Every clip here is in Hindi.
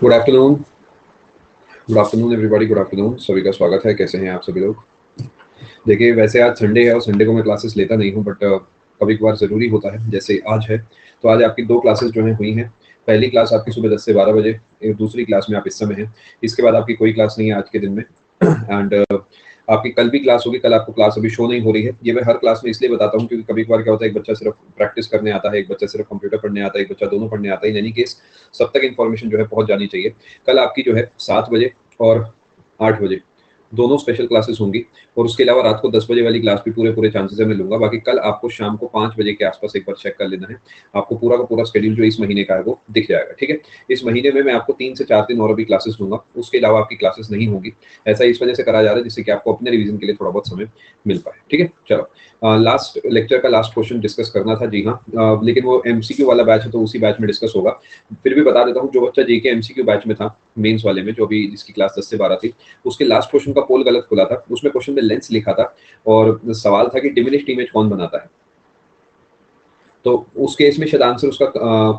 Good afternoon, good afternoon everybody, good afternoon. सभी का स्वागत है। कैसे हैं आप सभी लोग? देखिए, वैसे आज संडे है और संडे को मैं क्लासेस लेता नहीं हूँ, बट कभी कभार ज़रूरी होता है, जैसे आज है। तो आज आपकी 2 क्लासेस जो हैं हुई हैं। पहली क्लास आपकी सुबह 10 से 12 बजे, दूसरी क्लास में आप इस समय हैं। इसके बाद आपकी कोई क्लास नहीं है आज के दिन में। एंड आपकी कल भी क्लास होगी। कल आपको क्लास अभी शो नहीं हो रही है। ये मैं हर क्लास में इसलिए बताता हूँ क्योंकि कभी कभार क्या होता है, एक बच्चा सिर्फ प्रैक्टिस करने आता है, एक बच्चा सिर्फ कंप्यूटर पढ़ने आता है, एक बच्चा दोनों पढ़ने आता है। इन एनी केस सब तक इन्फॉर्मेशन जो है पहुंच जानी चाहिए। कल आपकी जो है 7 बजे और 8 बजे दोनों स्पेशल क्लासेस होंगी, और उसके अलावा रात को 10 बजे वाली क्लास भी पूरे चांसेस है मैं लूंगा। बाकी कल आपको शाम को 5 बजे के आसपास एक बार चेक कर लेना है। आपको पूरा का पूरा शेड्यूल जो इस महीने का है वो दिख जाएगा। ठीक है, इस महीने में मैं आपको 3 से 4 दिन और अभी क्लासेस दूंगा, उसके अलावा आपकी क्लासेस नहीं होगी। ऐसा इस वजह से करा जा रहा है जिससे कि आपको अपने रिवीजन के लिए थोड़ा बहुत समय मिल पाए। ठीक है, चलो लास्ट लेक्चर का लास्ट क्वेश्चन डिस्कस करना था। जी हाँ, लेकिन वो एमसीक्यू वाला बैच है तो उसी बैच में डिस्कस होगा। फिर भी बता देता हूँ, जो बच्चा जेके एमसीक्यू बैच में था, मेंस वाले में, जो भी जिसकी क्लास 10 से 12 थी, उसके लास्ट क्वेश्चन का पोल गलत खुला था। उसमें क्वेश्चन में लेंस लिखा था और सवाल था कि डिमिनिश्ड इमेज कौन बनाता है। तो उस केस में शायद आंसर उसका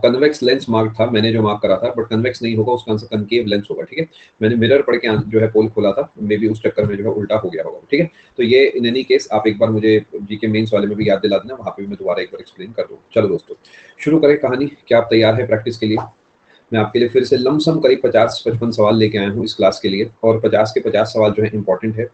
कन्वेक्स लेंस मार्क था, मैंने जो मार्क करा था, बट कन्वेक्स नहीं होगा, उसका आंसर कनकेव लेंस होगा। ठीक है, मैंने मिरर पढ़ के जो है पोल खोला था, मे बी उस चक्कर में जो है उल्टा हो गया होगा। ठीक है, तो ये इन एनी केस आप एक बार मुझे जीके मेंस वाले में भी याद दिला देना, वहां पे भी मैं दोबारा एक बार एक्सप्लेन कर दूँ। चलो दोस्तों, शुरू करें कहानी। क्या आप तैयार है प्रैक्टिस के लिए? मैं आपके लिए फिर से लमसम करीब 50-55 सवाल लेके आया हूँ इस क्लास के लिए, और 50 के 50 सवाल जो है इंपॉर्टेंट है,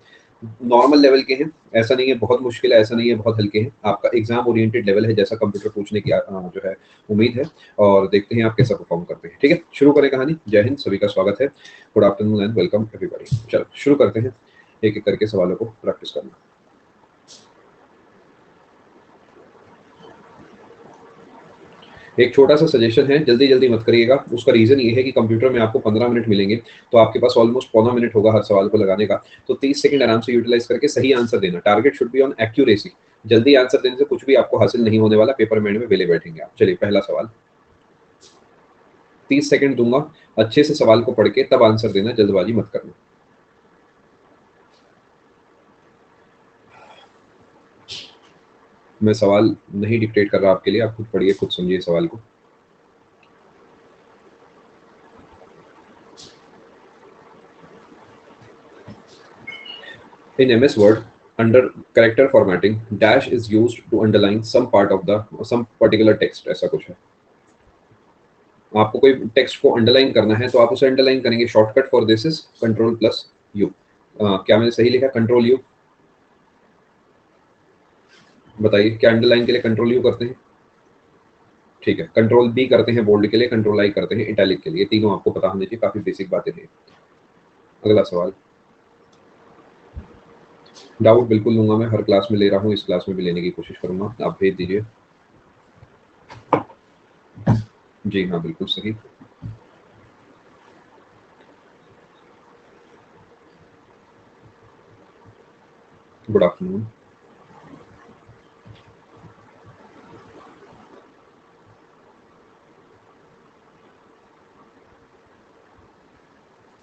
नॉर्मल लेवल के हैं। ऐसा नहीं है बहुत मुश्किल है, ऐसा नहीं है बहुत हल्के हैं। आपका एग्जाम ओरिएंटेड लेवल है, जैसा कंप्यूटर पूछने की जो है उम्मीद है, और देखते हैं आप कैसा परफॉर्म करते हैं। ठीक है, शुरू करें कहानी। जय हिंद, सभी का स्वागत है। Good afternoon and welcome everybody. चलो शुरू करते हैं, एक एक करके सवालों को प्रैक्टिस करना। एक छोटा सा सजेशन है, जल्दी जल्दी मत करिएगा। उसका रीजन ये है कि कंप्यूटर में आपको 15 मिनट मिलेंगे, तो आपके पास ऑलमोस्ट पौना मिनट होगा हर सवाल को लगाने का। तो 30 सेकंड आराम से यूटिलाइज करके सही आंसर देना। Target should be on accuracy. जल्दी आंसर देने से कुछ भी आपको हासिल नहीं होने वाला, पेपर में वेले बैठेंगे आप। चलिए पहला सवाल, 30 सेकंड दूंगा, अच्छे से सवाल को पढ़ के तब आंसर देना, जल्दबाजी मत करना। मैं सवाल नहीं डिक्टेट कर रहा आपके लिए, आप खुद पढ़िए, खुद समझिए सवाल को। In MS Word, under character formatting, dash is used to underline some part of the some particular text। ऐसा कुछ है। आपको कोई टेक्स्ट को अंडरलाइन करना है तो आप उसे अंडरलाइन करेंगे। Shortcut for this is control plus you. क्या मैंने सही लिखा? Control you. बताइए, क्या अंडरलाइन के लिए कंट्रोल यू करते हैं? ठीक है, कंट्रोल बी करते हैं बोल्ड के लिए, कंट्रोल आई करते हैं इटैलिक के लिए। तीनों आपको पता होने चाहिए, काफी बेसिक बातें थी। अगला सवाल, डाउट बिल्कुल लूंगा मैं, हर क्लास में ले रहा हूँ, इस क्लास में भी लेने की कोशिश करूंगा। आप भेज दीजिए। जी हाँ, बिल्कुल सही। Good afternoon.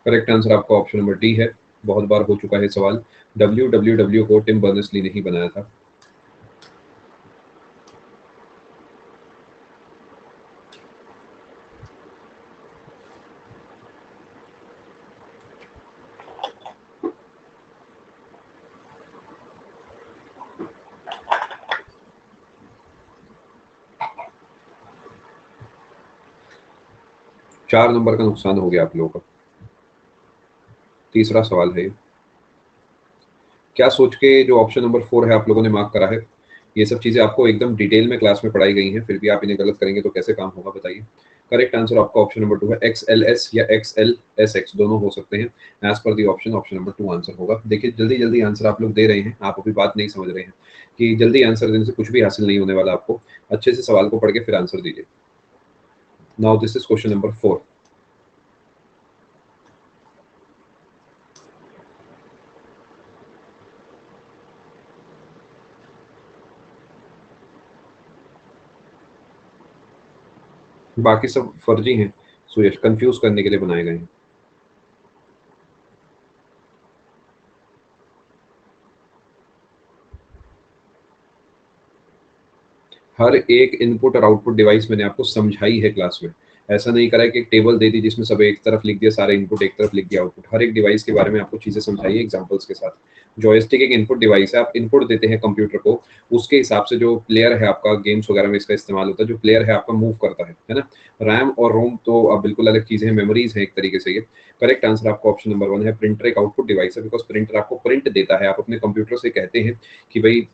करेक्ट आंसर आपका ऑप्शन नंबर डी है। बहुत बार हो चुका है सवाल। WWW को टिम बर्नर्स-ली ने ही बनाया था। चार नंबर का नुकसान हो गया आप लोगों का। तीसरा सवाल है, क्या सोच के जो ऑप्शन नंबर 4 है आप लोगों ने मार्क करा है? ये सब चीजें आपको एकदम डिटेल में क्लास में पढ़ाई गई हैं, फिर भी आप इन्हें गलत करेंगे तो कैसे काम होगा बताइए। करेक्ट आंसर आपका ऑप्शन नंबर 2 है। XLS या XLSX दोनों हो सकते हैं। एज पर the option, option number 2 answer होगा। देखिए, जल्दी जल्दी आंसर आप लोग दे रहे हैं, आप अभी बात नहीं समझ रहे हैं कि जल्दी आंसर देने से कुछ भी हासिल नहीं होने वाला आपको। अच्छे से सवाल को पढ़ के फिर आंसर दीजिए। Now this is question number 4। बाकी सब फर्जी हैं, सुयश, कंफ्यूज करने के लिए बनाए गए हैं। हर एक इनपुट और आउटपुट डिवाइस मैंने आपको समझाई है क्लास में। ऐसा नहीं करा है कि एक टेबल दे दी जिसमें सब एक तरफ लिख दिया सारे इनपुट, एक तरफ लिख दिया आउटपुट। हर एक डिवाइस के बारे में आपको चीजें समझाइए एग्जांपल्स के साथ। जॉयस्टिक एक इनपुट डिवाइस है, आप इनपुट देते हैं कंप्यूटर को, उसके हिसाब से जो प्लेयर है आपका, गेम्स वगैरह में इसका इस्तेमाल होता है, जो प्लेयर है आपका मूव करता है ना। रैम और रोम तो अब बिल्कुल अलग चीजें हैं, मेमोरीज है एक तरीके से ये। करेक्ट आंसर आपका ऑप्शन नंबर 1 है। प्रिंटर एक आउटपुट डिवाइस है, बिकॉज प्रिंटर आपको प्रिंट देता है। आप अपने कंप्यूटर से कहते हैं कि भाई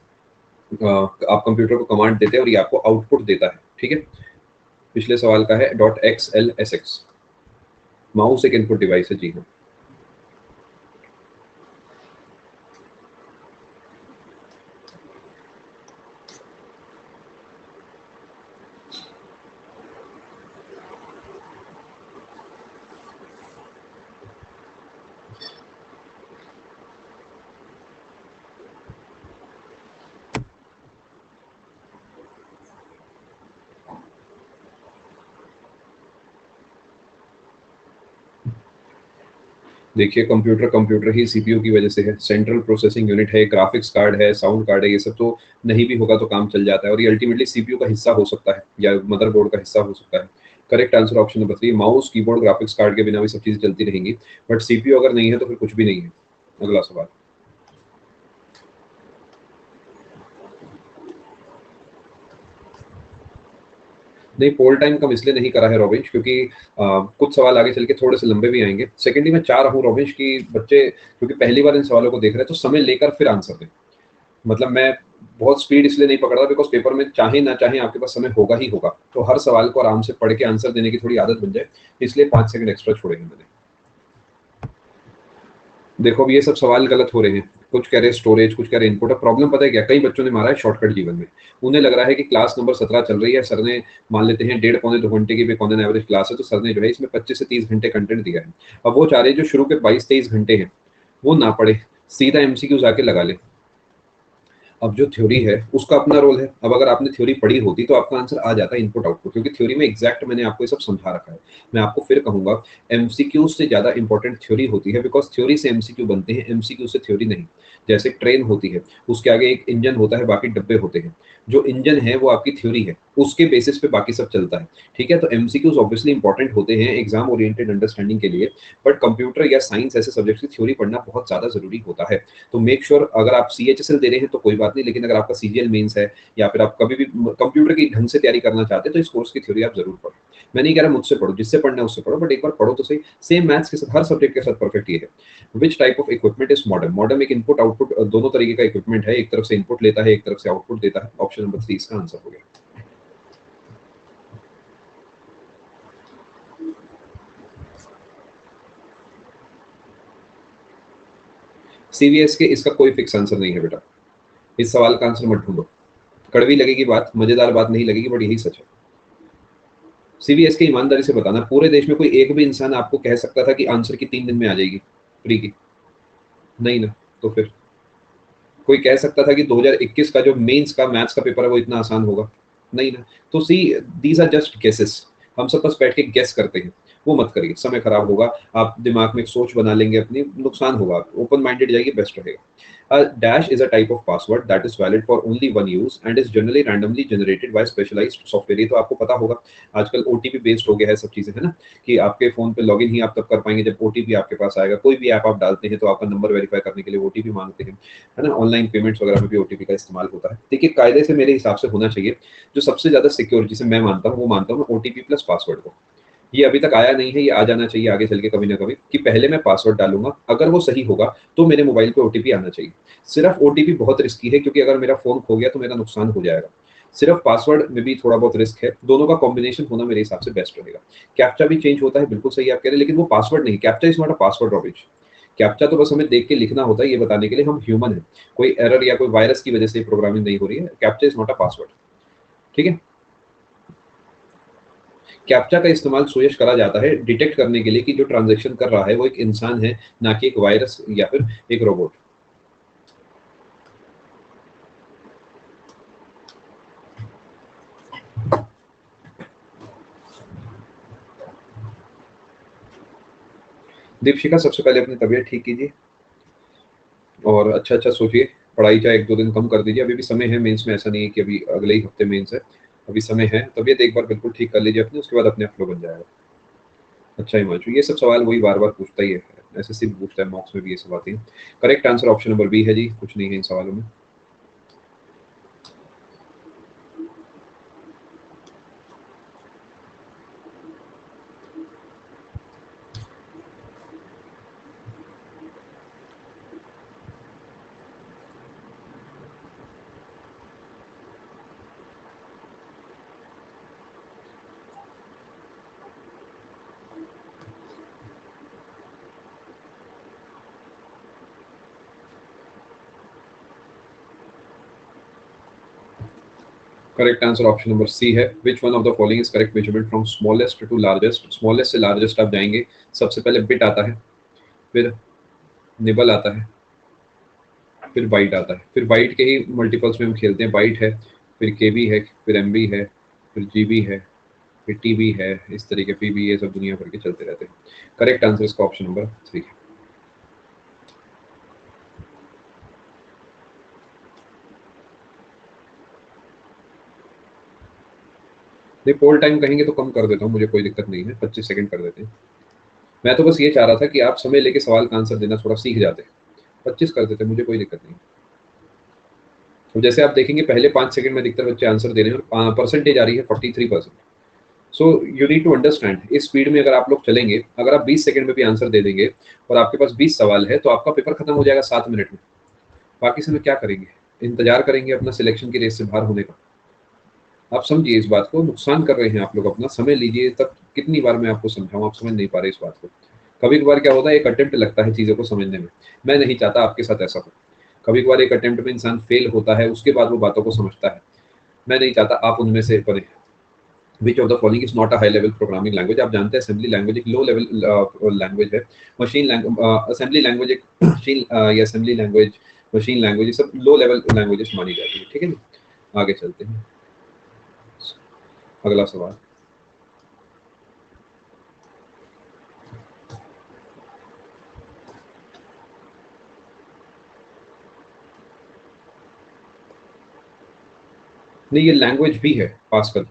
आप कंप्यूटर को कमांड देते हैं और ये आपको आउटपुट देता है, ठीक है। पिछले सवाल का है .xlsx। माउस एक इनपुट डिवाइस है, जी हाँ। देखिए कंप्यूटर कंप्यूटर ही सीपीयू की वजह से है, सेंट्रल प्रोसेसिंग यूनिट है, ग्राफिक्स कार्ड है, साउंड कार्ड है, ये सब तो नहीं भी होगा तो काम चल जाता है, और ये अल्टीमेटली सीपीयू का हिस्सा हो सकता है या मदरबोर्ड का हिस्सा हो सकता है। Correct answer option number 3। Mouse, keyboard, graphics card के बिना भी सब चीजें चलती रहेंगी, बट सीपीयू अगर नहीं है तो फिर कुछ भी नहीं है। अगला सवाल। नहीं, पोल टाइम कम इसलिए नहीं करा है रोबिंश, क्योंकि कुछ सवाल आगे चल के थोड़े से लंबे भी आएंगे। सेकेंडली मैं चाह रहा हूँ रोबिंश कि बच्चे, क्योंकि पहली बार इन सवालों को देख रहे हैं, तो समय लेकर फिर आंसर दें। मतलब मैं बहुत स्पीड इसलिए नहीं पकड़ रहा बिकॉज पेपर में चाहे ना चाहे आपके पास समय होगा ही होगा, तो हर सवाल को आराम से पढ़ के आंसर देने की थोड़ी आदत बन जाए, इसलिए 5 सेकंड एक्स्ट्रा छोड़े हैं मैंने। देखो अब ये सब सवाल गलत हो रहे हैं, कुछ कह रहे हैं स्टोरेज, कुछ कह रहे हैं इनपुट। अब प्रॉब्लम पता है क्या, कई बच्चों ने मारा है शॉर्टकट जीवन में। उन्हें लग रहा है कि क्लास नंबर 17 चल रही है, सर ने मान लेते हैं 1.5 पौने 2 घंटे की भी ऑन एवरेज क्लास है, तो सर ने जो है इसमें 25 से 30 घंटे कंटेंट दिया है। अब वो चाह रहे हैं जो शुरू के 22-23 घंटे हैं वो ना पढ़े, सीधा एमसीक्यू जाके लगा ले। अब जो थ्योरी है उसका अपना रोल है। अब अगर आपने थ्योरी पढ़ी होती तो आपका आंसर आ जाता इनपुट आउटपुट, क्योंकि थ्योरी में एग्जैक्ट मैंने आपको ये सब समझा रखा है। मैं आपको फिर कहूंगा, एमसीक्यू से ज्यादा इंपॉर्टेंट थ्योरी होती है, बिकॉज थ्योरी से एमसीक्यू बनते हैं, एमसीक्यू से थ्योरी नहीं। जैसे ट्रेन होती है, उसके आगे एक इंजन होता है, बाकी डब्बे होते हैं। जो इंजन है वो आपकी थ्योरी है, उसके बेसिस पे बाकी सब चलता है, ठीक है। तो एमसीक्यूज ऑब्वियसली इंपॉर्टेंट होते हैं एग्जाम ओरिएंटेड अंडरस्टैंडिंग के लिए, बट कंप्यूटर या साइंस ऐसे सब्जेक्ट की थ्योरी पढ़ना बहुत ज्यादा जरूरी होता है। तो मेक श्योर अगर आप सीएचएसएल दे रहे हैं तो कोई बात नहीं, लेकिन अगर आपका सीजीएल मेंस है या फिर आप कभी भी कंप्यूटर की ढंग से तैयारी करना चाहते हैं तो इस कोर्स की थ्योरी आप जरूर पढ़ो। मैं नहीं कह रहा मुझसे पढ़ो, जिससे पढ़ना है उससे पढ़ो, बट एक बार पढ़ो तो सही। सेम मैथ्स के साथ हर सब्जेक्ट के साथ परफेक्ट ये है। Which type of equipment is modern? Modern एक इनपुट आउटपुट दोनों तरीके का इक्विपमेंट है, एक तरफ से इनपुट लेता है, एक तरफ से आउटपुट देता है। ऑप्शन नंबर 3 इसका आंसर हो गया। सीवीएस के इसका कोई फिक्स आंसर नहीं है बेटा, इस सवाल का आंसर मत ढूंढो। कड़वी लगेगी बात, मजेदार बात नहीं लगेगी, बट यही सच है। सीवीएस के ईमानदारी से बताना, पूरे देश में कोई एक भी इंसान आपको कह सकता था कि आंसर की 3 दिन में आ जाएगी प्री की? नहीं ना, तो फिर कोई कह सकता था कि 2021 का जो मेंस का मैथ्स का पेपर है वो इतना आसान होगा? नहीं ना। तो सी, दीज आर जस्ट गेसेस। हम सब बस बैठ के गेस करते हैं, वो मत करिए, समय खराब होगा। आप दिमाग में एक सोच बना लेंगे अपनी, नुकसान होगा। ओपन माइंडेड जाइए, बेस्ट रहेगा। A dash is a type of password that is valid for only one use and is generally randomly generated by specialized software। ये तो आपको पता होगा, आजकल ओटीपी बेस्ड हो गया है सब चीजें, है ना, कि आपके फोन पे लॉगिन ही आप तब कर पाएंगे जब ओटीपी आपके पास आएगा। कोई भी ऐप आप डालते हैं तो आपका नंबर वेरीफाई करने के लिए ओटीपी मांगते हैं, है ना। ऑनलाइन पेमेंट्स वगैरह में भी ओटीपी का इस्तेमाल होता है। देखिए कायदे से मेरे हिसाब से होना चाहिए, जो सबसे ज्यादा सिक्योर जिसे मैं मानता हूँ वो मानता हूँ ओटीपी प्लस पासवर्ड को। ये अभी तक आया नहीं है, ये आ जाना चाहिए आगे चल के कभी ना कभी, कि पहले मैं पासवर्ड डालूंगा, अगर वो सही होगा तो मेरे मोबाइल पे ओटीपी आना चाहिए। सिर्फ ओटीपी बहुत रिस्की है, क्योंकि अगर मेरा फोन खो गया तो मेरा नुकसान हो जाएगा। सिर्फ पासवर्ड में भी थोड़ा बहुत रिस्क है, दोनों का कॉम्बिनेशन होना मेरे हिसाब से बेस्ट रहेगा। कैप्चा भी चेंज होता है, बिल्कुल सही आप कह रहे हैं, लेकिन वो पासवर्ड नहीं, captcha is not a password रॉबिच। कैप्चा तो बस हमें देख के लिखना होता है, ये बताने के लिए हम ह्यूमन है, कोई एरर या कोई वायरस की वजह से प्रोग्रामिंग नहीं हो रही है। Captcha is not a password, ठीक है। कैप्चा का इस्तेमाल सुयश करा जाता है डिटेक्ट करने के लिए कि जो ट्रांजैक्शन कर रहा है वो एक इंसान है, ना कि एक वायरस या फिर एक रोबोट। दीपशिका, सबसे पहले अपनी तबीयत ठीक कीजिए और अच्छा सोचिए। पढ़ाई चाहे 1-2 दिन कम कर दीजिए, अभी भी समय है मेंस में, ऐसा नहीं है कि अभी अगले ही हफ्ते मेंस है। अभी समय है, तबीयत एक बार बिल्कुल ठीक कर लीजिए अपनी, उसके बाद अपने आप फ्लो बन जाएगा। अच्छा हिमांशु, ये सब सवाल वही बार-बार पूछता ही है, एसएससी भी पूछता है, मॉक्स में भी ये सब आती है। Correct answer option number B है जी, कुछ नहीं है इन सवालों में। Correct answer option number C है। Which one of the following is correct measurement from smallest to largest. Smallest से लार्जेस्ट आप जाएंगे, सबसे पहले बिट आता है, फिर निबल आता है, फिर बाइट आता है, फिर बाइट के ही मल्टीपल्स में हम खेलते हैं। बाइट है, फिर केबी है, फिर एमबी है, फिर जीबी है, फिर टीबी है, इस तरीके पीबी, ये सब दुनिया भर के चलते रहते हैं। करेक्ट आंसर इसका ऑप्शन नंबर 3 है। नहीं, पोल टाइम कहेंगे तो कम कर देता हूँ, मुझे कोई दिक्कत नहीं है, 25 सेकंड कर देते हैं। मैं तो बस ये चाह रहा था कि आप समय लेके सवाल का आंसर देना थोड़ा सीख जाते। 25 कर देते, मुझे कोई दिक्कत नहीं। तो जैसे आप देखेंगे पहले 5 सेकंड में अधिकतर बच्चे आंसर दे रहे हैं और परसेंटेज आ रही है 43%। So you need to understand, इस स्पीड में अगर आप लोग चलेंगे, अगर आप 20 सेकंड में भी आंसर दे देंगे और आपके पास 20 सवाल है, तो आपका पेपर खत्म हो जाएगा 7 मिनट में। बाकी समय क्या करेंगे? इंतजार करेंगे अपना सिलेक्शन की रेस से बाहर होने का। आप समझिए इस बात को, नुकसान कर रहे हैं आप लोग अपना। समय लीजिए, तब कितनी बार मैं आपको समझाऊं, आप समझ नहीं पा रहे इस बात को। कभी कभार क्या होता है, एक अटेम्प्ट लगता है चीज़ों को समझने में। मैं नहीं चाहता आपके साथ ऐसा हो। कभी कभार एक अटेम्प्ट में इंसान फेल होता है, उसके बाद वो बातों को समझता है। मैं नहीं चाहता आप उनमें से बने। Which of the following is not a high level programming language. आप जानते हैं असेंबली लैंग्वेज एक लो लेवल लैंग्वेज है। मशीन लैंग्वेज, असेंबली लैंग्वेज एक मशीन, या असेंबली लैंग्वेज, मशीन लैंग्वेज, ये सब लो लेवल लैंग्वेजेस मानी जाती है। ठीक है ना, आगे चलते हैं। अगला सवाल। नहीं, ये लैंग्वेज भी है, पास्कल।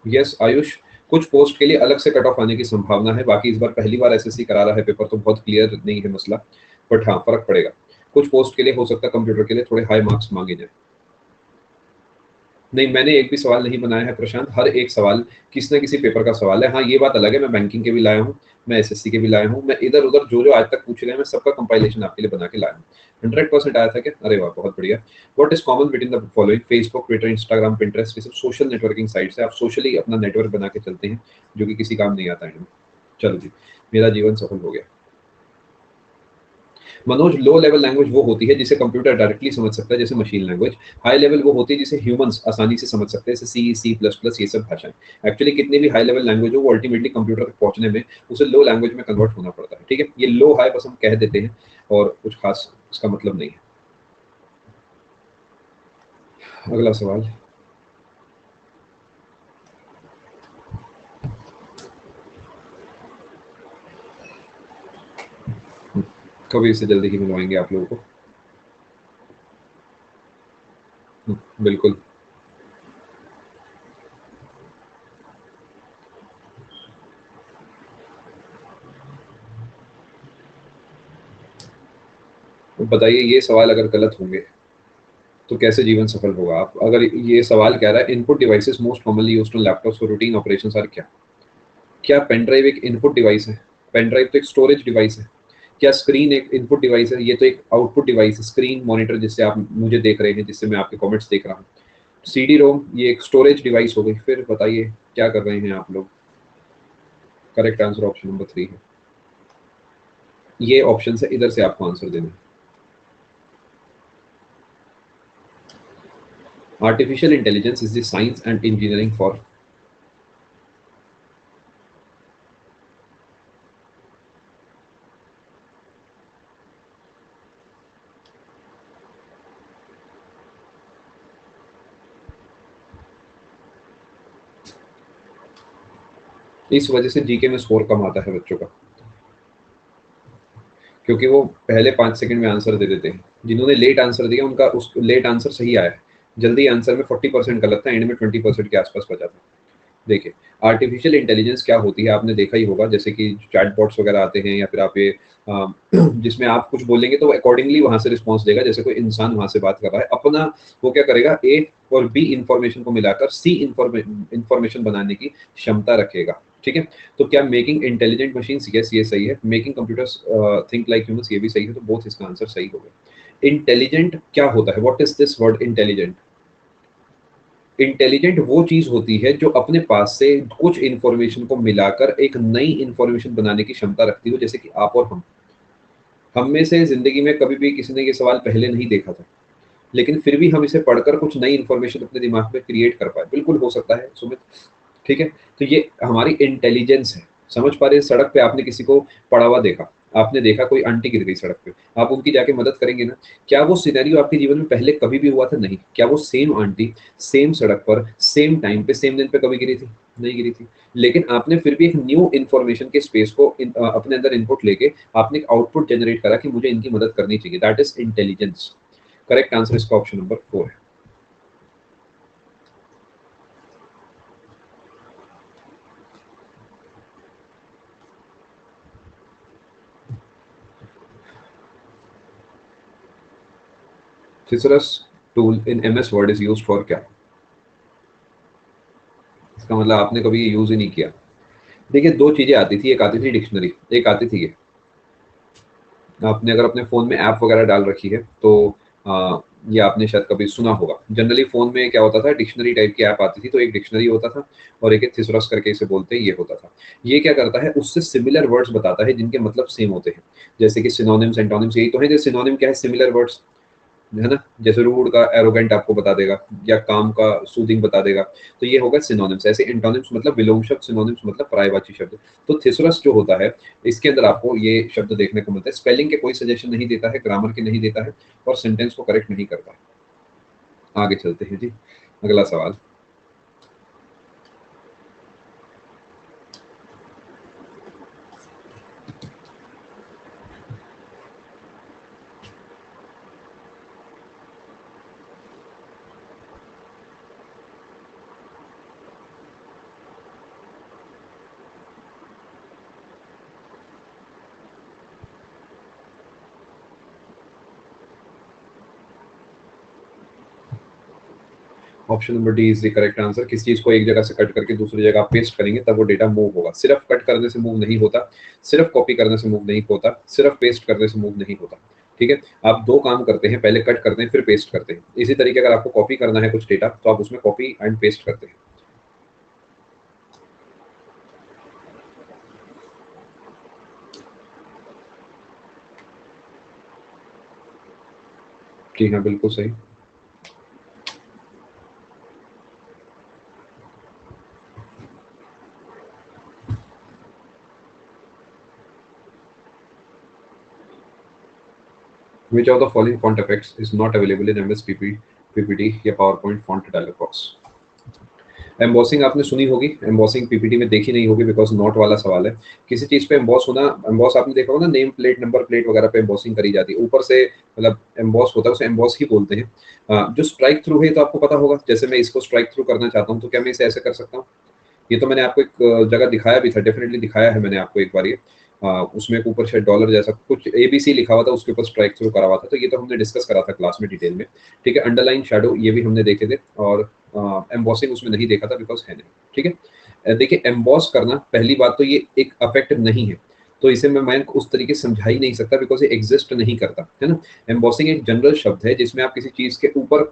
यस आयुष, कुछ पोस्ट के लिए अलग से कट ऑफ आने की संभावना है। बाकी इस बार पहली बार एसएससी करा रहा है पेपर, तो बहुत क्लियर नहीं है मसला, बट हाँ फर्क पड़ेगा। कुछ पोस्ट के लिए हो सकता है कंप्यूटर के लिए थोड़े हाई मार्क्स मांगे जाए। नहीं, मैंने एक भी सवाल नहीं बनाया है प्रशांत, हर एक सवाल किसी न किसी पेपर का सवाल है। हाँ ये बात अलग है, मैं बैंकिंग के भी लाया हूँ, मैं एसएससी के भी लाया हूँ, मैं इधर उधर जो जो आज तक पूछे गए मैं सबका कंपाइलेशन आपके लिए बना के लाया हूँ। 100% आया था क्या? अरे वाह, बहुत बढ़िया। What is common between the following? Facebook, Twitter, Instagram, Pinterest, ये सब सोशल नेटवर्किंग साइट्स है। आप सोशली अपना नेटवर्क बना के चलते हैं, जो कि किसी काम नहीं आता है। चलो जी, मेरा जीवन सफल हो गया। मनोज, लो लेवल लैंग्वेज वो होती है जिसे कंप्यूटर डायरेक्टली समझ सकता है, जैसे मशीन लैंग्वेज। हाई लेवल वो होती है जिसे ह्यूमंस आसानी से समझ सकते हैं, जैसे सी, सी प्लस प्लस, ये सब भाषाएं। एक्चुअली कितनी भी हाई लेवल लैंग्वेज हो, वो अल्टीमेटली कंप्यूटर तक पहुंचने में उसे लो लैंग्वेज में कन्वर्ट होना पड़ता है। ठीक है, ये लो हाई बस हम कह देते हैं और कुछ खास इसका मतलब नहीं है। अगला सवाल। कभी इससे जल्दी ही मिलवाएंगे आप लोगों को। बिल्कुल। तो बताइए, ये सवाल अगर गलत होंगे तो कैसे जीवन सफल होगा? आप अगर ये सवाल कह रहा है input devices most commonly used on laptops for routine operations are क्या? क्या पेन ड्राइव एक इनपुट डिवाइस है? पेन ड्राइव तो एक स्टोरेज डिवाइस है। क्या स्क्रीन एक इनपुट डिवाइस है? ये तो एक आउटपुट डिवाइस है। स्क्रीन मॉनिटर जिससे आप मुझे देख रहे हैं, जिससे मैं आपके कमेंट्स देख रहा हूँ। सीडी रोम ये एक स्टोरेज डिवाइस हो गई। फिर बताइए क्या कर रहे हैं आप लोग? करेक्ट आंसर ऑप्शन नंबर 3 है। ये ऑप्शन है, इधर से आपको आंसर देना है। Artificial intelligence is the science and engineering for. इस वजह से जीके में स्कोर कम आता है बच्चों का, क्योंकि वो पहले 5 सेकंड में आंसर दे देते हैं। जिन्होंने लेट आंसर दिया उनका उस लेट आंसर सही आया है, जल्दी आंसर में 40% गलत था, एंड में 20% के आसपास बचा था। देखिए, आर्टिफिशियल इंटेलिजेंस क्या होती है आपने देखा ही होगा, जैसे कि चैटबॉट्स वगैरह आते हैं या फिर आप ये अ, जिसमें आप कुछ बोलेंगे तो वो अकॉर्डिंगली वहाँ से रिस्पॉन्स देगा, जैसे कोई इंसान वहाँ से बात कर रहा है, अपना वो क्या करेगा, ए और बी इन्फॉर्मेशन को मिलाकर सी इन्फॉर्मेशन बनाने की क्षमता रखेगा। ठीक है? तो क्या मेकिंग इंटेलिजेंट मशीन्स, यस ये सही है। Making computers think like humans, ये भी सही है, तो बोथ इसका आंसर सही हो गया। इंटेलिजेंट क्या होता है? What is this word intelligent? Intelligent वो चीज होती है जो अपने पास से कुछ इंफॉर्मेशन को मिलाकर एक नई इंफॉर्मेशन बनाने की क्षमता रखती हो, जैसे कि आप और हम में से जिंदगी में कभी भी किसी ने ये सवाल पहले नहीं देखा था, लेकिन फिर भी हम इसे पढ़कर कुछ नई इंफॉर्मेशन अपने दिमाग में क्रिएट कर पाए। बिल्कुल हो सकता है सुमित। ठीक है? तो ये हमारी इंटेलिजेंस है। समझ पा रहे हैं? सड़क पे आपने किसी को पड़ा हुआ देखा, आपने देखा कोई आंटी गिर गई सड़क पे, आप उनकी जाके मदद करेंगे ना? क्या वो सिनेरियो आपके जीवन में पहले कभी भी हुआ था? नहीं। क्या वो सेम आंटी, सेम सड़क पर, सेम टाइम पे, सेम दिन पे कभी गिरी थी? नहीं गिरी थी। लेकिन आपने फिर भी एक न्यू इन्फॉर्मेशन के स्पेस को अपने अंदर इनपुट लेके आपने एक आउटपुट जनरेट करा कि मुझे इनकी मदद करनी चाहिए। That is intelligence. Correct answer इसका ऑप्शन नंबर 4 है। Thesaurus tool in MS Word is used for क्या? इसका मतलब आपने कभी यूज ही नहीं किया। देखिए, दो चीजें आती थी, एक आती थी डिक्शनरी, एक आती थी ये। आपने अगर अपने फ़ोन में ऐप वगैरह डाल रखी है तो ये आपने शायद कभी सुना होगा। जनरली फ़ोन में क्या होता था, डिक्शनरी टाइप की ऐप आती थी, तो एक डिक्शनरी होता था और एक थिसॉरस करके इसे बोलते हैं, ये होता था। ये क्या करता है, उससे सिमिलर वर्ड्स बताता है जिनके मतलब सेम होते हैं। जैसे कि सिनोनिम्स, एंटोनिम्स, यही तो है जो सिनोनिम क्या है, सिमिलर वर्ड्स, है ना? जैसे रूड का एरोगेंट आपको बता देगा या काम का सूदिंग बता देगा। तो ये होगा सिनोनिम्स। ऐसे एंटोनिम्स मतलब विलोम शब्द, सिनोनिम्स मतलब पर्यायवाची शब्द। तो थिसरस जो होता है, इसके अंदर आपको ये शब्द देखने को मिलता है। स्पेलिंग के कोई सजेशन नहीं देता है, ग्रामर के नहीं देता है और सेंटेंस को करेक्ट नहीं करता है। आगे चलते हैं जी। अगला सवाल। Option number D is the correct answer. किसी चीज को एक जगह से कट करके दूसरी जगह पेस्ट करेंगे तब वो डेटा मूव होगा। सिर्फ कट करने से मूव नहीं होता, सिर्फ कॉपी करने से मूव नहीं होता, सिर्फ पेस्ट करने से मूव नहीं होता। ठीक है? आप दो काम करते हैं, पहले कट करते हैं फिर पेस्ट करते हैं। इसी तरीके अगर आपको कॉपी करना है कुछ डेटा तो आप उसमें कॉपी एंड पेस्ट करते हैं। जी हाँ, बिल्कुल सही। Which of the following font effects is not available in MS PPT या PowerPoint font dialog box? Embossing आपने सुनी होगी, एम्बॉसिंग पीपीटी में देखी नहीं होगी बिकॉज नॉट वाला सवाल है। किसी चीज पे एम्बॉस होना, एम्बॉस आपने देखा होगा ना, नेम प्लेट, नंबर प्लेट वगैरह पे एम्बॉसिंग करी जाती है, ऊपर से मतलब एम्बॉस होता है, उसे एम्बॉस ही बोलते हैं। जो स्ट्राइक थ्रू है तो आपको पता होगा, जैसे मैं इसको स्ट्राइक थ्रू करना चाहता हूँ तो क्या मैं इसे ऐसे कर सकता हूँ? ये तो मैंने आपको एक जगह दिखाया भी था, डेफिनेटली दिखाया है मैंने आपको एक बार ये। उसमें एक ऊपर शायद डॉलर जैसा कुछ एबीसी लिखा हुआ था, उसके ऊपर स्ट्राइक थ्रू करा हुआ था, तो ये तो हमने डिस्कस करा था क्लास में डिटेल में। ठीक है? अंडरलाइन शैडो ये भी हमने देखे थे और एम्बॉसिंग उसमें नहीं देखा था बिकॉज है नहीं। ठीक है? देखिए, एम्बॉस करना पहली बात तो ये एक अफेक्ट नहीं है, तो इसे मैं उस तरीके से समझा ही नहीं सकता बिकॉज ये एग्जिस्ट नहीं करता है ना। एम्बॉसिंग एक जनरल शब्द है जिसमें आप किसी चीज के ऊपर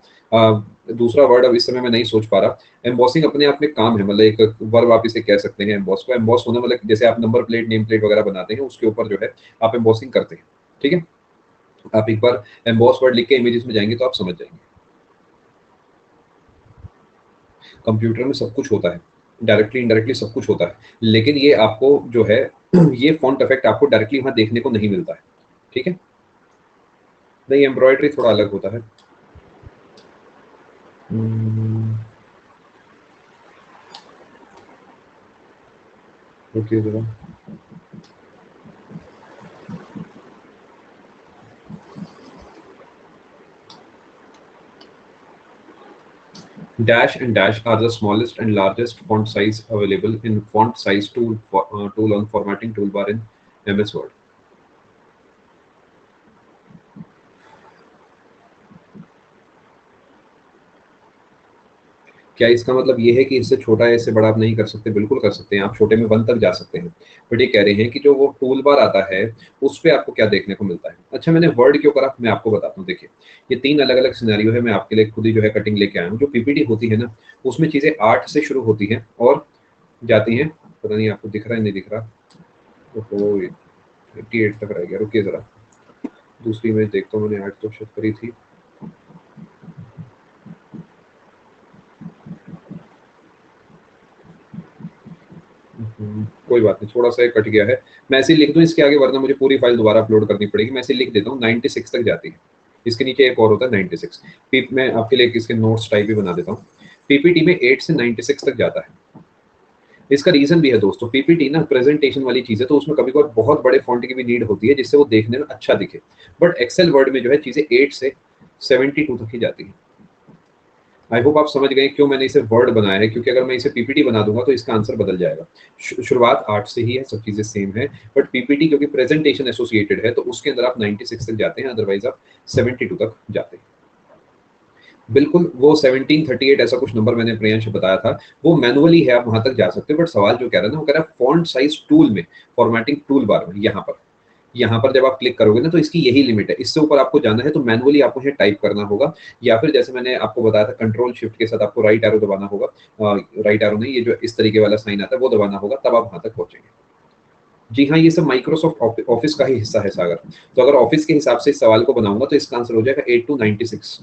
दूसरा वर्ड अब इस समय मैं नहीं सोच पा रहा। एम्बॉसिंग अपने आप में काम है, मतलब एक वर्ब आप इसे कह सकते हैं एम्बॉस को। एम्बॉस होना मतलब जैसे आप नंबर प्लेट, नेम प्लेट वगैरह बनाते हैं उसके ऊपर जो है आप एम्बॉसिंग करते हैं। ठीक है? आप एक बार एम्बॉस वर्ड लिख के इमेजेस में जाएंगे तो आप समझ जाएंगे। कंप्यूटर में सब कुछ होता है, डायरेक्टली इनडायरेक्टली सब कुछ होता है, लेकिन ये आपको जो है ये फॉन्ट इफेक्ट आपको डायरेक्टली वहां देखने को नहीं मिलता है। ठीक है? नहीं, एम्ब्रॉयडरी थोड़ा अलग होता है। हम्म, रुकिए जरा। Dash and dash are the smallest and largest font size available in font size tool on formatting toolbar in MS Word. क्या इसका मतलब ये है कि इससे छोटा या इससे बड़ा आप नहीं कर सकते? बिल्कुल कर सकते हैं, आप छोटे में 1 तक जा सकते हैं। बट ये कह रहे हैं कि जो वो टूल बार आता है, उसपे आपको क्या देखने को मिलता है। अच्छा, मैंने वर्ड क्यों करा, मैं आपको बताता हूँ। देखिए, ये 3 अलग-अलग सिनेरियो है, मैं आपके लिए खुद ही जो है कटिंग लेके आया हूँ। जो पीपीटी होती है ना, उसमें चीज़ें 8 से शुरू होती हैं और जाती हैं, पता नहीं आपको दिख रहा है, नहीं दिख रहा? ओहो! 88 तक रह गया, रुकिए ज़रा। दूसरी इमेज देखता हूँ, मैंने 8 तो शायद करी थी। कोई बात नहीं, थोड़ा-सा ये कट गया है। मैं ऐसे ही लिख दूँ इसके आगे, वरना मुझे पूरी फ़ाइल दोबारा अपलोड करनी पड़ेगी। मैं ऐसे ही लिख देता हूँ, 96 तक जाती है। इसके नीचे एक और होता है 96। पीप मैं आपके लिए इसके नोट्स टाइप भी बना देता हूँ। पीपीटी में 8 से 96 तक जाता है। इसका रीज़न भी है दोस्तों, पीपीटी ना प्रेज़ेंटेशन वाली चीज़ है, तो उसमें कभी-कभार बहुत बड़े फ़ॉन्ट की भी नीड होती है, जिससे वो देखने में अच्छा दिखे। बट एक्सेल वर्ड में जो है चीज़ें 8 से 72 तक ही जाती हैं। आई होप आप समझ गए क्यों मैंने इसे वर्ड बनाया है, क्योंकि अगर मैं इसे पीपीटी बना दूंगा तो इसका आंसर बदल जाएगा। शुरुआत 8 से ही है, सब चीजें सेम है। बट पीपीटी क्योंकि प्रेजेंटेशन एसोसिएटेड है, तो उसके अंदर आप 96 तक जाते हैं, अदरवाइज आप 72 तक जाते हैं। बिल्कुल, वो 1738 ऐसा कुछ नंबर मैंने प्रियांश बताया था, वो मैनुअली है, आप वहां तक जा सकते हैं। बट सवाल जो कह रहा है ना, वो कह रहा है फॉन्ट साइज टूल में, फॉर्मेटिंग टूल बार में, यहाँ पर जब आप क्लिक करोगे ना, तो इसकी यही लिमिट है। इससे ऊपर आपको जाना है तो मैनुअली आपको ये टाइप करना होगा, या फिर जैसे मैंने आपको बताया था, कंट्रोल शिफ्ट के साथ आपको राइट एरो दबाना होगा। राइट एरो नहीं, ये जो इस तरीके वाला साइन आता है वो दबाना होगा, तब आप वहां तक पहुंचेंगे। जी हाँ, ये सब माइक्रोसॉफ्ट ऑफिस का ही हिस्सा है सागर। तो अगर ऑफिस के हिसाब से इस सवाल को बनाऊंगा तो इसका आंसर हो जाएगा 8 to 96,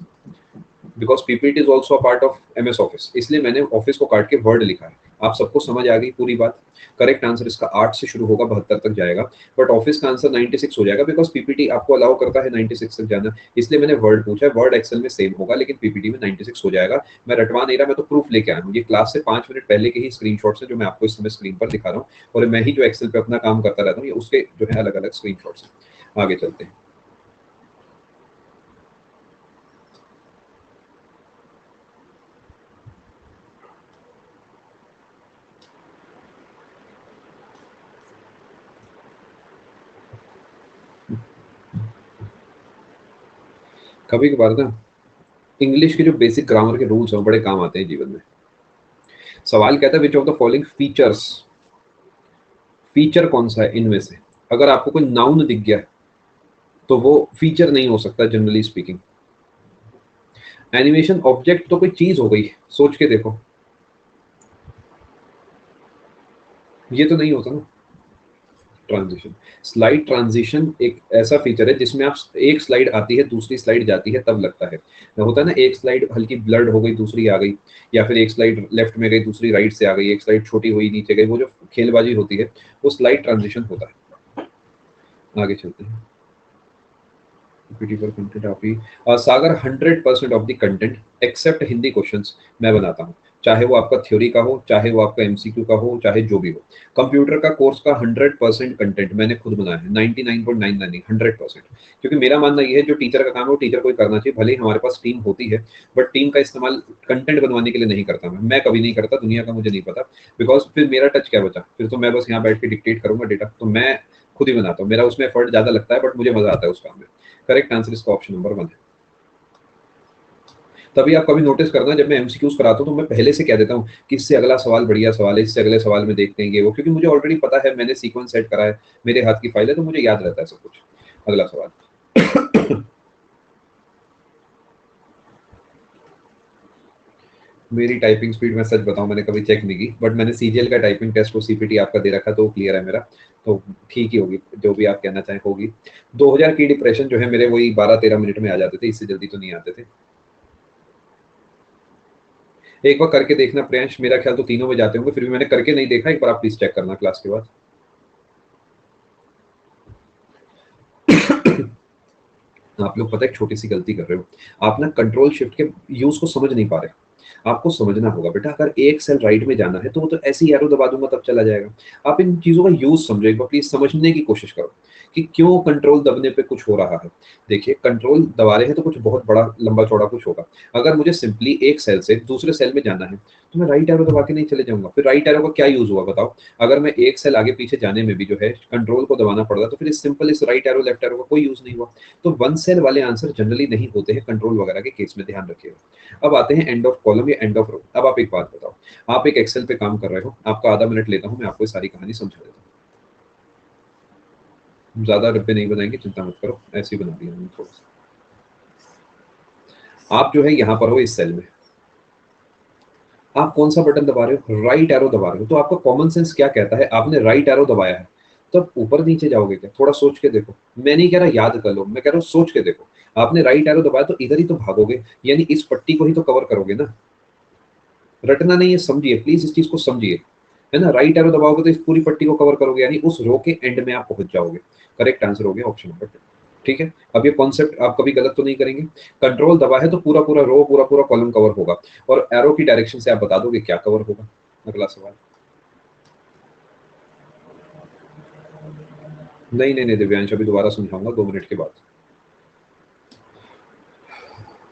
because PPT is also part of MS office, इसलिए मैंने ऑफिस को काट के वर्ड लिखा है। आप सबको समझ आ गई पूरी बात? करेक्ट आंसर इसका 8 से शुरू होगा, 72 तक जाएगा। बट ऑफिस का आंसर 96 हो जाएगा, बिकॉज पीपीटी आपको अलाउ करता है 96 तक जाना, इसलिए मैंने वर्ड पूछा है। वर्ड एक्सेल में सेम होगा, लेकिन पीपीटी में 96 हो जाएगा। मैं रटवा नहीं रहा, मैं तो प्रूफ लेके आया हूँ। ये क्लास से 5 मिनट पहले के ही स्क्रीन है, जो मैं आपको इस समय स्क्रीन पर दिखा रहा हूँ। और मैं ही जो एक्सेल पे अपना काम करता रहता हूँ, ये उसके जो है अलग अलग स्क्रीन हैं। आगे चलते हैं। कभी कभार ना इंग्लिश के जो बेसिक ग्रामर के रूल्स हैं वो बड़े काम आते हैं जीवन में। सवाल कहता है which of the following features, feature कौन सा है इनमें से? अगर आपको कोई नाउन दिख गया तो वो फीचर नहीं हो सकता जनरली स्पीकिंग। एनिमेशन ऑब्जेक्ट तो कोई चीज हो गई, सोच के देखो, ये तो नहीं होता ना। ट्रांजिशन, स्लाइड ट्रांजिशन एक ऐसा फीचर है जिसमें आप एक स्लाइड आती है, दूसरी स्लाइड जाती है, तब लगता है। होता है ना, एक स्लाइड हल्की ब्लर्ड हो गई, दूसरी आ गई, या फिर एक स्लाइड लेफ्ट में गई, दूसरी राइट से आ गई, एक स्लाइड छोटी हुई नीचे गई, वो जो खेलबाजी होती है, वो स्लाइड ट्रांजिशन होता है। आगे चलते हैं। पीपीटी पर कंटेंट आप ही Sagar 100% of the content except Hindi questions मैं बनाता हूँ, चाहे वो आपका थ्योरी का हो, चाहे वो आपका एमसीक्यू का हो, चाहे जो भी हो। कंप्यूटर का कोर्स का 100% कंटेंट मैंने खुद बनाया है, 99.99 100%। क्योंकि मेरा मानना ये है, जो टीचर का काम है वो टीचर को ही करना चाहिए, भले ही हमारे पास टीम होती है, बट टीम का इस्तेमाल कंटेंट बनवाने के लिए नहीं करता मैं कभी नहीं करता, दुनिया का मुझे नहीं पता। बिकॉज फिर मेरा टच क्या बचा, फिर तो मैं बस यहाँ बैठ के डिक्टेट करूंगा डेटा, तो मैं खुद ही बनाता हूँ। मेरा उसमें एफर्ट ज्यादा लगता है, बट मुझे मजा आता है उस काम में। करेक्ट आंसर इसका ऑप्शन नंबर 1 है। तभी आप कभी नोटिस करना, जब मैं एमसीक्यूज कराता हूँ तो मैं पहले से कह देता हूँ कि इससे अगला सवाल बढ़िया सवाल है, इससे अगले सवाल में देखते हैं ये वो, क्योंकि मुझे ऑलरेडी पता है, मैंने सीक्वेंस सेट करा है, मेरे हाथ की फाइल है, तो मुझे याद रहता है सब कुछ। अगला सवाल। मेरी टाइपिंग स्पीड, मैं सच बताऊं, मैंने कभी चेक नहीं की, बट मैंने सीजीएल का टाइपिंग टेस्ट वो सीपीटी आपका दे रखा, तो क्लियर है मेरा। तो ठीक ही होगी, जो भी आप कहना चाहें होगी। 2000 की डिप्रेशन जो है मेरे, वही 12-13 मिनट में आ जाते थे, इससे जल्दी तो नहीं आते थे। एक बार करके देखना प्रियांश, मेरा ख्याल तो तीनों में जाते होंगे, फिर भी मैंने करके नहीं देखा, एक बार आप प्लीज चेक करना क्लास के बाद। आप लोग पता है एक छोटी सी गलती कर रहे हो, आप ना कंट्रोल शिफ्ट के यूज को समझ नहीं पा रहे। आपको समझना होगा बेटा, अगर एक सेल राइट में जाना है तो वो तो ऐसे ही एरो दबा दूंगा तब चला जाएगा। आप इन चीज़ों का यूज़ समझो, एक बार प्लीज़ समझने की कोशिश करो कि क्यों कंट्रोल दबने पे कुछ हो रहा है। देखिए, कंट्रोल दबा रहे हैं तो कुछ बहुत बड़ा लंबा-चौड़ा कुछ होगा। अगर मुझे सिंपली एक सेल से दूसरे सेल में जाना है, तो मैं राइट एरो दबा के नहीं चले जाऊँगा। फिर राइट एरो का क्या यूज़ हुआ बताओ? अगर मैं एक सेल आगे-पीछे जाने में भी जो है कंट्रोल को दबाना पड़ रहा है, तो फिर इस राइट एरो, लेफ्ट एरो का कोई यूज़ नहीं हुआ। तो वन सेल वाले आंसर जनरली नहीं होते हैं कंट्रोल वगैरह के केस में, ध्यान रखिएगा। अब आते हैं एंड ऑफ कॉलम या एंड ऑफ रो। अब आप एक बात बताओ, आप एक एक्सेल पे काम कर रहे हो, आपका आधा मिनट लेता हूँ, मैं आपको ये सारी कहानी समझा देता हूँ। ज़्यादा डब्बे नहीं बनाएँगे, चिंता मत करो, ऐसे ही बना दिया मैंने थोड़ा-सा। आप जो है यहाँ पर हो इस सेल में, आप कौन-सा बटन दबा रहे हो? राइट एरो दबा रहे हो। तो आपका कॉमन सेंस क्या कहता है? आपने राइट एरो दबाया है, तो आप ऊपर-नीचे जाओगे क्या? थोड़ा सोच के देखो। मैं नहीं कह रहा याद कर लो, मैं कह रहा हूँ सोच के देखो। आपने राइट एरो दबाया तो इधर ही तो भागोगे, यानी इस पट्टी को ही तो कवर करोगे ना। रटना नहीं है, समझिए, प्लीज़ इस चीज़ को समझिए, है ना? राइट एरो दबाओगे तो इस पूरी पट्टी को कवर करोगे, यानी उस रो के एंड में आप पहुँच जाओगे। करेक्ट आंसर हो गया ऑप्शन नंबर 2। ठीक है? अब ये कॉन्सेप्ट आप कभी गलत तो नहीं करेंगे। कंट्रोल दबा है तो पूरा-पूरा रो, पूरा-पूरा कॉलम कवर होगा और एरो की डायरेक्शन से आप बता दोगे क्या कवर होगा। अगला सवाल। नहीं, नहीं, नहीं दिव्यांश, अभी दोबारा समझाऊँगा 2 मिनट के बाद।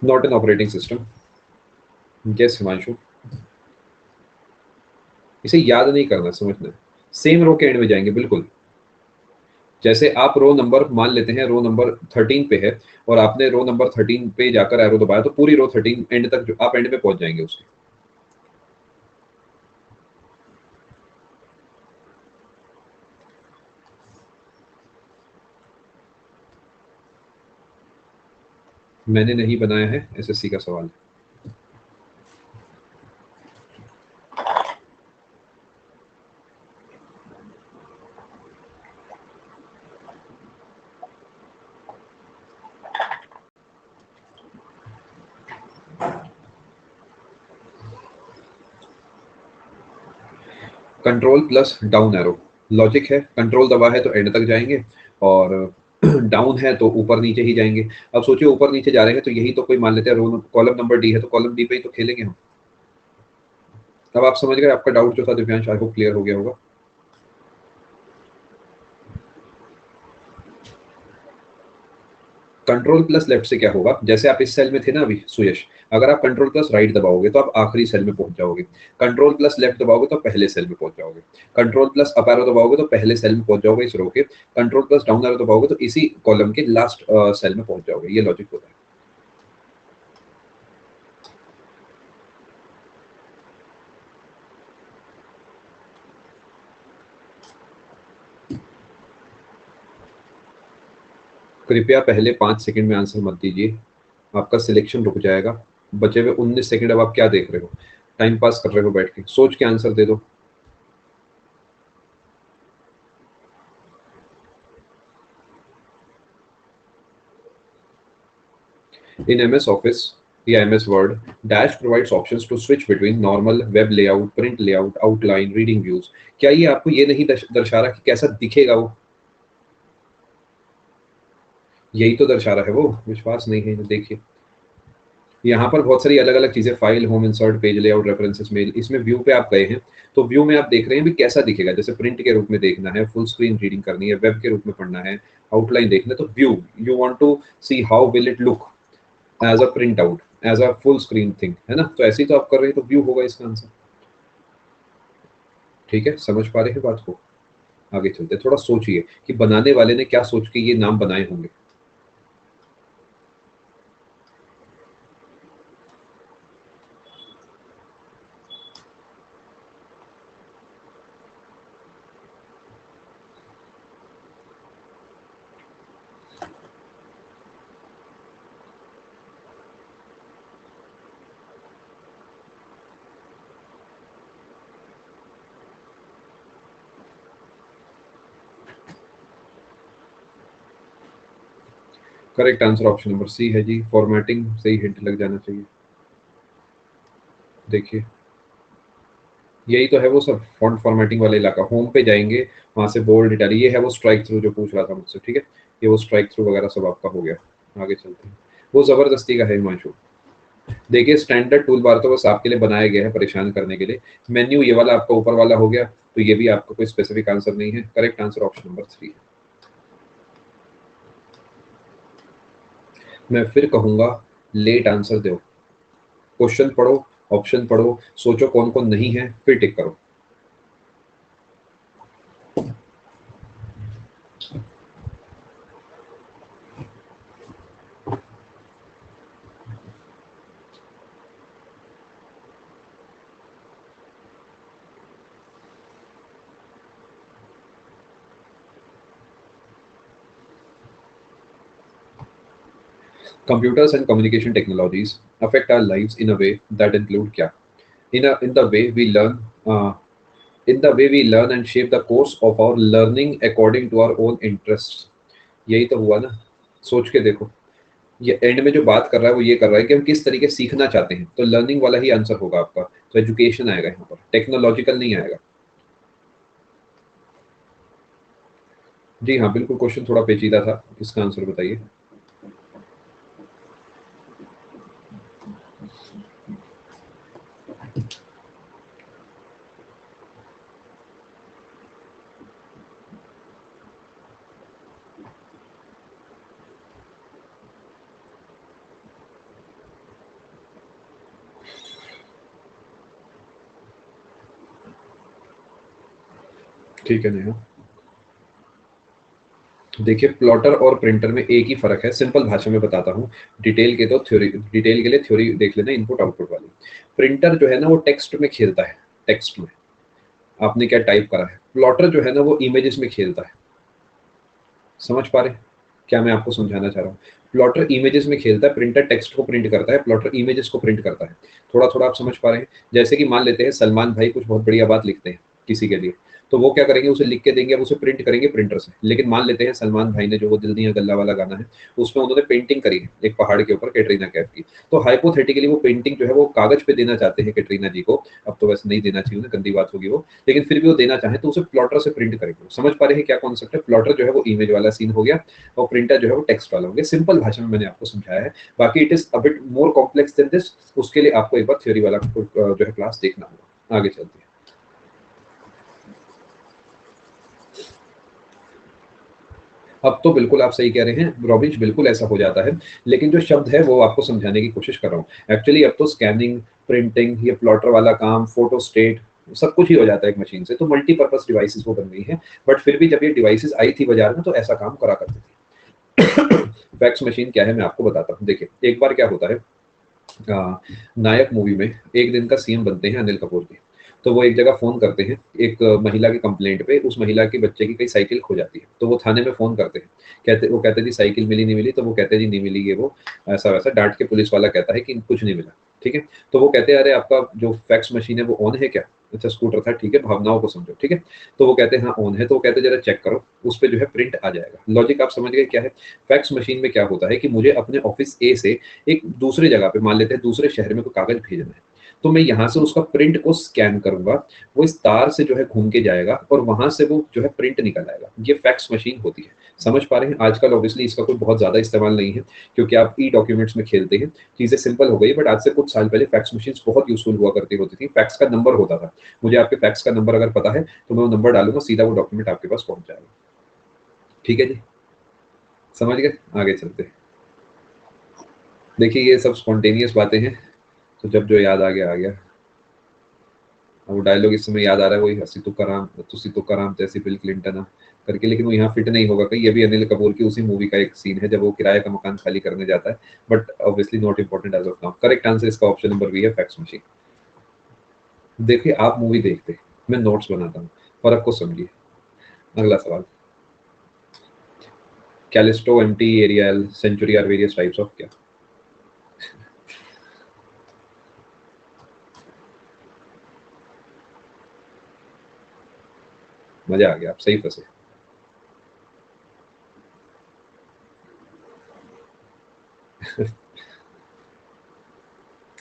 Not an operating system. Yes Himanshu. इसे याद नहीं करना, समझना है। सेम रो के एंड में जाएँगे बिल्कुल। जैसे आप रो नंबर मान लेते हैं, रो नंबर 13 पे है और आपने रो नंबर 13 पे जाकर एरो दबाया तो पूरी रो 13 एंड तक जो आप एंड में पहुँच जाएँगे उसके। मैंने नहीं बनाया है, एसएससी का सवाल है। Control plus down arrow logic है। कंट्रोल दबा है तो एंड तक जाएँगे और डाउन है तो ऊपर-नीचे ही जाएँगे। अब सोचिए ऊपर-नीचे जा रहे हैं तो यही तो कोई मान लेते हैं रो कॉलम नंबर डी है तो कॉलम डी पे ही तो खेलेंगे हम। अब आप समझ गए, आपका डाउट जो था दिव्यांश, आई होप क्लियर हो गया होगा। कंट्रोल प्लस लेफ्ट से क्या होगा? जैसे आप इस सेल में थे ना अभी सुयश, अगर आप कंट्रोल प्लस राइट दबाओगे तो आप आखिरी सेल में पहुंच जाओगे। कंट्रोल प्लस लेफ्ट दबाओगे तो पहले सेल में पहुंच जाओगे। कंट्रोल प्लस अप एरो दबाओगे तो पहले सेल में पहुंच जाओगे इस रो के। कंट्रोल प्लस डाउन एरो दबाओगे तो इसी कॉलम के लास्ट सेल में पहुंच जाओगे। ये लॉजिक होता है। कृपया पहले 5 सेकंड में आंसर मत दीजिए, आपका सिलेक्शन रुक जाएगा। बचे हुए 19 सेकंड अब आप क्या देख रहे हो? टाइम पास कर रहे हो बैठ के, सोच के आंसर दे दो। In MS Office या MS Word, Dash provides options to switch between normal, web layout, print layout, outline, reading views। क्या ये आपको ये नहीं दर्शा रहा कि कैसा दिखेगा वो? यही तो दर्शा रहा है वो, विश्वास नहीं है, देखिए। यहाँ पर बहुत सारी अलग-अलग चीज़ें, file, home, insert, page layout, references, mail, इसमें व्यू पे आप गए हैं, तो व्यू में आप देख रहे हैं भी कैसा दिखेगा, जैसे प्रिंट के रूप में देखना है, फुल स्क्रीन रीडिंग करनी है, वेब के रूप में पढ़ना है, आउटलाइन देखना है, तो view, you want to see how will it look as a print out, as a full screen thing, है ना? तो ऐसे ही तो आप कर रहे हैं, तो व्यू होगा इसका आंसर। ठीक है, समझ पा रहे हैं बात को? आगे चलते हैं, थोड़ा सोचिए कि बनाने वाले ने क्या सोच के ये नाम बनाए होंगे। Correct answer option number C है जी, फॉर्मेटिंग से ही हिंट लग जाना चाहिए। देखिए, यही तो है वो सब फॉन्ट फॉर्मेटिंग वाला इलाका। होम पे जाएँगे, वहाँ से बोल्ड, इटालिक, ये है वो स्ट्राइक थ्रू जो पूछ रहा था मुझसे, ठीक है? ये वो स्ट्राइक थ्रू वगैरह सब आपका हो गया। आगे चलते हैं। वो ज़बरदस्ती का है हिमांशु। देखिए स्टैंडर्ड टूल बार तो बस आपके लिए बनाया गया है परेशान करने के लिए। मेन्यू ये वाला आपका ऊपर वाला हो गया, तो ये भी आपका कोई स्पेसिफिक आंसर नहीं है। करेक्ट आंसर ऑप्शन नंबर 3 है। मैं फिर कहूंगा लेट आंसर दो, क्वेश्चन पढ़ो, ऑप्शन पढ़ो, सोचो कौन कौन नहीं है, फिर टिक करो। Computers and communication technologies affect our lives in a way that include क्या? In the way we learn, in the way we learn and shape the course of our learning according to our own interests. यही तो हुआ ना, सोच के देखो। ये एंड में जो बात कर रहा है वो ये कर रहा है कि हम किस तरीके से सीखना चाहते हैं, तो लर्निंग वाला ही आंसर होगा आपका। तो एजुकेशन आएगा यहाँ पर, टेक्नोलॉजिकल नहीं आएगा। जी हाँ बिल्कुल, क्वेश्चन थोड़ा पेचीदा था, इसका आंसर बताइए। ठीक है नेहा, देखिए प्लॉटर और प्रिंटर में एक ही फर्क है, सिंपल भाषा में बताता हूँ। डिटेल के तो थ्योरी, डिटेल के लिए थ्योरी देख लेना, इनपुट आउटपुट वाली। प्रिंटर जो है ना वो टेक्स्ट में खेलता है, टेक्स्ट में आपने क्या टाइप करा है। प्लॉटर जो है ना वो इमेजेस में खेलता है। समझ पा रहे हैं क्या मैं आपको समझाना चाह रहा हूँ? प्लॉटर इमेजेस में खेलता है, प्रिंटर टेक्स्ट को प्रिंट करता है, प्लॉटर इमेजेस को प्रिंट करता है। थोड़ा थोड़ा आप समझ पा रहे हैं? जैसे कि मान लेते हैं सलमान भाई कुछ बहुत बढ़िया बात लिखते हैं किसी के लिए, तो वो क्या करेंगे, उसे लिख के देंगे, अब उसे प्रिंट करेंगे प्रिंटर से। लेकिन मान लेते हैं सलमान भाई ने जो वो दिल दिया गल्ला वाला गाना है, उसमें उन्होंने पेंटिंग करी है एक पहाड़ के ऊपर कैटरीना कैफ की, तो हाइपोथेटिकली वो पेंटिंग जो है वो कागज पे देना चाहते हैं कैटरीना जी को। अब तो वैसे नहीं देना चाहिए उन्हें, गंदी बात होगी वो, लेकिन फिर भी वो देना चाहे तो उसे प्लॉटर से प्रिंट करेंगे। समझ पा रहे हैं क्या कॉन्सेप्ट है? प्लॉटर जो है वो इमेज वाला सीन हो गया, और प्रिंटर जो है वो टेक्स्ट वाला होंगे। सिंपल भाषा में मैंने आपको समझाया है, बाकी it is a bit more complex than this. उसके लिए आपको एक बार थ्योरी वाला जो है क्लास देखना होगा। आगे चलते हैं। अब तो बिल्कुल आप सही कह रहे हैं रॉबिश, बिल्कुल ऐसा हो जाता है, लेकिन जो शब्द है वो आपको समझाने की कोशिश कर रहा हूँ। एक्चुअली अब तो स्कैनिंग, प्रिंटिंग, ये प्लॉटर वाला काम, फोटो स्टेट, सब कुछ ही हो जाता है एक मशीन से, तो मल्टीपर्पज डिवाइसेस वो बन गई हैं। बट फिर भी जब ये डिवाइसेस आई थी बाजार में तो ऐसा काम करा करती थी। फैक्स मशीन क्या है मैं आपको बताता हूँ। देखिए एक बार क्या होता है, नायक मूवी में एक दिन का सीएम बनते हैं अनिल कपूर जी। तो वो एक जगह फ़ोन करते हैं, एक महिला की कंप्लेंट पे, उस महिला के बच्चे की कहीं साइकिल खो जाती है। तो वो थाने में फ़ोन करते हैं, वो कहते हैं जी साइकिल मिली नहीं मिली? तो वो कहते हैं जी नहीं मिली, ये वो ऐसा-वैसा डाँट के पुलिस वाला कहता है कि कुछ नहीं मिला, ठीक है? तो वो कहते हैं अरे आपका जो फैक्स मशीन है वो ऑन है क्या? अच्छा स्कूटर था, ठीक है, भावनाओं को समझो, ठीक है? तो वो कहते हैं हाँ ऑन है, तो वो कहते हैं ज़रा चेक करो, उस पे जो है प्रिंट आ जाएगा। लॉजिक आप समझ गए क्या है? फैक्स मशीन में क्या होता है कि मुझे अपने ऑफ़िस ए से एक दूसरे जगह पे, मान लेते हैं दूसरे शहर में कोई कागज भेजना है, तो मैं यहाँ से उसका प्रिंट को स्कैन करूंगा, वो इस तार से जो है घूम के जाएगा और वहां से वो जो है प्रिंट निकल आएगा। ये फैक्स मशीन होती है। समझ पा रहे हैं? आजकल ऑब्वियसली इसका कोई बहुत ज्यादा इस्तेमाल नहीं है, क्योंकि आप ई डॉक्यूमेंट्स में खेलते हैं, चीजें सिंपल हो गई। बट आज से कुछ साल पहले फैक्स मशीन बहुत यूजफुल हुआ करती होती थी। फैक्स का नंबर होता था, मुझे आपके फैक्स का नंबर अगर पता है तो मैं वो नंबर डालूंगा, सीधा वो डॉक्यूमेंट आपके पास पहुंच जाएगा। ठीक है जी, समझ गए? आगे चलते हैं। देखिए ये सब स्पॉन्टेनियस बातें हैं, तो जब जो याद आ गया आ गया। वो डायलॉग इस समय याद आ रहा है, वही हसी तुक्का राम तुसी तुक्का राम तैसी बिल क्लिंटन करके, लेकिन वो यहाँ फिट नहीं होगा कहीं। ये भी अनिल कपूर की उसी मूवी का एक सीन है जब वो किराए का मकान खाली करने जाता है, but obviously not important as of now. Correct answer इसका ऑप्शन नंबर बी है, फैक्स मशीन। देखिए आप मूवी देखते हैं, मैं नोट्स बनाता हूँ, फर्क को समझिए। अगला सवाल, Calisto, empty, Arial, Century are various types of क्या? मजा आ गया, आप सही फंसे।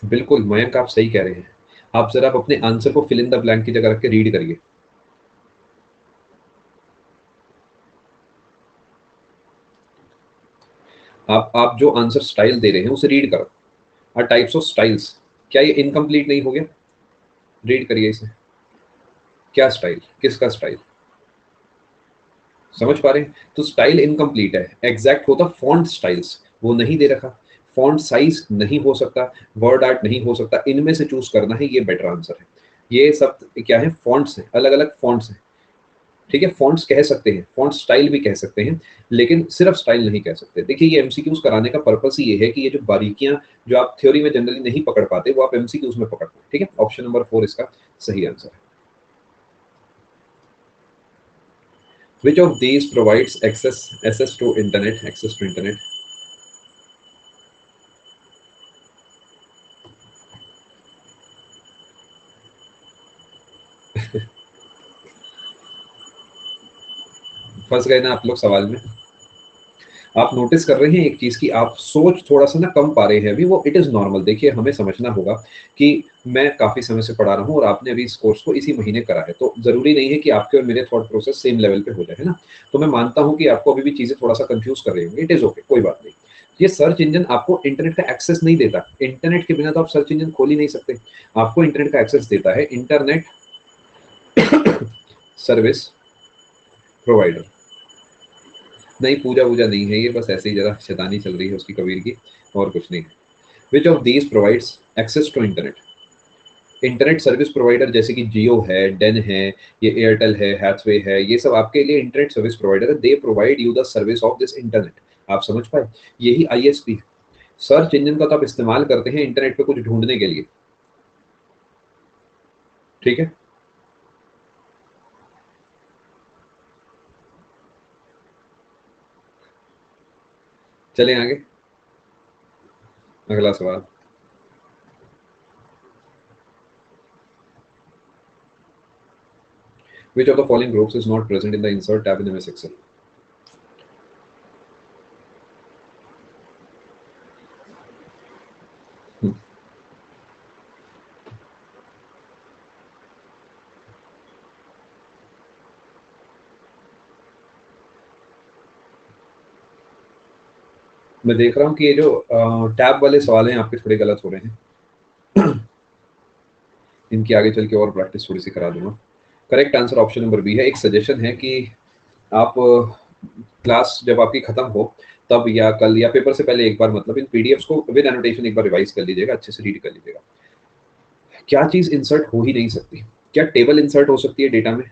बिल्कुल मयंक, आप सही कह रहे हैं। आप जरा आप अपने आंसर को फिल इन द ब्लैंक की जगह रख के रीड करिए। आप जो आंसर स्टाइल दे रहे हैं उसे रीड करो। Are types of styles. क्या ये इनकम्प्लीट नहीं हो गया? रीड करिए इसे। क्या स्टाइल, किसका स्टाइल? समझ पा रहे हैं? तो स्टाइल इनकम्प्लीट है, एग्जैक्ट होता फॉन्ट स्टाइल्स, वो नहीं दे रखा। फॉन्ट साइज नहीं हो सकता, वर्ड आर्ट नहीं हो सकता, इनमें से चूज करना है, ये बेटर आंसर है। ये सब क्या है? फॉन्ट्स हैं, अलग अलग फॉन्ट्स हैं। ठीक है, फॉन्ट्स कह सकते हैं, फॉन्ट स्टाइल भी कह सकते हैं, लेकिन सिर्फ स्टाइल नहीं कह सकते। देखिए, ये एमसीक्यूज कराने का पर्पस ही ये है कि ये जो बारीकियां जो आप थ्योरी में जनरली नहीं पकड़ पाते, वो आप एमसीक्यूज में पकड़ पाए। ठीक है, ऑप्शन नंबर 4 इसका सही आंसर है। Which of these provides access to internet? Access to internet. फंस गए ना आप लोग सवाल में? आप नोटिस कर रहे हैं एक चीज की, आप सोच थोड़ा सा ना कम पा रहे हैं अभी, वो इट इज नॉर्मल। देखिए, हमें समझना होगा कि मैं काफी समय से पढ़ा रहा हूँ और आपने अभी इस कोर्स को इसी महीने करा है, तो जरूरी नहीं है कि आपके और मेरे थॉट प्रोसेस सेम लेवल पे हो जाए, है ना? तो मैं मानता हूँ कि आपको अभी भी चीजें थोड़ा सा कंफ्यूज कर रही होंगी, इट इज ओके, कोई बात नहीं। ये सर्च इंजन आपको इंटरनेट का एक्सेस नहीं देता। इंटरनेट के बिना तो आप सर्च इंजन खोल ही नहीं सकते। आपको इंटरनेट का एक्सेस देता है इंटरनेट सर्विस प्रोवाइडर। नहीं, पूजा वूजा नहीं है ये, बस ऐसे ही जरा शैतानी चल रही है उसकी, कबीर की, और कुछ नहीं। Which of these provides access to internet? Internet service provider जैसे कि जियो है, डेन है, ये एयरटेल है, हैथवे है, ये सब आपके लिए इंटरनेट सर्विस प्रोवाइडर है। They provide you the service of this internet. आप समझ पाए? यही आईएसपी है। सर्च इंजन का तो आप इस्तेमाल करते हैं इंटरनेट पे कुछ ढूंढने के लिए। ठीक है, चलें आगे। अगला सवाल। Which of the following groups is not present in the insert tab in MS Excel? मैं देख रहा हूँ कि ये जो टैब वाले सवाल हैं आपके थोड़े गलत हो रहे हैं। इनकी आगे चल के और प्रैक्टिस थोड़ी सी करा दूंगा। Correct answer option number B है। एक सजेशन है कि आप क्लास जब आपकी खत्म हो तब, या कल या पेपर से पहले एक बार, मतलब इन पीडीएफ्स को विद एनोटेशन एक बार रिवाइज कर लीजिएगा, अच्छे से रीड कर लीजिएगा। क्या चीज इंसर्ट हो ही नहीं सकती? क्या टेबल इंसर्ट हो सकती है डेटा में?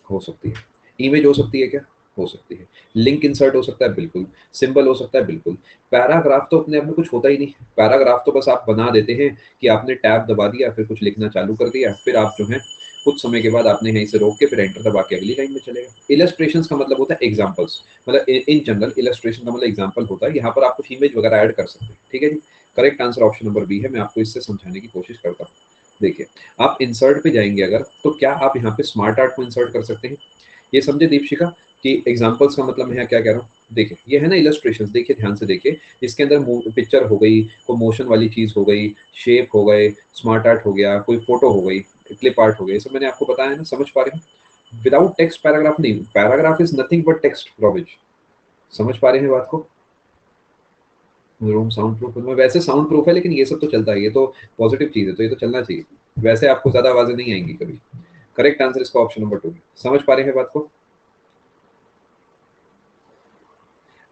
हो सकती है। इमेज हो सकती है क्या? हो सकती है। लिंक इंसर्ट हो सकता है? बिल्कुल। सिंबल हो सकता है? बिल्कुल। पैराग्राफ तो अपने आप में कुछ होता ही नहीं। पैराग्राफ तो बस आप बना देते हैं कि आपने टैब दबा दिया, फिर कुछ लिखना चालू कर दिया, फिर आप जो है कुछ समय के बाद आपने यहीं से रोक के फिर एंटर दबा के अगली लाइन में चलेगा। इलस्ट्रेशंस का मतलब होता है एग्जांपल्स, मतलब इन जनरल इलस्ट्रेशन का मतलब एग्जांपल होता है। यहाँ पर आप कुछ इमेज वगैरह ऐड कर सकते हैं। ठीक है जी, correct answer option number B है। मैं आपको इससे समझाने की कोशिश करता हूँ। देखिए, आप इंसर्ट पे जाएंगे अगर, तो क्या आप यहाँ पे स्मार्ट आर्ट को इंसर्ट कर सकते हैं? ये समझे दीपशिका कि एग्जांपल्स का मतलब मैं यहाँ क्या कह रहा हूँ? देखिए, ये है ना इलस्ट्रेशंस, देखिए ध्यान से देखिए। इसके अंदर पिक्चर हो गई, कोई मोशन वाली चीज हो गई, शेप हो गए, स्मार्ट आर्ट हो गया, कोई फोटो हो गई, क्लिप आर्ट हो गई, सब मैंने आपको बताया ना, समझ पा रहे हैं? विदाउट टेक्स्ट पैराग्राफ नहीं। Paragraph is nothing but text रॉबिज। समझ पा रहे हैं बात को? रूम साउंड प्रूफ में वैसे साउंड प्रूफ है, लेकिन ये सब तो चलता है, ये तो पॉजिटिव चीज है, तो ये तो चलना चाहिए। वैसे आपको ज्यादा आवाजें नहीं आएंगी कभी। करेक्ट आंसर इसका ऑप्शन नंबर 2 है। समझ पा रहे हैं बात को?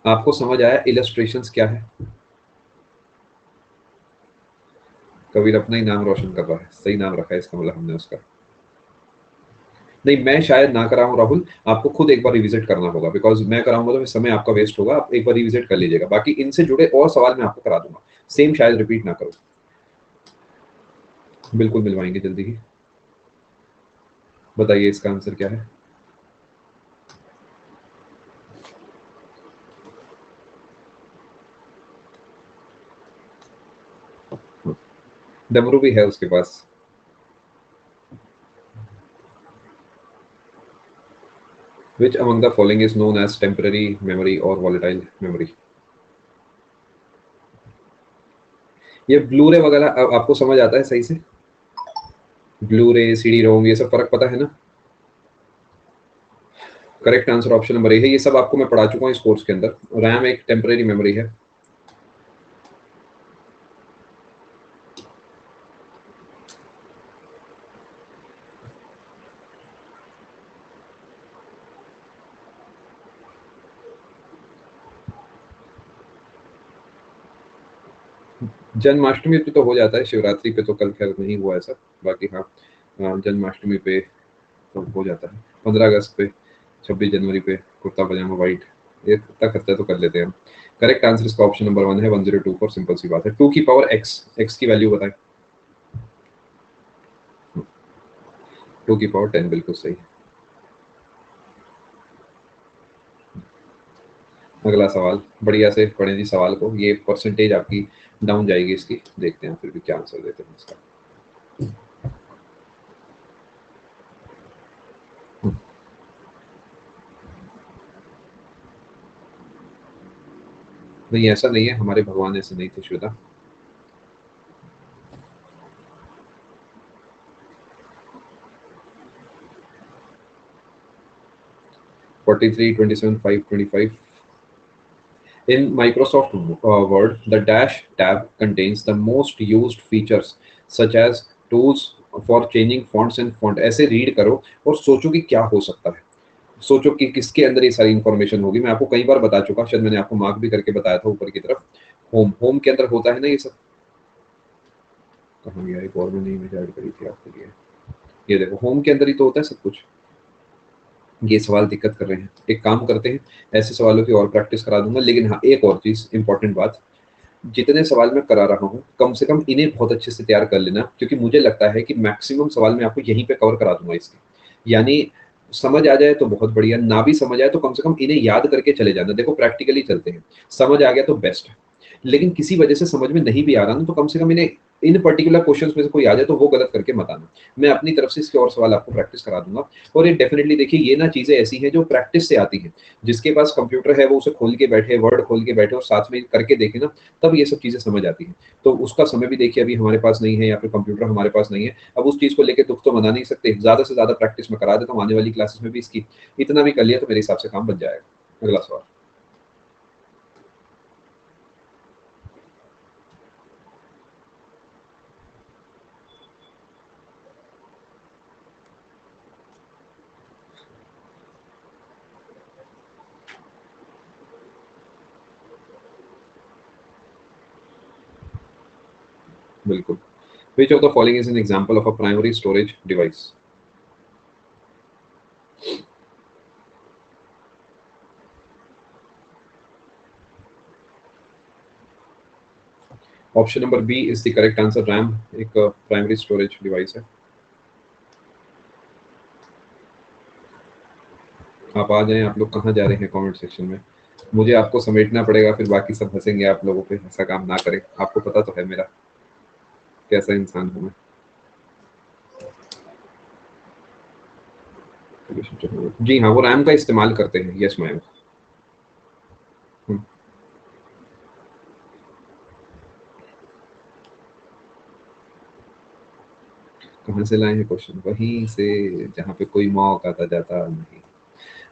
आपको समझ आया इलस्ट्रेशंस क्या है? कबीर अपना ही नाम रोशन कर रहा है, सही नाम रखा है इसका मतलब हमने उसका। नहीं, मैं शायद ना कराऊं राहुल, आपको खुद एक बार रिविजिट करना होगा, बिकॉज मैं कराऊंगा तो फिर समय आपका वेस्ट होगा। आप एक बार रिविजिट कर लीजिएगा, बाकी इनसे जुड़े और सवाल मैं आपको करा दूंगा, सेम शायद रिपीट ना करूं। बिल्कुल मिलवाएंगे जल्दी ही। बताइए इसका आंसर क्या है? डमरू भी है उसके पास। Which among the following is known as temporary memory or volatile memory? ये ब्लू रे वगैरह आपको समझ आता है सही से? ब्लू रे, सीडी रोम, ये सब फर्क पता है ना? Correct answer option number A है। ये सब आपको मैं पढ़ा चुका हूँ इस कोर्स के अंदर। रैम एक टेम्परेरी मेमोरी है। जन्माष्टमी पे तो हो जाता है, शिवरात्रि पे तो कल खैर नहीं हुआ ऐसा। बाकी हाँ, जन्माष्टमी पे तो हो जाता है, 15 अगस्त पे, 26 जनवरी पे कुर्ता पजामा वाइट, ये कुत्ता खत्ता तो कर लेते हैं हम। करेक्ट आंसर इसका ऑप्शन नंबर 1 है, 102 सिंपल सी बात है। 2 की पावर एक्स, एक्स की वैल्यू बताएं। 2 की पावर 10 बिल्कुल सही। अगला सवाल, बढ़िया से पढ़ें जी सवाल को, ये परसेंटेज आपकी डाउन जाएगी इसकी। देखते हैं फिर भी क्या आंसर देते हैं इसका। नहीं ऐसा नहीं है, हमारे भगवान ऐसे नहीं थे Shweta. 43, 27, 5, 25। In Microsoft Word, the dash tab contains the most used features such as tools for changing fonts and font। ऐसे रीड करो और सोचो कि क्या हो सकता है, सोचो कि किसके अंदर ये सारी इंफॉर्मेशन होगी। मैं आपको कई बार बता चुका, शायद मैंने आपको मार्क भी करके बताया था ऊपर की तरफ। होम, होम के अंदर होता है ना ये सब। कहाँ गया, एक और मैंने इमेज ऐड करी थी आपके लिए, ये देखो होम के अंदर ही तो होता है सब कुछ। ये सवाल दिक्कत कर रहे हैं, एक काम करते हैं, ऐसे सवालों की और प्रैक्टिस करा दूंगा। लेकिन हाँ, एक और चीज इंपॉर्टेंट बात, जितने सवाल मैं करा रहा हूँ कम से कम इन्हें बहुत अच्छे से तैयार कर लेना, क्योंकि मुझे लगता है कि मैक्सिमम सवाल मैं आपको यहीं पे कवर करा दूंगा इसके। यानी समझ आ जाए तो बहुत बढ़िया, ना भी समझ आए तो कम से कम इन्हें याद करके चले जाना। देखो प्रैक्टिकली चलते हैं, समझ आ गया तो बेस्ट है, लेकिन किसी वजह से समझ में नहीं भी आ रहा ना, तो कम से कम इन्हें, इन पर्टिकुलर क्वेश्चंस में से कोई आ जाए तो वो गलत करके मत आना। मैं अपनी तरफ से इसके और सवाल आपको प्रैक्टिस करा दूंगा। और ये डेफिनेटली देखिए, ये ना चीजें ऐसी हैं जो प्रैक्टिस से आती हैं। जिसके पास कंप्यूटर है वो उसे खोल के बैठे, वर्ड खोल के बैठे और साथ में करके देखे ना, तब ये सब चीजें समझ आती हैं। तो उसका समय भी देखिए अभी हमारे पास नहीं है, या फिर कंप्यूटर हमारे पास नहीं है। अब उस चीज को लेकर दुख तो मना नहीं सकते, ज्यादा से ज्यादा प्रैक्टिस में करा देता हूँ, आने वाली क्लासेस में भी इसकी इतना भी कर लिया तो मेरे हिसाब से काम बन जाएगा। अगला सवाल। बिल्कुल। Which of the following is an example of a primary storage device? Option number B is the correct answer. RAM एक प्राइमरी स्टोरेज डिवाइस है। आप आ जाएं, आप लोग कहाँ जा रहे हैं कमेंट सेक्शन में, मुझे आपको समेटना पड़ेगा, फिर बाकी सब हंसेंगे आप लोगों पे। ऐसा काम ना करें, आपको पता तो है मेरा कैसा इंसान हूं मैं। जी हाँ, वो रैम का इस्तेमाल करते हैं, यस मैम। कहाँ से लाए हैं क्वेश्चन, वहीं से जहाँ पे कोई मौका आता जाता नहीं।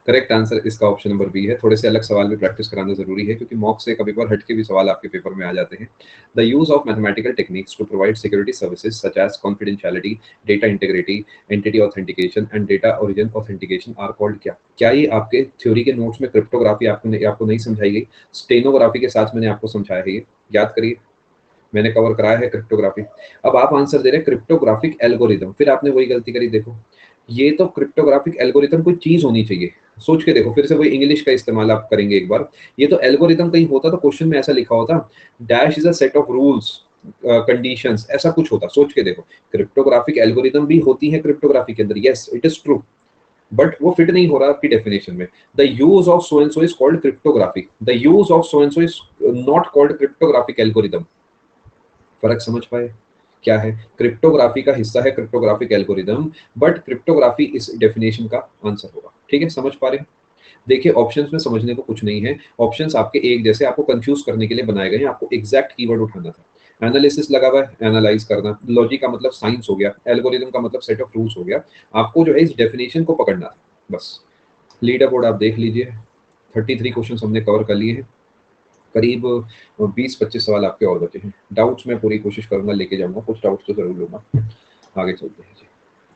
करेक्ट आंसर इसका ऑप्शन नंबर बी है। थोड़े से अलग सवाल भी प्रैक्टिस कराना जरूरी है, क्योंकि मॉक से कभी बार हटके भी सवाल आपके पेपर में आ जाते हैं। The use of mathematical techniques to provide security services such as confidentiality, data integrity, entity authentication and data origin authentication are called क्या। क्या ये आपके थ्योरी के नोट्स में क्रिप्टोग्राफी आपको नहीं समझाई गई? स्टेनोग्राफी के साथ मैंने आपको समझाया है ये, याद करिए, मैंने कवर कराया है क्रिप्टोग्राफी। अब आप आंसर दे रहे हैं क्रिप्टोग्राफिक एल्गोरिदम, फिर आपने वही गलती करी। देखो, ये तो क्रिप्टोग्राफिक एल्गोरिदम कोई चीज होनी चाहिए। सोच के देखो, फिर से वही इंग्लिश का इस्तेमाल आप करेंगे एक बार। ये तो एल्गोरिदम कहीं होता तो क्वेश्चन में ऐसा लिखा होता, dash is a set of rules conditions, ऐसा कुछ होता। सोच के देखो, क्रिप्टोग्राफिक एल्गोरिदम भी होती है क्रिप्टोग्राफी के अंदर, yes it is true, but वो फिट नहीं हो रहा आपकी डेफिनेशन में। The use of so and so is called cryptography, the use of so and so is not called cryptographic algorithm. फर्क समझ पाए? क्या है, क्रिप्टोग्राफी का हिस्सा है क्रिप्टोग्राफिक एल्गोरिदम, बट क्रिप्टोग्राफी इस डेफिनेशन का आंसर होगा। ठीक है, समझ पा रहे हैं? देखिए ऑप्शंस में समझने को कुछ नहीं है, ऑप्शंस आपके एक जैसे आपको कंफ्यूज करने के लिए बनाए गए हैं। आपको एग्जैक्ट कीवर्ड उठाना था। एनालिसिस लगा हुआ है, एनालाइज करना। लॉजिक का मतलब साइंस हो गया, एल्गोरिदम का मतलब सेट ऑफ रूल्स हो गया। आपको जो है इस डेफिनेशन को पकड़ना था बस। लीडर बोर्ड आप देख लीजिए, 33 क्वेश्चन हमने कवर कर लिए हैं। करीब 20-25 सवाल आपके और बचे हैं। डाउट्स मैं पूरी कोशिश करूंगा लेके जाऊंगा, कुछ डाउट्स तो जरूर लूंगा। आगे चलते हैं जी,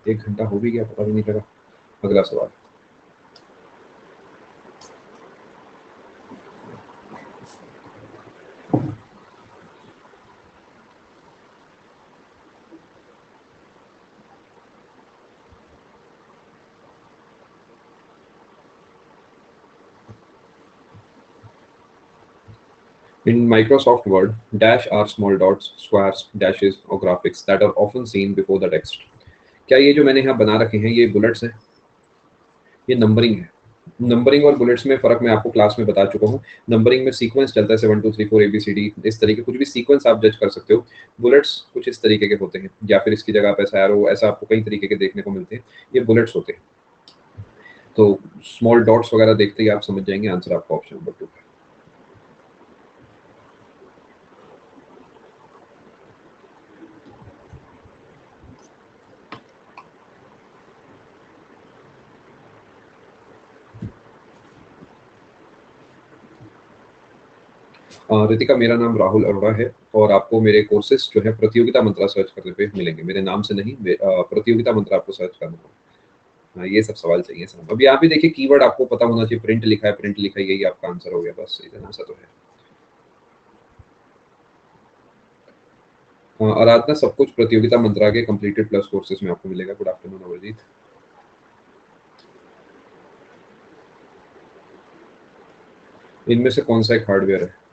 1 घंटा हो भी गया, पता भी नहीं लगा। अगला सवाल, In Microsoft Word, dash are small dots, squares, dashes or graphics that are often seen before the text. क्या ये जो मैंने यहाँ बना रखे हैं ये बुलेट्स हैं? ये नंबरिंग है। नंबरिंग और बुलेट्स में फ़र्क मैं आपको क्लास में बता चुका हूँ। नंबरिंग में सीक्वेंस चलता है 7 2 3 4 ABCD इस तरीके कुछ भी सीक्वेंस आप जज कर सकते हो। बुलेट्स कुछ इस तरीके के होते हैं या फिर इसकी जगह पे ऐसा एरो ऐसा आपको कई तरीके के देखने को मिलते हैं। ये बुलेट्स होते हैं। तो स्मॉल डॉट्स वगैरह देखते ही आप समझ जाएँगे आंसर आपका ऑप्शन नंबर 2 है। रितिका मेरा नाम राहुल अरोड़ा है और आपको मेरे कोर्सेज़ जो है प्रतियोगिता मंत्रा सर्च करने पे मिलेंगे। मेरे नाम से नहीं प्रतियोगिता मंत्रा आपको सर्च करना होगा। हाँ, ये सब सवाल चाहिए सर। अब यहाँ पे देखिए कीवर्ड आपको पता होना चाहिए, प्रिंट लिखा है, यही आपका आंसर हो गया बस, इतना सा तो है। आराधना सब कुछ प्रतियोगिता मंत्रा के कंप्लीटेड प्लस कोर्सेज में आपको मिलेगा। Good afternoon Amarjeet. इनमें से कौन सा एक हार्डवेयर है?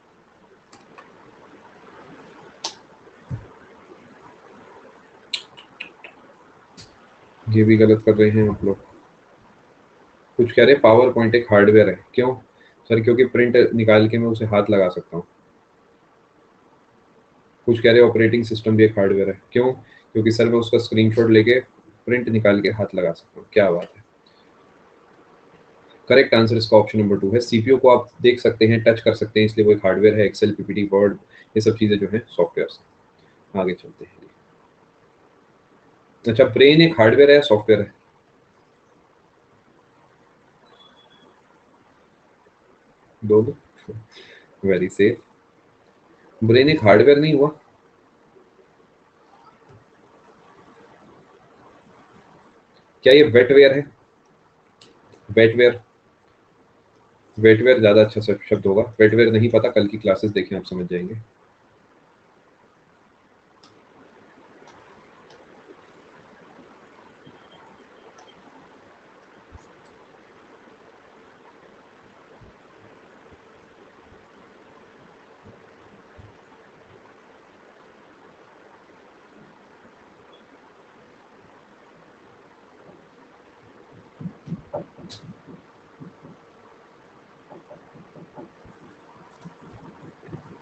ये भी गलत कर रहे हैं आप लोग। कुछ कह रहे हैं पावर पॉइंट एक हार्डवेयर है, क्यों सर? क्योंकि प्रिंट निकाल के मैं उसे हाथ लगा सकता हूँ। कुछ कह रहे हैं ऑपरेटिंग सिस्टम भी एक हार्डवेयर है, क्यों? क्योंकि सर मैं उसका स्क्रीनशॉट लेके प्रिंट निकाल के हाथ लगा सकता हूँ। क्या बात है। करेक्ट आंसर इसका ऑप्शन नंबर 2 है। सीपीयू को आप देख सकते हैं, टच कर सकते हैं, इसलिए वो एक हार्डवेयर है। एक्सेल, पीपीटी, वर्ड, ये सब चीज़ें जो हैं सॉफ्टवेयर हैं। आगे चलते हैं। अच्छा, ब्रेन एक हार्डवेयर है या सॉफ्टवेयर है? दोनों। Very safe. ब्रेन एक हार्डवेयर नहीं हुआ? क्या ये वेटवेयर है? वेटवेयर। वेटवेयर ज़्यादा अच्छा शब्द होगा। वेटवेयर नहीं पता, कल की क्लासेस देखें आप समझ जाएंगे।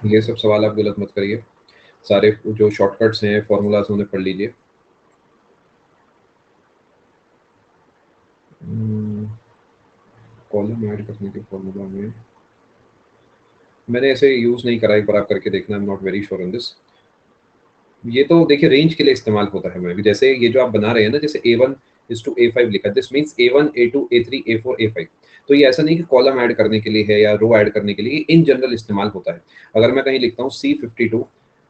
ये सब सवाल आप गलत मत करिए। सारे जो शॉर्टकट्स हैं, फॉर्मूलाज उन्हें पढ़ लीजिए। कॉलम ऐड करने के फॉर्मूला में मैंने ऐसे यूज़ नहीं करा, एक बार आप करके देखना। I am not very sure on this. ये तो देखिए रेंज के लिए इस्तेमाल होता है। मैं जैसे ये जो आप बना रहे हैं ना, जैसे A1 इज़ टू A5 लिखा है, this means A1 A2 A3 A4 A5। तो ये ऐसा नहीं कि कॉलम ऐड करने के लिए है या रो ऐड करने के लिए, इन जनरल इस्तेमाल होता है। अगर मैं कहीं लिखता हूँ C52,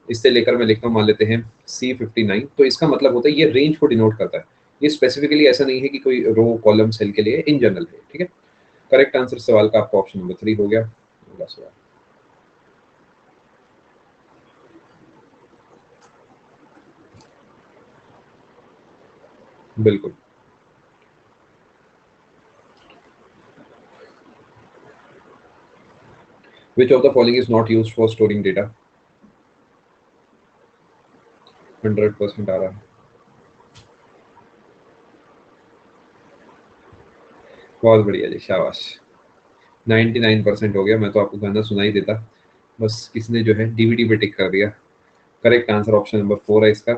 इससे लेकर मैं लिखता हूँ मान लेते हैं C59, तो इसका मतलब होता है ये रेंज को डिनोट करता है। ये स्पेसिफिकली ऐसा नहीं है कि कोई रो कॉलम सेल के लिए, इन जनरल है। ठीक है। करेक्ट आंसर सवाल का आपका ऑप्शन नंबर 3 हो गया। अगला सवाल। बिल्कुल। Which of the following is not used for storing data? 100% आ रहा है। बहुत बढ़िया जी, शाबाश। 99% हो गया। मैं तो आपको गाना सुना ही देता, बस किसने जो है डीवीडी पे टिक कर दिया। करेक्ट आंसर ऑप्शन नंबर 4 है इसका।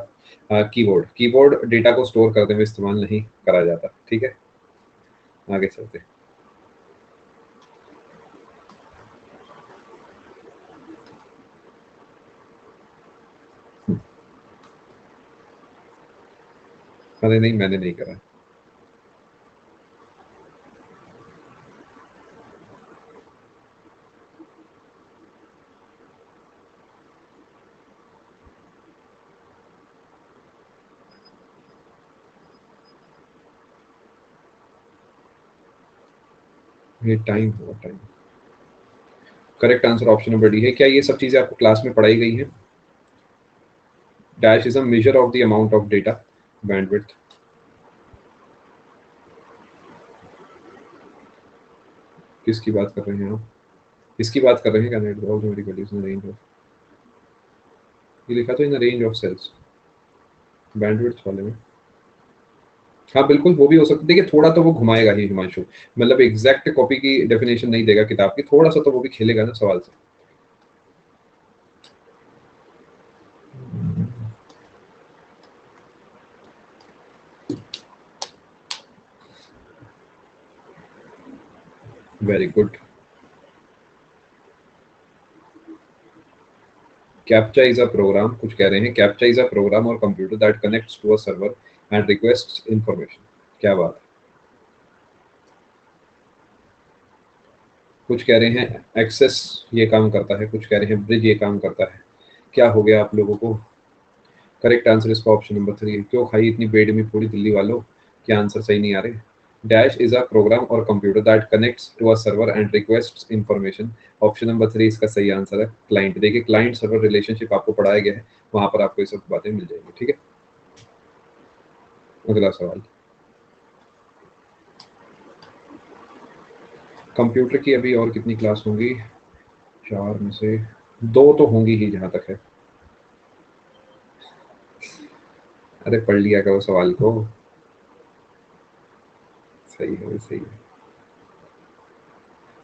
कीबोर्ड। कीबोर्ड डेटा को स्टोर करते हुए इस्तेमाल नहीं करा जाता। ठीक है। आगे चलते हैं। अरे नहीं, मैंने नहीं करा। ये टाइम होगा, time. Correct answer option number D है। क्या ये सब चीजें आपको क्लास में पढ़ाई गई हैं? Dash is a measure of the amount of data bandwidth. किसकी बात कर रहे हैं आप? इसकी बात कर रहे हैं क्या? नेट ऑटोमेटिकली इसमें रेंज ऑफ, ये लिखा तो in range of cells bandwidth वाले में। हाँ बिल्कुल, वो भी हो सकता है। देखिए थोड़ा तो वो घुमाएगा ही हिमांशु, मतलब एग्जैक्ट कॉपी की डेफिनेशन नहीं देगा किताब की, थोड़ा सा तो वो भी खेलेगा ना सवाल से। Very good. Captcha is a program, कुछ कह रहे हैं, captcha is a program or computer that connects to a server and requests information. क्या बात है। कुछ कह रहे हैं एक्सेस ये काम करता है, कुछ कह रहे हैं ब्रिज ये काम करता है। क्या हो गया आप लोगों को? करेक्ट आंसर इसका ऑप्शन नंबर 3 है। क्यों खाई इतनी बेडमी पूरी दिल्ली वालों, क्या आंसर सही नहीं आ रहे? Dash is a program or computer that connects to a server and requests information. Option number 3 इसका सही आंसर है। क्लाइंट, देखिए क्लाइंट सर्वर रिलेशनशिप आपको पढ़ाया गया है, वहां पर आपको ये सब बातें मिल जाएंगी। ठीक है, अगला सवाल। कंप्यूटर की अभी और कितनी क्लास होंगी? 4 में से 2 तो होंगी ही जहां तक है। अरे पढ़ लिया करो सवाल को। सही है, सही है।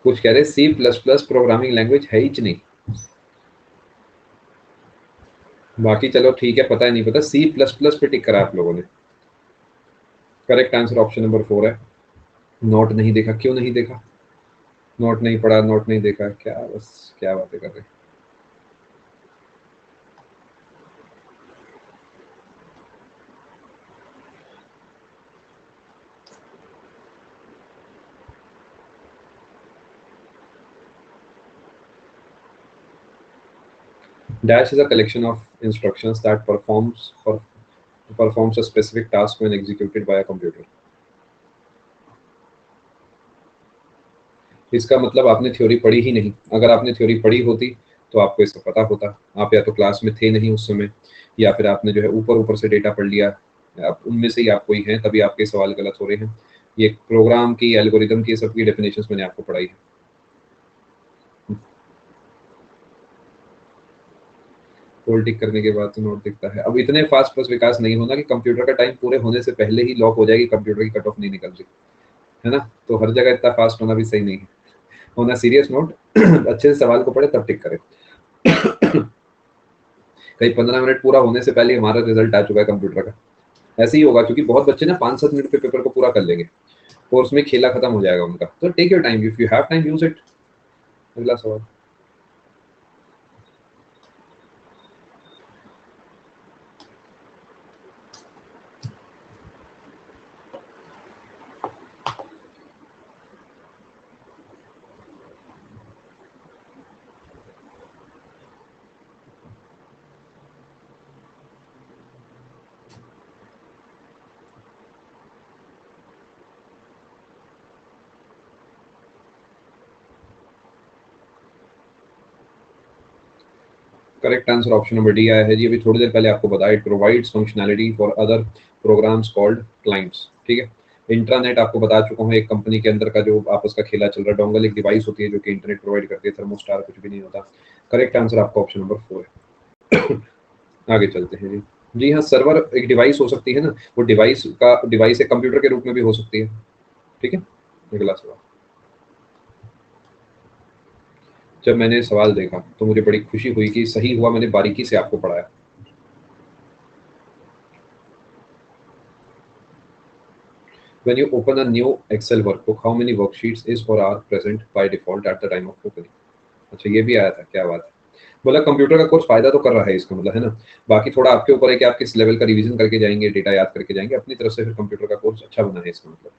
कुछ कह रहे C plus plus programming language है ही नहीं। बाकी चलो ठीक है, पता है नहीं पता, सी प्लस प्लस पे टिक करा आप लोगों ने। करेक्ट आंसर ऑप्शन नंबर 4 है। नोट नहीं देखा? क्यों नहीं देखा? नोट नहीं पढ़ा, नोट नहीं देखा, क्या बस क्या बातें कर रहे हैं। Dash is a collection of instructions that performs a specific task when executed by a computer. इसका मतलब आपने थ्योरी पढ़ी ही नहीं। अगर आपने थ्योरी पढ़ी होती तो आपको इसका पता होता। आप या तो क्लास में थे नहीं उस समय, या फिर आपने जो है ऊपर ऊपर से डेटा पढ़ लिया। आप उनमें से ही आप कोई हैं, तभी आपके सवाल गलत हो रहे हैं। ये प्रोग्राम की, एल्गोरिदम की, सबकी डेफिनेशंस मैंने आपको पढ़ाई है। होल्ड टिक करने के बाद तो नोट दिखता है। अब इतने फास्ट बस विकास नहीं होना कि कंप्यूटर का टाइम पूरे होने से पहले ही लॉक हो जाएगी, कंप्यूटर की कट ऑफ नहीं निकल रही है ना। तो हर जगह इतना फास्ट होना भी सही नहीं है। होना सीरियस नोट अच्छे से सवाल को पढ़े तब टिक करें। कहीं 15 मिनट पूरा होने से पहले हमारा रिजल्ट आ चुका है कंप्यूटर का, ऐसे ही होगा। क्योंकि बहुत बच्चे ना 5-7 मिनट पे पेपर को पूरा कर लेंगे, कोर्स में खेला खत्म हो जाएगा उनका। तो take your time, if you have time use it. अगला सवाल। Correct answer option number D आया है जी। अभी थोड़ी देर पहले आपको बताया, it provides functionality for other programs called clients. ठीक है, इंट्रानेट आपको बता चुका हूँ, एक कंपनी के अंदर का जो आपस का खेला चल रहा है। डोंगल एक डिवाइस होती है जो कि इंटरनेट प्रोवाइड करती है, थर्मोस्टार कुछ भी नहीं होता। करेक्ट आंसर आपका ऑप्शन नंबर 4 है। आगे चलते हैं जी। जी हाँ, सर्वर एक डिवाइस हो सकती है ना, वो डिवाइस एक कंप्यूटर के रूप में भी हो सकती है। ठीक है, अगला सवाल। जब मैंने सवाल देखा तो मुझे बड़ी खुशी हुई कि सही हुआ मैंने बारीकी से आपको पढ़ाया। When you open a new Excel workbook, how many worksheets is or are present by default at the time of opening? अच्छा, ये भी आया था, क्या बात है। मतलब कंप्यूटर का कोर्स फायदा तो कर रहा है इसका मतलब, है ना। बाकी थोड़ा आपके ऊपर है कि आप किस लेवल का रिवीजन करके जाएंगे, डेटा याद करके जाएंगे अपनी तरफ से, फिर कंप्यूटर का कोर्स अच्छा बना है इसका मतलब।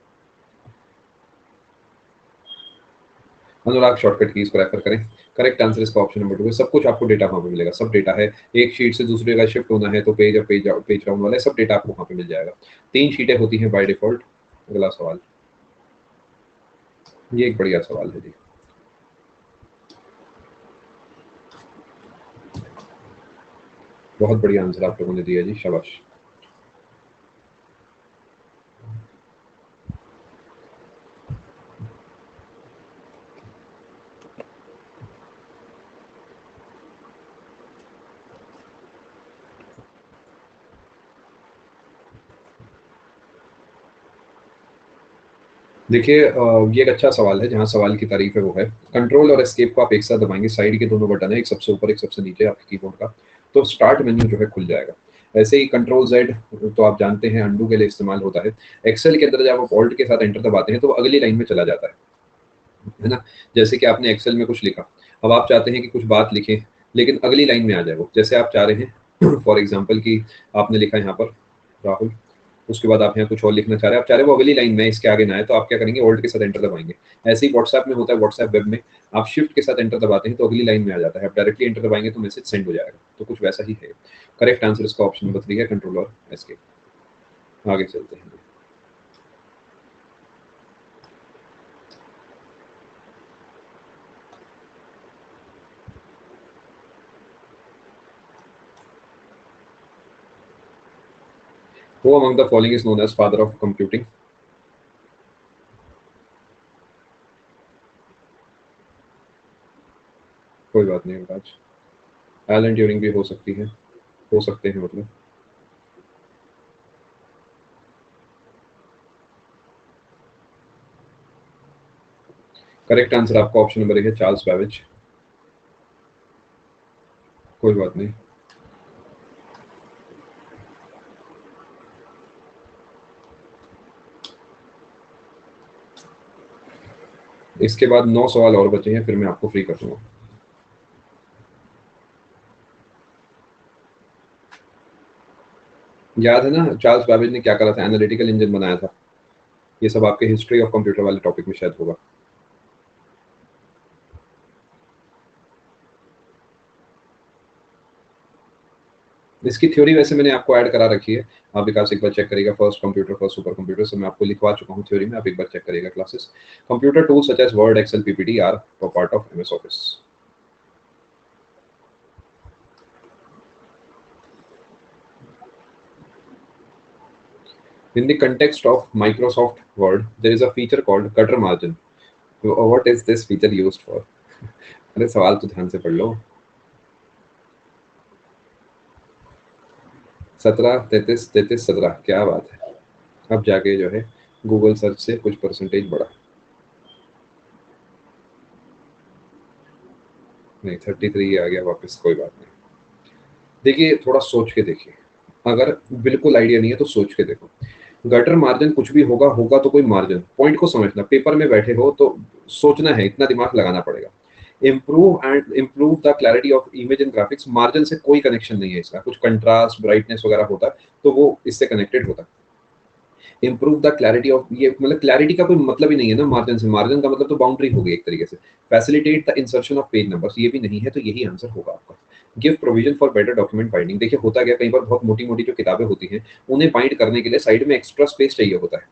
अनुराग शॉर्टकट कीज को रेफर करें। करेक्ट आंसर इसका ऑप्शन नंबर 2 है। सब कुछ आपको डेटा वहां पे मिलेगा, सब डेटा है। एक शीट से दूसरी जगह शिफ्ट होना है तो पेज अप पेज डाउन वाला सब डेटा आपको वहां पे मिल जाएगा। 3 शीटें होती हैं बाय डिफॉल्ट। अगला सवाल। ये एक बढ़िया सवाल है जी। बहुत बढ़िया आंसर आप लोगों ने दिया जी, शाबाश। देखिए ये एक अच्छा सवाल है, जहाँ सवाल की तारीफ है वो है, कंट्रोल और एस्केप को आप एक साथ दबाएँगे, साइड के दोनों बटन है, एक सबसे ऊपर, एक सबसे नीचे आपके कीबोर्ड का, तो स्टार्ट मेन्यू जो है खुल जाएगा। ऐसे ही कंट्रोल ज़ेड तो आप जानते हैं अंडू के लिए इस्तेमाल होता है। एक्सेल के अंदर जब आप ऑल्ट के साथ एंटर दबाते हैं, तो वो अगली लाइन में चला जाता है ना? जैसे कि आपने एक्सेल में कुछ लिखा, अब आप चाहते हैं कि कुछ बात लिखें, लेकिन अगली लाइन में आ जाए वो। जैसे आप चाह रहे हैं फॉर एग्ज़ाम्पल कि आपने लिखा यहाँ पर राहुल, उसके बाद आप यहाँ कुछ और लिखना चाह रहे हैं, आप चाह रहे हैं वो अगली लाइन में इसके आगे ना आए, तो आप क्या करेंगे, ऑल्ट के साथ एंटर दबाएँगे। ऐसे ही व्हाट्सएप में होता है, व्हाट्सएप वेब में आप शिफ्ट के साथ एंटर दबाते हैं तो अगली लाइन में आ जाता है, आप डायरेक्टली एंटर दबाएँगे तो मैसेज सेंड हो जाएगा। तो कुछ वैसा ही है। करेक्ट आंसर इसका ऑप्शन नंबर 3 है, कंट्रोल और एस्केप। आगे चलते हैं। Who among the following is known as father of computing? कोई बात नहीं राज, एलन ट्यूरिंग भी हो सकती है, हो सकते हैं मतलब। करेक्ट आंसर आपका ऑप्शन नंबर 1 है, चार्ल्स बैबेज। कोई बात नहीं। इसके बाद 9 सवाल और बचे हैं, फिर मैं आपको फ्री कर दूँगा। याद है ना चार्ल्स बैबेज ने क्या करा था? एनालिटिकल इंजन बनाया था। ये सब आपके हिस्ट्री ऑफ कंप्यूटर वाले टॉपिक में शायद होगा। इसकी थ्योरी वैसे मैंने आपको ऐड करा रखी है। आप विकास एक बार चेक करिएगा, first computer, first super computer, सब मैं आपको लिखवा चुका हूँ थ्योरी में, आप एक बार चेक करिएगा classes. Computer tools such as Word, Excel, PPT are a part of MS Office. In the context of Microsoft Word, there is a feature called gutter margin. What is this feature used for? अरे सवाल तो ध्यान से पढ़ लो। 17, 33, 33, 17, क्या बात है। अब जाके जो है गूगल सर्च से कुछ परसेंटेज बढ़ा। नहीं, 33 आ गया वापस, कोई बात नहीं। देखिए थोड़ा सोच के देखिए, अगर बिल्कुल आइडिया नहीं है तो सोच के देखो। गटर मार्जिन कुछ भी होगा, होगा तो कोई मार्जिन, पॉइंट को समझना, पेपर में बैठे हो तो सोचना है, इतना दिमाग लगाना पड़ेगा। Improve the clarity of image and graphics, margin से कोई कनेक्शन नहीं है इसका, कुछ कंट्रास्ट ब्राइटनेस वगैरह होता है तो वो इससे कनेक्टेड होता है। इम्प्रूव द क्लैरिटी ऑफ, ये मतलब क्लैरिटी का कोई मतलब ही नहीं है ना मार्जिन से, मार्जिन का मतलब तो बाउंड्री हो गई एक तरीके से। Facilitate the insertion of page numbers, ये भी नहीं है, तो यही आंसर होगा आपका। Give provision for better document binding, देखिए होता क्या, कई बार बहुत मोटी मोटी जो किताबें होती हैं उन्हें बाइंड करने के लिए साइड में एक्स्ट्रा स्पेस चाहिए होता है,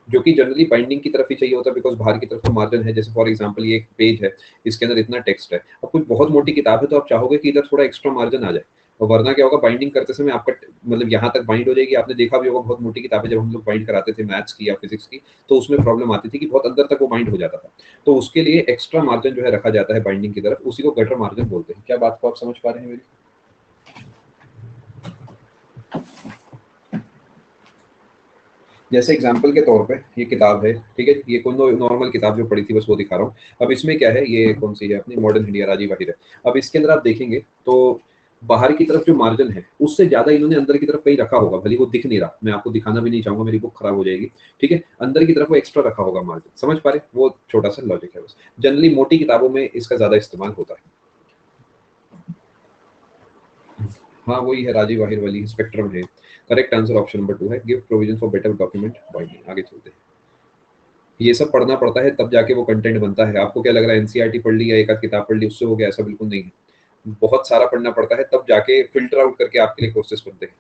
जो कि जनरली बाइंडिंग की तरफ ही चाहिए होता है, बिकॉज बाहर की तरफ तो मार्जिन है। जैसे फॉर एग्जांपल ये एक पेज है, इसके अंदर इतना टेक्स्ट है, अब कुछ बहुत मोटी किताब है तो आप चाहोगे कि इधर थोड़ा एक्स्ट्रा मार्जिन आ जाए, और वरना क्या होगा, बाइंडिंग करते समय आपका मतलब यहाँ तक बाइंड हो जाएगी। आपने देखा भी होगा बहुत मोटी किताबें जब हम लोग बाइंड कराते थे मैथ्स की या फिजिक्स की, तो उसमें प्रॉब्लम आती थी कि बहुत अंदर तक वो बाइंड हो जाता था। तो उसके लिए एक्स्ट्रा मार्जिन जो है रखा जाता है बाइंडिंग की तरफ, उसी को गटर मार्जिन बोलते हैं। क्या बात को आप समझ पा रहे हैं मेरी? जैसे एग्जाम्पल के तौर पे ये किताब है, ठीक है, ये कोई नॉर्मल किताब जो पढ़ी थी बस वो दिखा रहा हूँ। अब इसमें क्या है, ये कौन सी है अपनी मॉडर्न इंडिया, राजीव आहिर है। अब इसके अंदर आप देखेंगे तो बाहर की तरफ जो मार्जिन है उससे ज्यादा इन्होंने अंदर की तरफ कहीं रखा होगा, भले वो दिख नहीं रहा, मैं आपको दिखाना भी नहीं चाहूंगा, मेरी बुक खराब हो जाएगी। ठीक है, अंदर की तरफ वो एक्स्ट्रा रखा होगा मार्जिन, समझ पा रहे, वो छोटा सा लॉजिक है बस। जनरली मोटी किताबों में इसका ज्यादा इस्तेमाल होता है। हाँ वही है, राजीव आहिर वाली स्पेक्ट्रम है। करेक्ट आंसर ऑप्शन नंबर 2 है, give provision for better document binding. आगे चलते हैं। ये सब पढ़ना पड़ता है तब जाके वो कंटेंट बनता है। आपको क्या लग रहा है एनसीईआरटी पढ़ ली या एक आध किताब पढ़ ली उससे हो गया? ऐसा बिल्कुल नहीं है। बहुत सारा पढ़ना पड़ता है तब जाके फिल्टर आउट करके आपके लिए कोर्सेज बनते हैं।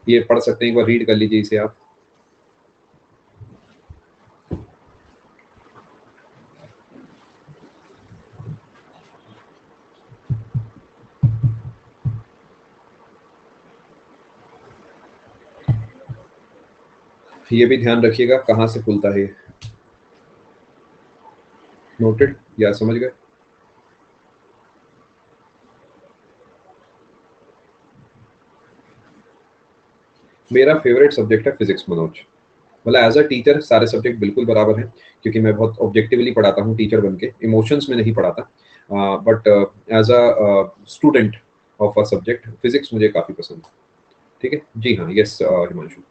ये पढ़ सकते हैं, एक बार रीड कर लीजिए इसे आप। ये भी ध्यान रखिएगा कहाँ से खुलता है ये। नोटेड या समझ गए? मेरा फेवरेट सब्जेक्ट है फिजिक्स मनोज। मतलब एज अ टीचर सारे सब्जेक्ट बिल्कुल बराबर हैं, क्योंकि मैं बहुत ऑब्जेक्टिवली पढ़ाता हूँ टीचर बन के, इमोशंस में नहीं पढ़ाता। But as a student of a subject physics मुझे काफ़ी पसंद है। ठीक है जी, हाँ, यस हिमांशु।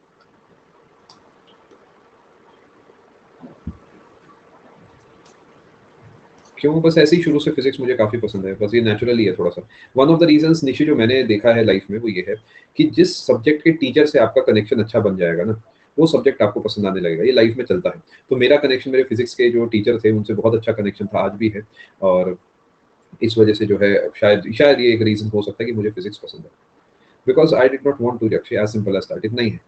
क्यों? बस ऐसे ही शुरू से फिजिक्स मुझे काफ़ी पसंद है, बस ये नेचुरली है थोड़ा-सा। वन ऑफ द रीज़न्स निशि जो मैंने देखा है लाइफ़ में वो ये है कि जिस सब्जेक्ट के टीचर से आपका कनेक्शन अच्छा बन जाएगा ना, वो सब्जेक्ट आपको पसंद आने लगेगा, ये लाइफ़ में चलता है। तो मेरा कनेक्शन मेरे फिजिक्स के जो टीचर थे उनसे बहुत अच्छा कनेक्शन था, आज भी है। और इस वजह से जो है शायद शायद ये एक रीज़न हो सकता है कि मुझे फिजिक्स पसंद है। Because I did not want to जज, एज़ सिंपल एज़ दैट, इतना ही है।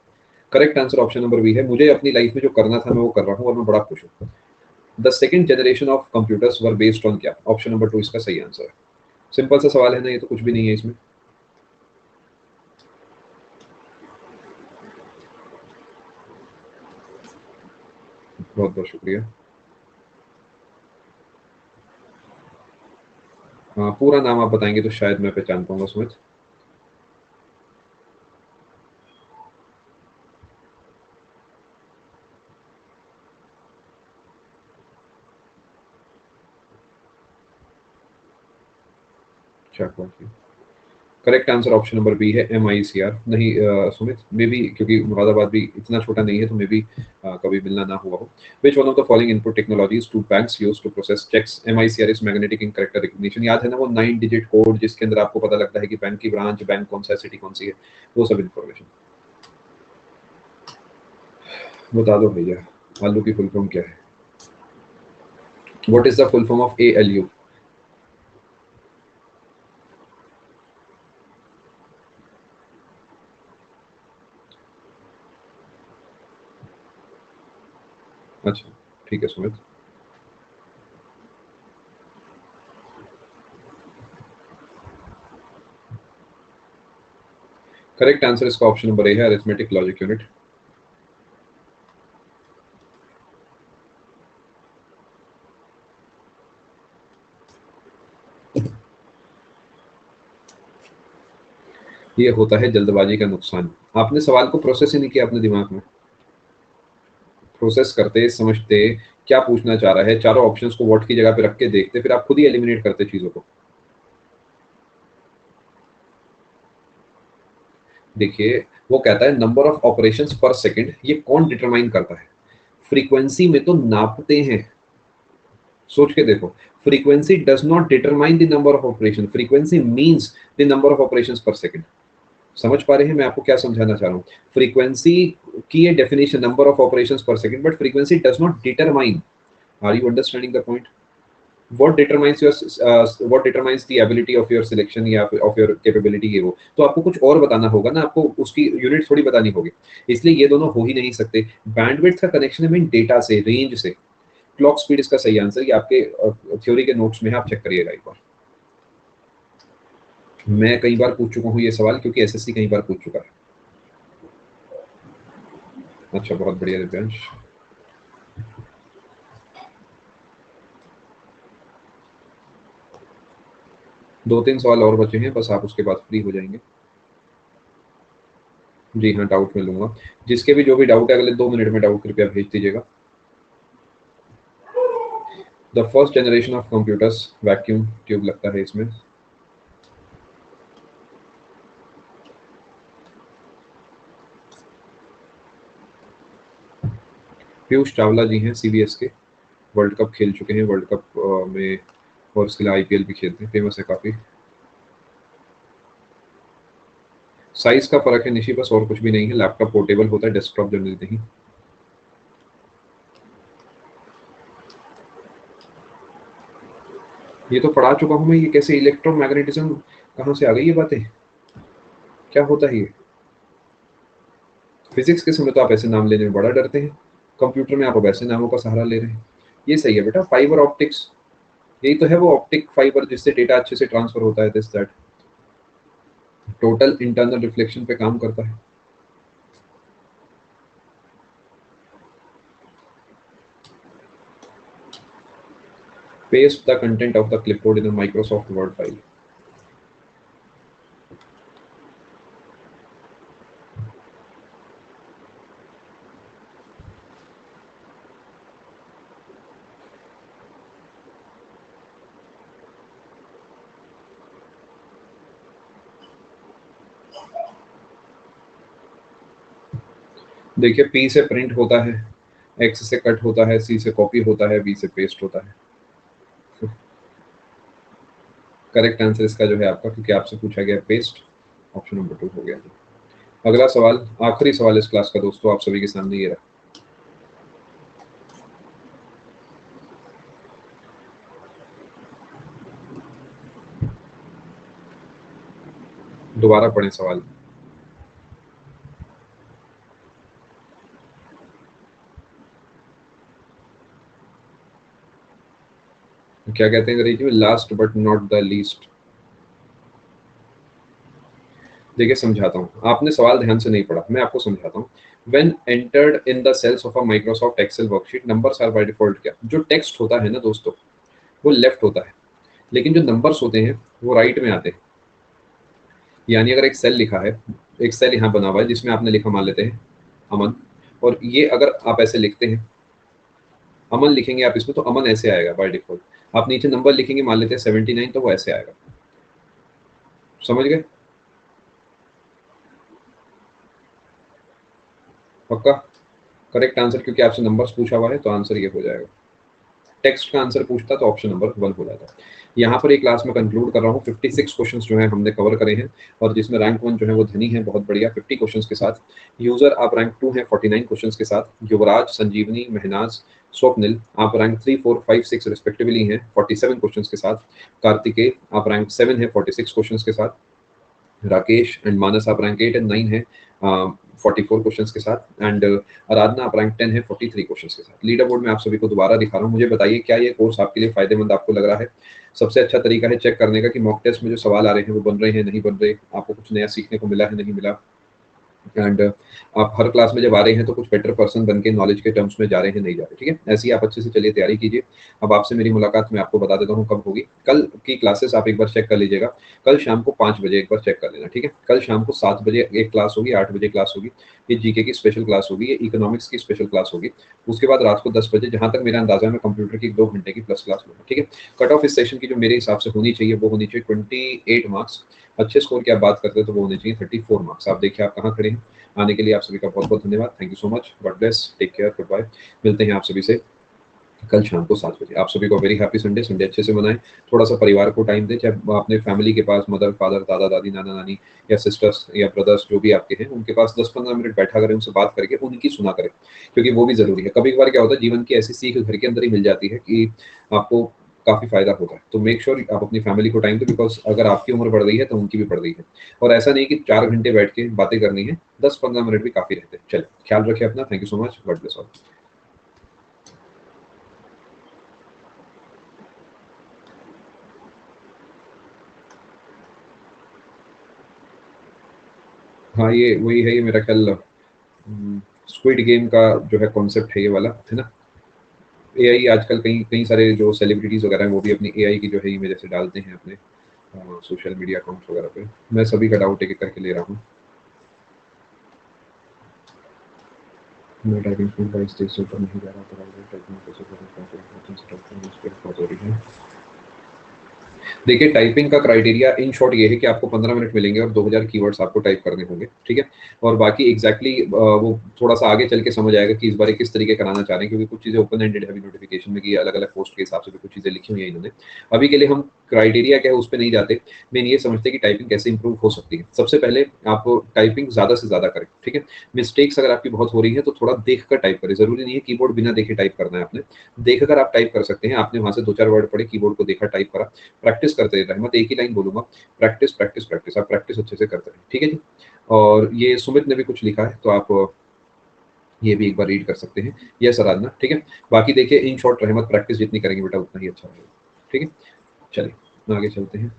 Correct answer option number B है। मुझे अपनी लाइफ़ में जो करना था मैं वो कर रहा हूँ और मैं बड़ा खुश हूँ। The second generation of computers were based on क्या? ऑप्शन नंबर 2 इसका सही आंसर है। सिंपल सा सवाल है ना, ये तो कुछ भी नहीं है इसमें। बहुत-बहुत शुक्रिया। पूरा नाम आप बताएँगे तो शायद मैं पहचान पाऊँगा Sumit. Chakraborty. Correct answer option number B है, MICR। नहीं सुमित, मे बी क्योंकि मुरादाबाद भी इतना छोटा नहीं है, तो मे बी कभी मिलना ना हुआ हो। Which one of the following input technologies to banks used to process cheques? MICR is magnetic ink character recognition. याद है ना वो 9 डिजिट कोड जिसके अंदर आपको पता लगता है कि बैंक की ब्रांच, बैंक कौन सा है, सिटी कौन सी है, वो सब इन्फॉर्मेशन। बता दो भैया, आलू की फुल फॉर्म क्या है? What is the full form of ALU? अच्छा, ठीक है सुमित। करेक्ट आंसर इसका ऑप्शन नंबर ए है, अरिथमेटिक लॉजिक यूनिट। ये होता है जल्दबाजी का नुकसान। आपने सवाल को प्रोसेस ही नहीं किया अपने दिमाग में। प्रोसेस करते, समझते, क्या पूछना चाह रहा है, चारों ऑप्शंस को व्हाट की जगह पे रख के देखते, फिर आप खुद ही एलिमिनेट करते चीज़ों को। देखिए, वो कहता है number of operations per second, ये कौन डिटरमाइन करता है? फ्रीक्वेंसी में तो नापते हैं। सोच के देखो, frequency does not determine the number of operation, frequency means the number of operations per second. समझ पा रहे हैं मैं आपको क्या समझाना चाह रहा हूँ? फ्रीक्वेंसी की ये definition number of operations per second, but frequency does not determine. Are you understanding the point? What determines the ability of your selection या फिर of your capability, ये वो तो आपको कुछ और बताना होगा ना, आपको उसकी यूनिट थोड़ी बतानी होगी। इसलिए ये दोनों हो ही नहीं सकते। बैंडविड्थ का कनेक्शन है मीन डेटा से, रेंज से। क्लॉक स्पीड इसका सही आंसर, ये आपके थ्योरी के नोट्स में है, आप चेक करिएगा एक बार। मैं कई बार पूछ चुका हूँ ये सवाल, क्योंकि SSC कई बार पूछ चुका है। अच्छा, बहुत बढ़िया दिव्यांश। 2-3 सवाल और बचे हैं, बस आप उसके बाद फ्री हो जाएंगे। जी हाँ, डाउट में लूंगा। जिसके भी जो भी डाउट है, अगले 2 मिनट में डाउट कृपया भेज दीजिएगा। The first generation of computers, vacuum tube लगता है इसमें। पीयूष चावला जी हैं, CBS के। वर्ल्ड कप खेल चुके हैं, वर्ल्ड कप में, और उसके लिए IPL भी खेलते हैं, फेमस है काफ़ी। साइज़ का फ़र्क है निशी, बस और कुछ भी नहीं है। लैपटॉप पोर्टेबल होता है, डेस्कटॉप जनरली नहीं। ये तो पढ़ा चुका हूँ मैं, ये कैसे इलेक्ट्रोमैग्नेटिज्म, कहाँ से आ गई ये बातें? क्या होता है ये? फिजिक्स के समय तो आप ऐसे नाम लेने में बड़ा डरते हैं, कंप्यूटर में आप अब ऐसे नामों का सहारा ले रहे हैं। ये सही है बेटा, फाइबर ऑप्टिक्स, यही तो है वो ऑप्टिक फाइबर जिससे डेटा अच्छे से ट्रांसफर होता है, this that. Total internal reflection पे काम करता है। Paste the content of the clipboard in a Microsoft Word file. देखिए P से प्रिंट होता है, X से कट होता है, C से कॉपी होता है, B से पेस्ट होता है। करेक्ट आंसर इसका जो है आपका, क्योंकि आपसे पूछा गया पेस्ट, ऑप्शन नंबर 2 हो गया। अगला सवाल, आखिरी सवाल इस क्लास का दोस्तों, आप सभी के सामने ये रहा। दोबारा पढ़ें सवाल। क्या कहते हैं अंग्रेजी में, last but not the least. देखिए समझाता हूँ, आपने सवाल ध्यान से नहीं पढ़ा, मैं आपको समझाता हूँ। When entered in the cells of a Microsoft Excel worksheet, numbers are by default क्या, जो टेक्स्ट होता है ना दोस्तों, वो लेफ्ट होता है, लेकिन जो नंबर्स होते हैं वो राइट में आते हैं। यानी अगर एक सेल लिखा है, एक सेल यहाँ बना हुआ है जिसमें आपने लिखा, मान लेते हैं अमन, और ये अगर आप ऐसे लिखते हैं, अमन लिखेंगे आप इसमें, तो अमन ऐसे आएगा बाय डिफॉल्ट। आप नीचे नंबर लिखेंगे, मान लेते हैं 79, तो वो ऐसे आएगा। समझ गए? पक्का? करेक्ट आंसर, क्योंकि आपसे नंबर्स पूछा हुआ है तो आंसर ये हो जाएगा। टेक्स्ट का आंसर पूछता तो ऑप्शन नंबर 1 हो जाता। यहाँ पर एक क्लास में कंक्लूड कर रहा हूँ। 56 क्वेश्चंस जो है हमने कवर करे हैं, और जिसमें रैंक 1 जो है वो धनी है, बहुत बढ़िया 50 क्वेश्चंस के साथ। यूजर आप रैंक 2 है 49 क्वेश्चंस के साथ। युवराज, संजीवनी, महनाज, स्वप्निल आप रैंक 3, 4, 5, 6 रिस्पेक्टिवली हैं 47 क्वेश्चंस के साथ। कार्तिकेय आप रैंक 7 है 46 क्वेश्चंस के साथ। राकेश एंड मानस आप रैंक 8 एंड 9 है 44 क्वेश्चंस के साथ। एंड आराधना आप रैंक 10 है 43 क्वेश्चंस के साथ। लीडर बोर्ड में आप सभी को दोबारा दिखा रहा हूँ। मुझे बताइए, क्या ये कोर्स आपके लिए फायदेमंद आपको लग रहा है? सबसे अच्छा तरीका है चेक करने का कि मॉक टेस्ट में जो सवाल आ रहे हैं वो बन रहे हैं, नहीं बन रहे, आपको कुछ नया सीखने को मिला है, नहीं मिला। एंड आप हर क्लास में जब आ रहे हैं तो कुछ बेटर पर्सन बन के नॉलेज के टर्म्स में जा रहे हैं, नहीं जा रहे, ठीक है? ऐसे ही आप अच्छे से चलिए, तैयारी कीजिए। अब आपसे मेरी मुलाकात मैं आपको बता देता हूँ कब होगी। कल की क्लासेस आप एक बार चेक कर लीजिएगा। कल शाम को 5 बजे एक बार चेक कर लेना, ठीक है? कल शाम को 7 बजे एक क्लास होगी, 8 बजे क्लास होगी। ये जीके की स्पेशल क्लास होगी, ये इकोनॉमिक्स की स्पेशल क्लास होगी। उसके बाद रात को 10 बजे, जहाँ तक मेरा अंदाजा है, मैं कंप्यूटर की 2 घंटे की प्लस क्लास लूंगा, ठीक है? कट ऑफ इस सेशन की जो मेरे हिसाब से होनी चाहिए वो होनी चाहिए 28 मार्क्स। अच्छे स्कोर की आप बात करते हैं तो वो होने चाहिए 34 मार्क्स। आप देखिए आप कहाँ खड़े हैं। आने के लिए आप सभी का बहुत बहुत धन्यवाद। Thank you so much. God bless, take care, goodbye. मिलते हैं आप सभी से कल शाम को 7 बजे। आप सभी को वेरी हैप्पी संडे। संडे अच्छे से मनाएं, थोड़ा सा परिवार को टाइम दें, चाहे अपने फैमिली के पास मदर फादर दादा दादी नाना नानी या सिस्टर्स या ब्रदर्स जो भी आपके हैं उनके पास 10-15 मिनट बैठा करें, उनसे बात करके उनकी सुना करें, क्योंकि वो भी जरूरी है। कभी कभार क्या होता है, जीवन की ऐसी सीख घर के अंदर ही मिल जाती है कि आपको काफी फायदा होता है। तो मेक श्योर आप अपनी फैमिली को टाइम दो, बिकॉज अगर आपकी उम्र बढ़ रही है तो उनकी भी बढ़ रही है। और ऐसा नहीं कि 4 घंटे बैठ के बातें करनी है, 10-15 मिनट भी काफी रहते हैं। चलिए, ख्याल रखिए अपना। Thank you so much. God bless all. हाँ, ये वही है, ये मेरा ख्याल स्क्विड गेम का जो है कॉन्सेप्ट है, ये वाला है ना। एआई आजकल कई कई सारे जो सेलिब्रिटीज वगैरह हैं वो भी अपनी एआई की जो है इमेज ऐसे डालते हैं अपने सोशल मीडिया अकाउंट्स वगैरह पे। मैं सभी का डाउट एक एक करके ले रहा हूँ। मैं टाइपिंग स्पीड 22-23 से ऊपर नहीं जा रहा, तो टाइपिंग कैसे करूँ, हो रही है। देखिए, टाइपिंग का क्राइटेरिया इन शॉर्ट ये है कि आपको 15 मिनट मिलेंगे और 2000 कीवर्ड्स आपको टाइप करने होंगे, ठीक है? और बाकी एग्जैक्टली वो थोड़ा सा आगे चल के समझ आएगा कि इस बार ये किस तरीके कराना चाह रहे हैं, क्योंकि कुछ चीज़ें ओपन एंडेड है अभी नोटिफिकेशन में, कि अलग अलग पोस्ट के हिसाब से भी कुछ चीज़ें लिखी हुई हैं इन्होंने। अभी के लिए हम क्राइटेरिया क्या है उस पर नहीं जाते। मेन ये समझते हैं कि टाइपिंग कैसे इंप्रूव हो सकती है। सबसे पहले आप टाइपिंग ज़्यादा से ज़्यादा करें, ठीक है? मिस्टेक्स अगर आपकी बहुत हो रही है तो थोड़ा देख कर टाइप करें। जरूरी नहीं है कीबोर्ड बिना देखे टाइप करना है आपने, देख कर आप टाइप कर सकते हैं। आपने वहां से 2-4 वर्ड पढ़े, कीबोर्ड को देखा, टाइप करा, प्रैक्टिस करते रहना है। मैं तो एक ही लाइन बोलूंगा, प्रैक्टिस प्रैक्टिस प्रैक्टिस। आप प्रैक्टिस अच्छे से करते रहें, ठीक है जी? और ये सुमित ने भी कुछ लिखा है, तो आप ये भी एक बार रीड कर सकते हैं। यस आराधना, ठीक है? बाकी देखिए, इन शॉर्ट रहमत, प्रैक्टिस जितनी करेंगे बेटा उतना ही अच्छा रहेगा, ठीक है? चलिए आगे चलते हैं।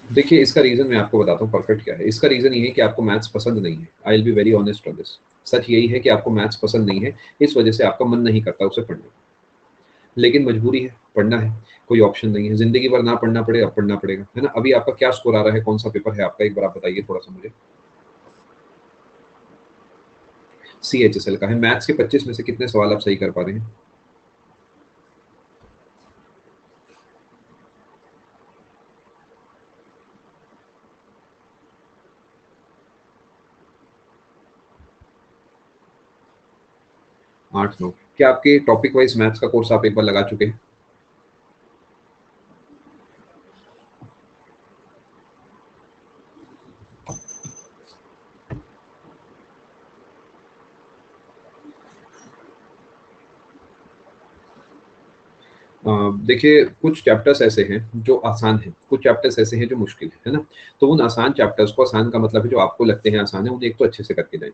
देखिए, इसका रीजन मैं आपको बताता हूँ परफेक्ट क्या है। इसका रीजन ये है कि आपको मैथ्स पसंद नहीं है। I will be very honest on this. सच यही है कि आपको मैथ्स पसंद नहीं है, इस वजह से आपका मन नहीं करता उसे पढ़ने का। लेकिन मजबूरी है, पढ़ना है, कोई ऑप्शन नहीं है। जिंदगी भर ना पढ़ना पड़े, अब पढ़ना पड़ेगा, है ना? अभी आपका क्या स्कोर आ रहा है, कौन सा पेपर है आपका, एक बार आप बताइए थोड़ा सा मुझे। CHSL का है। मैथ्स के 25 में से कितने सवाल आप सही कर पा रहे हैं? 8-9। क्या आपके टॉपिक वाइज मैथ्स का कोर्स आप एक बार लगा चुके हैं? देखिए, कुछ चैप्टर्स ऐसे हैं जो आसान हैं, कुछ चैप्टर्स ऐसे हैं जो मुश्किल है ना? तो उन आसान चैप्टर्स को, आसान का मतलब है जो आपको लगते हैं आसान है, उन्हें एक तो अच्छे से करके जाएँ।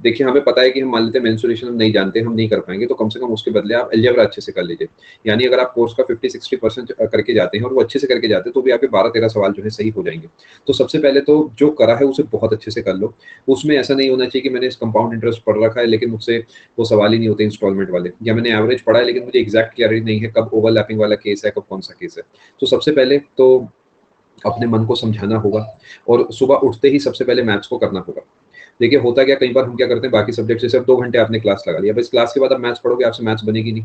देखिए, हमें पता है कि हम मान लेते हैं मेंस्ट्रुएशन हम नहीं जानते, हम नहीं कर पाएँगे, तो कम से कम उसके बदले आप अलजेब्रा अच्छे से कर लीजिए। यानी अगर आप कोर्स का 50-60% करके जाते हैं और वो अच्छे से करके जाते हैं, तो भी आपके 12-13 सवाल जो है सही हो जाएँगे। तो सबसे पहले तो जो करा है उसे बहुत अच्छे से कर लो। उसमें ऐसा नहीं होना चाहिए कि मैंने इस कंपाउंड इंटरेस्ट पढ़ रखा है, लेकिन मुझसे वो सवाल ही नहीं होते इंस्टॉलमेंट वाले, या मैंने एवरेज पढ़ा है लेकिन मुझे एग्ज़ैक्ट क्लैरिटी नहीं है कब ओवरलैपिंग वाला केस है, कब कौन-सा केस है। तो सबसे पहले तो अपने मन को समझाना होगा और सुबह उठते ही सबसे पहले मैथ्स को करना होगा। देखिए, होता क्या, कई बार हम क्या करते हैं, बाकी सब्जेक्ट से सिर्फ 2 घंटे आपने क्लास लगा लिया, अब इस क्लास के बाद आप मैथ्स पढ़ोगे, आपसे मैथ्स बनेगी नहीं।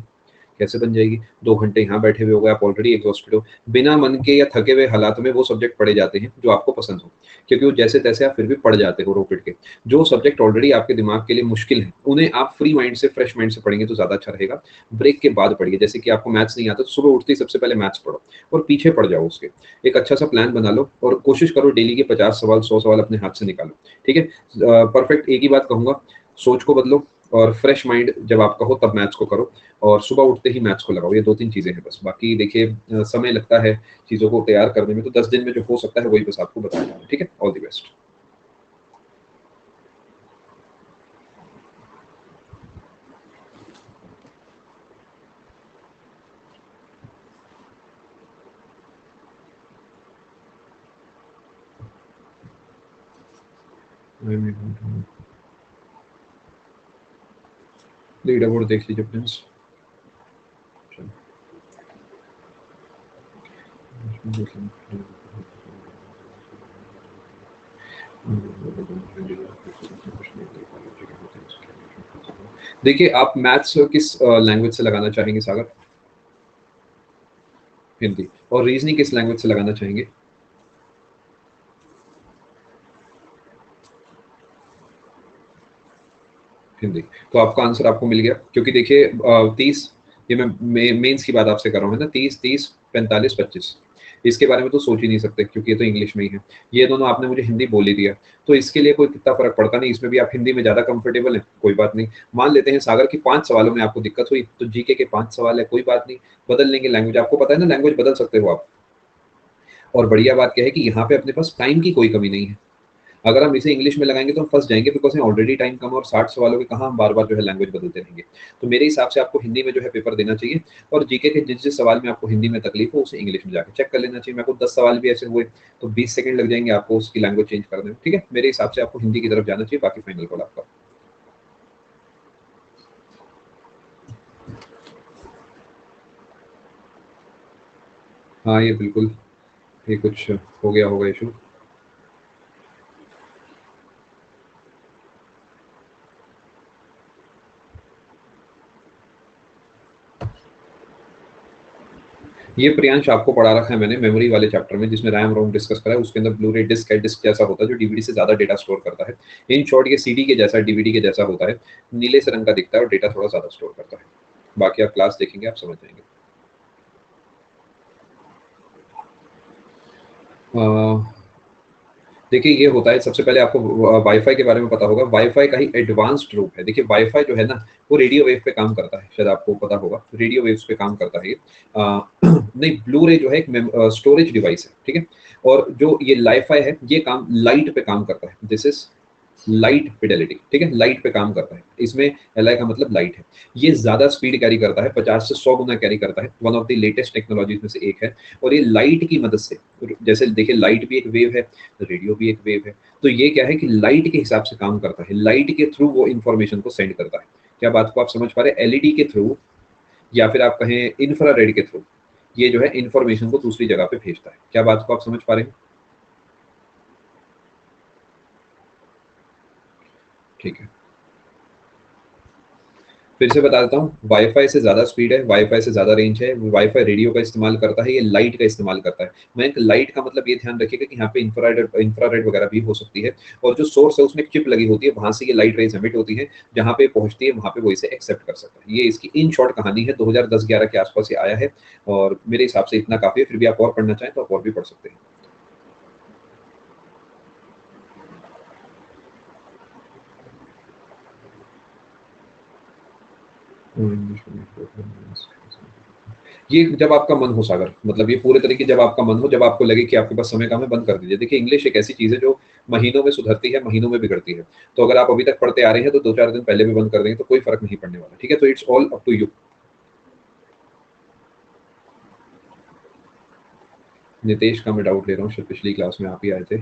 कैसे बन जाएगी? 2 घंटे यहाँ बैठे हुए हो गए, आप ऑलरेडी एग्ज़ॉस्टेड हो। बिना मन के या थके हुए हालात में वो सब्जेक्ट पढ़े जाते हैं जो आपको पसंद हो, क्योंकि वो जैसे-तैसे आप फिर भी पढ़ जाते हो रो-पिट के। जो सब्जेक्ट ऑलरेडी आपके दिमाग के लिए मुश्किल है, उन्हें आप फ्री माइंड से, फ्रेश माइंड से पढ़ेंगे तो ज़्यादा अच्छा रहेगा। ब्रेक के बाद पढ़िए, जैसे कि आपको मैथ्स नहीं आता तो सुबह उठते ही सबसे पहले मैथ्स पढ़ो और पीछे पड़ जाओ उसके। एक अच्छा-सा प्लान बना लो और कोशिश करो डेली के 50 सवाल, 100 सवाल अपने हाथ से निकालो, ठीक है? परफेक्ट एक ही बात कहूँगा, सोच को बदलो और फ्रेश माइंड जब आपका हो तब मैथ्स को करो और सुबह उठते ही मैथ्स को लगाओ। ये 2-3 चीज़ें हैं बस। बाकी देखिए, समय लगता है चीज़ों को तैयार करने में, तो 10 दिन में जो हो सकता है वही बस आपको बताया जा रहा है, ठीक है? All the best. Leader board देख लीजिए फ्रेंड्स। देखिए, आप मैथ्स किस लैंग्वेज से लगाना चाहेंगे सागर? हिंदी। और रीज़निंग किस लैंग्वेज से लगाना चाहेंगे? हिंदी। तो आपका आंसर आपको मिल गया, क्योंकि देखिए 30, ये मैं मेंस की बात आपसे कर रहा हूँ, है ना? 30, 30, 45, 25, इसके बारे में तो सोच ही नहीं सकते, क्योंकि ये तो इंग्लिश में ही है। ये दोनों आपने मुझे हिंदी बोल ही दिया, तो इसके लिए कोई कितना फ़र्क पड़ता नहीं, इसमें भी आप हिंदी में ज़्यादा कंफर्टेबल हैं, कोई बात नहीं। मान लेते हैं सागर की 5 सवालों में आपको दिक्कत हुई, तो जीके के 5 सवाल है, कोई बात नहीं, बदल लेंगे लैंग्वेज। आपको पता है ना, लैंग्वेज बदल सकते हो आप। और बढ़िया बात क्या है कि यहाँ पे अपने पास टाइम की कोई कमी नहीं है। अगर हम इसे इंग्लिश में लगाएँगे तो हम फँस जाएँगे, बिकॉज़ यहाँ ऑलरेडी टाइम कम है और 60 सवालों के कहाँ हम बार-बार जो है लैंग्वेज बदलते रहेंगे। तो मेरे हिसाब से आपको हिंदी में जो है पेपर देना चाहिए और जीके के जिस-जिस सवाल में आपको हिंदी में तकलीफ हो, उसे इंग्लिश में जाके चेक कर लेना चाहिए। मेरे को 10 सवाल भी ऐसे हुए, तो 20 सेकंड लग जाएँगे आपको उसकी लैंग्वेज चेंज करने में, ठीक है? मेरे हिसाब से आपको हिंदी की तरफ जाना चाहिए, बाकी फाइनल कॉल आपका। हाँ, ये बिल्कुल, ये कुछ हो गया होगा इश्यू। ये प्रियांश आपको पढ़ा रखा है मैंने मेमोरी वाले चैप्टर में, जिसमें रैम रोम डिस्कस करा है, उसके अंदर ब्लू रे डिस्क है, डिस्क जैसा होता है जो डीवीडी से ज़्यादा डेटा स्टोर करता है। इन शॉर्ट ये सीडी के जैसा, डीवीडी के जैसा होता है, नीले से रंग का दिखता है और डेटा थोड़ा ज़्यादा स्टोर करता है। बाकी आप क्लास देखेंगे, आप समझ जाएँगे। अ, देखिए, ये होता है, सबसे पहले आपको वाईफ़ाई के बारे में पता होगा, वाईफ़ाई का ही एडवांस्ड रूप है। देखिए, वाईफ़ाई जो है ना, वो रेडियो वेव पे काम करता है, शायद आपको पता होगा, रेडियो वेव्स पे काम करता है ये। नहीं, ब्लू रे जो है एक स्टोरेज डिवाइस है, ठीक है? और जो ये लाइ-फ़ाई है, ये काम लाइट पे काम करता है। दिस इज़ लाइट फिडेलिटी, ठीक है? लाइट पे काम करता है। इसमें एल-आई का मतलब लाइट है। ये ज़्यादा स्पीड कैरी करता है, 50 से 100 गुना कैरी करता है। One of the latest technologies में से एक है और ये लाइट की मदद से, जैसे देखिए लाइट भी एक वेव है, रेडियो भी एक वेव है। तो ये क्या है कि लाइट के हिसाब से काम करता है। लाइट के थ्रू वो इन्फॉर्मेशन को सेंड करता है। क्या बात को आप समझ पा रहे हैं? एलईडी के थ्रू या फिर आप कहें इंफ्रारेड के थ्रू, ये जो है इन्फॉर्मेशन को दूसरी जगह पे भेजता है। क्या बात को आप समझ पा रहे हैं? ठीक है। फिर से बता देता हूँ, वाईफाई से ज़्यादा स्पीड है, वाईफाई से ज़्यादा रेंज है, वाईफाई रेडियो का इस्तेमाल करता है, ये लाइट का इस्तेमाल करता है। मैं एक लाइट का मतलब ये ध्यान रखिएगा कि यहाँ पे इंफ्रारेड इंफ्रारेड वगैरह भी हो सकती है, और जो सोर्स है उसमें एक चिप लगी होती है, वहाँ से ये लाइट रेज एमिट होती है, जहाँ पे पहुँचती है वहाँ पे वो इसे एक्सेप्ट कर सकता है। ये इसकी इन शॉर्ट कहानी है, 2010-11 के आसपास ये आया है, और मेरे हिसाब से इतना काफ़ी है। फिर भी आप और पढ़ना चाहें तो आप और भी पढ़ सकते हैं। ये जब आपका मन हो सागर, मतलब ये पूरे तरीके जब आपका मन हो, जब आपको लगे कि आपके पास समय कम है, बंद कर दीजिए। देखिए इंग्लिश एक ऐसी चीज़ है जो महीनों में सुधरती है, महीनों में बिगड़ती है। तो अगर आप अभी तक पढ़ते आ रहे हैं तो 2-4 दिन पहले भी बंद कर देंगे तो कोई फ़र्क नहीं पड़ने वाला, ठीक है? तो it's all up to you. Nitesh का मैं डाउट ले रहा हूँ, शायद पिछली क्लास में आप ही आए थे।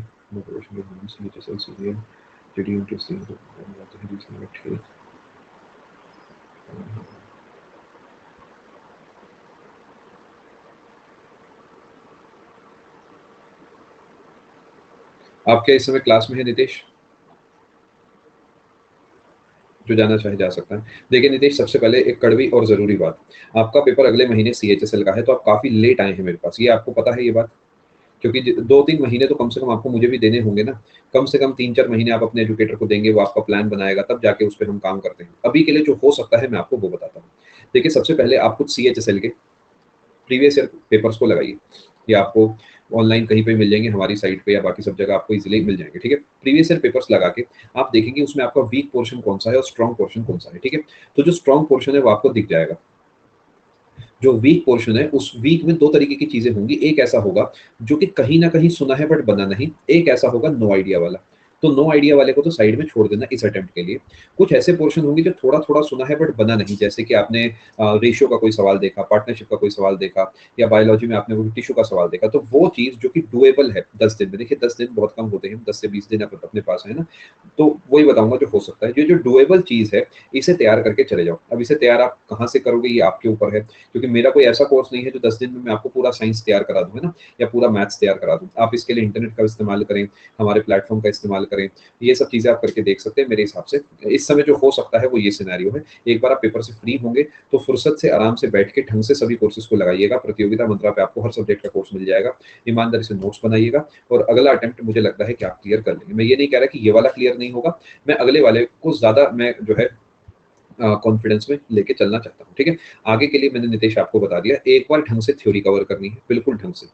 आप क्या इस समय क्लास में हैं नितेश? जो जाना चाहे जा सकता है। देखिए नितेश, सबसे पहले एक कड़वी और ज़रूरी बात, आपका पेपर अगले महीने सीएचएसएल का है, तो आप काफ़ी लेट आए हैं मेरे पास। ये आपको पता है ये बात? क्योंकि ज 2-3 महीने तो कम से कम आपको मुझे भी देने होंगे ना। कम से कम 3-4 महीने आप अपने एजुकेटर को देंगे, वो आपका प्लान बनाएगा, तब जाके उस पे हम काम करते हैं। अभी के लिए जो हो सकता है मैं आपको वो बताता हूँ। देखिए सबसे पहले आप कुछ सीएचएसएल के प्रीवियस ईयर पेपर्स को लगाइए। ये आपको ऑनलाइन कहीं पे मिल जाएँगे, हमारी साइट पे या बाकी सब जगह आपको ईज़िली मिल जाएँगे, ठीक है? प्रीवियस ईयर पेपर्स लगा के आप देखेंगे उसमें आपका वीक पोर्शन कौन-सा है और स्ट्रॉन्ग पोर्शन कौन-सा है, ठीक है? तो जो स्ट्रॉन्ग पोर्शन है वो आपको दिख जाएगा। जो वीक पोर्शन है, उस वीक में 2 तरीके की चीज़ें होंगी। एक ऐसा होगा जो कि कहीं न कहीं सुना है बट बना नहीं, एक ऐसा होगा नो आइडिया वाला। तो नो आइडिया वाले को तो साइड में छोड़ देना इस अटेम्प्ट के लिए। कुछ ऐसे पोर्शन होंगे जो थोड़ा-थोड़ा सुना है बट बना नहीं, जैसे कि आपने रेशियो का कोई सवाल देखा, पार्टनरशिप का कोई सवाल देखा, या बायोलॉजी में आपने कोई टिश्यू का सवाल देखा, तो वो चीज़ जो कि डूएबल है 10 दिन में। देखिए 10 दिन बहुत कम होते हैं, 10 से 20 दिन अपने पास है ना, तो वही बताऊँगा जो हो सकता है। ये जो डूएबल चीज़ है, इसे तैयार करके चले जाओ। अब इसे तैयार आप कहाँ से करोगे ये आपके ऊपर है। क्योंकि मेरा कोई ऐसा कोर्स नहीं है जो 10 दिन में मैं आपको पूरा साइंस तैयार करा दूँ, है ना? या पूरा मैथ्स तैयार करा दूँ। आप इसके लिए इंटरनेट का इस्तेमाल करें, हमारे प्लेटफ़ॉर्म का इस्तेमाल करें। ये सब चीज़ें आप करके देख सकते हैं मेरे हिसाब से। इस समय जो हो सकता है वो ये सिनेरियो है। एक बार आप पेपर से फ्री होंगे तो फुर्सत से आराम से बैठ के ढंग से सभी कोर्सेज़ को लगाइएगा। प्रतियोगिता मंत्रा पे आपको हर सब्जेक्ट का कोर्स मिल जाएगा। ईमानदारी से नोट्स बनाइएगा, और अगला अटेम्प्ट मुझे लगता है कि आप क्लियर कर लेंगे। मैं ये नहीं कह रहा कि ये वाला क्लियर नहीं होगा। मैं अगले वाले को ज़्यादा मैं जो है कॉन्फिडेंस में लेके चलना चाहता हूँ, ठीक है? आगे के लिए मैंने नितेश आपको बता दिया, एक बार ढंग से थ्योरी कवर करनी है, बिल्कुल ढंग से,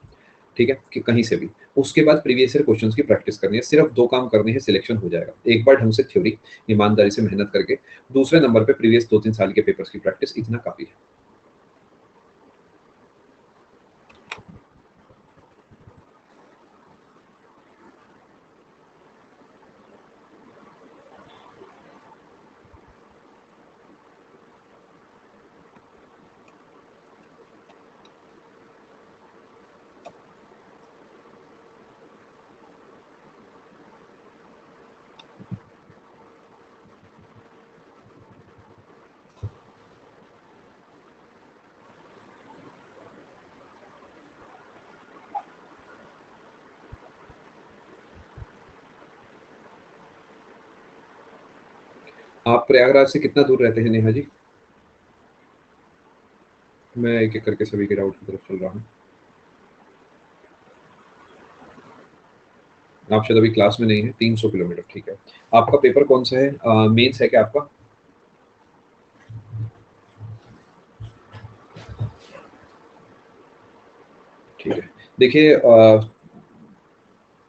ठीक है? कि कहीं से भी। उसके बाद प्रीवियस ईयर क्वेश्चन्स की प्रैक्टिस करनी है, सिर्फ 2 काम करने हैं, सिलेक्शन हो जाएगा। एक बार ढंग से थ्योरी, ईमानदारी से मेहनत करके, दूसरे नंबर पे प्रीवियस 2-3 साल के पेपर्स की प्रैक्टिस, इतना काफ़ी है। आप प्रयागराज से कितना दूर रहते हैं नेहा जी? मैं एक-एक करके सभी के डाउट की तरफ चल रहा हूँ। आप शायद अभी क्लास में नहीं हैं, 300 किलोमीटर, ठीक है। आपका पेपर कौन-सा है? मेंस है क्या आपका? ठीक है। देखिए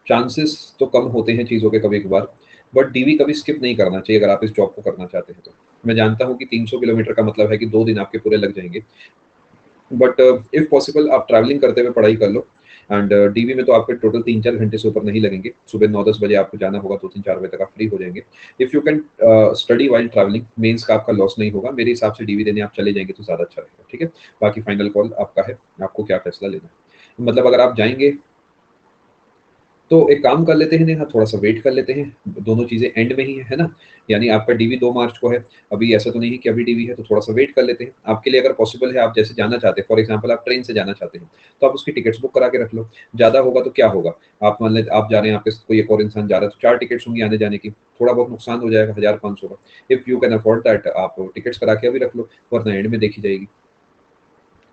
चांसेस तो कम होते हैं चीज़ों के कभी-कभार, बट डीवी कभी स्किप नहीं करना चाहिए अगर आप इस जॉब को करना चाहते हैं तो। मैं जानता हूँ कि 300 किलोमीटर का मतलब है कि 2 दिन आपके पूरे लग जाएँगे, बट इफ पॉसिबल आप ट्रैवलिंग करते हुए पढ़ाई कर लो, एंड डीवी में तो आपके टोटल 3-4 घंटे से ऊपर नहीं लगेंगे। सुबह 9-10 बजे आपको जाना होगा, 2-3-4 बजे तक आप फ्री हो जाएँगे। If you can study while travelling, mains का आपका लॉस नहीं होगा। मेरे हिसाब से डीवी देने आप चले जाएँगे तो ज़्यादा अच्छा रहेगा, ठीक है? बाकी फाइनल कॉल आपका है, आपको क्या फैसला लेना है। मतलब अगर आप जाएँगे तो एक काम कर लेते हैं नेहा, थोड़ा-सा वेट कर लेते हैं, दोनों चीज़ें एंड में ही है ना? यानी आपका डीवी 2 मार्च को है, अभी ऐसा तो नहीं है कि अभी डीवी है, तो थोड़ा-सा वेट कर लेते हैं। आपके लिए अगर पॉसिबल है, आप जैसे जाना चाहते हैं, फॉर एग्ज़ाम्पल आप ट्रेन से जाना चाहते हैं, तो आप उसकी टिकट्स बुक करा के रख लो। ज़्यादा होगा तो क्या होगा, आप मान लें आप जा रहे हैं, आपके साथ कोई एक और इंसान जा रहा है, तो 4 टिकट्स होंगी आने-जाने की, थोड़ा बहुत नुकसान हो जाएगा 1000-500 का। If you can afford that, आप टिकट्स करा के अभी रख लो, वरना एंड में देखी जाएगी।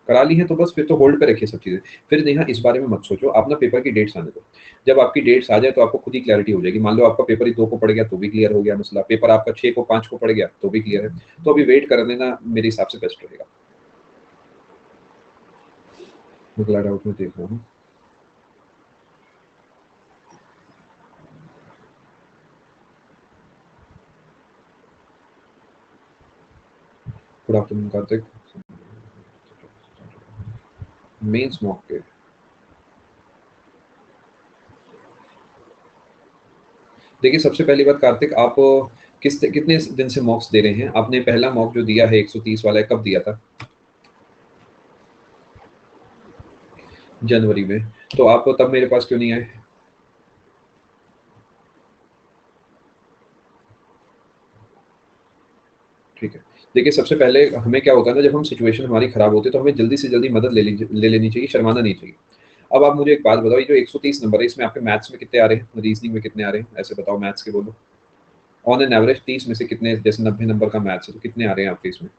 करा ली है तो बस फिर तो होल्ड पे रखिए सब चीज़ें। फिर नेहा इस बारे में मत सोचो, आप ना पेपर की डेट्स आने दो। जब आपकी डेट्स आ जाए तो आपको खुद ही क्लैरिटी हो जाएगी। मान लो आपका पेपर ही 2 को पड़ गया तो भी क्लियर हो गया मसला, पेपर आपका 6 को 5 को पड़ गया तो भी क्लियर है। तो अभी वेट कर लेना मेरे हिसाब से बेस्ट रहेगा। अगला डाउट मैं देख रहा हूँ। Good afternoon Kartik. Mains mock के देखिए, सबसे पहली बात कार्तिक, आप कितने दिन से मॉक्स दे रहे हैं? आपने पहला मॉक जो दिया है 130 वाला, कब दिया था? जनवरी में। तो आप तब मेरे पास क्यों नहीं आए? ठीक है। देखिए, सबसे पहले हमें क्या होता है ना, जब हम सिचुएशन हमारी खराब होती है, तो हमें जल्दी से जल्दी मदद ले लेनी चाहिए, शर्माना नहीं चाहिए। अब आप मुझे एक बात बताओ, ये जो 130 नंबर है, इसमें आपके मैथ्स में कितने आ रहे हैं? रीज़निंग में कितने आ रहे हैं? ऐसे बताओ, मैथ्स के बोलो। ऑन एन एवरेज 30 में से कितने, जैसे 90 नंबर का मैथ्स है, तो कितने आ रहे हैं आपके इसमें?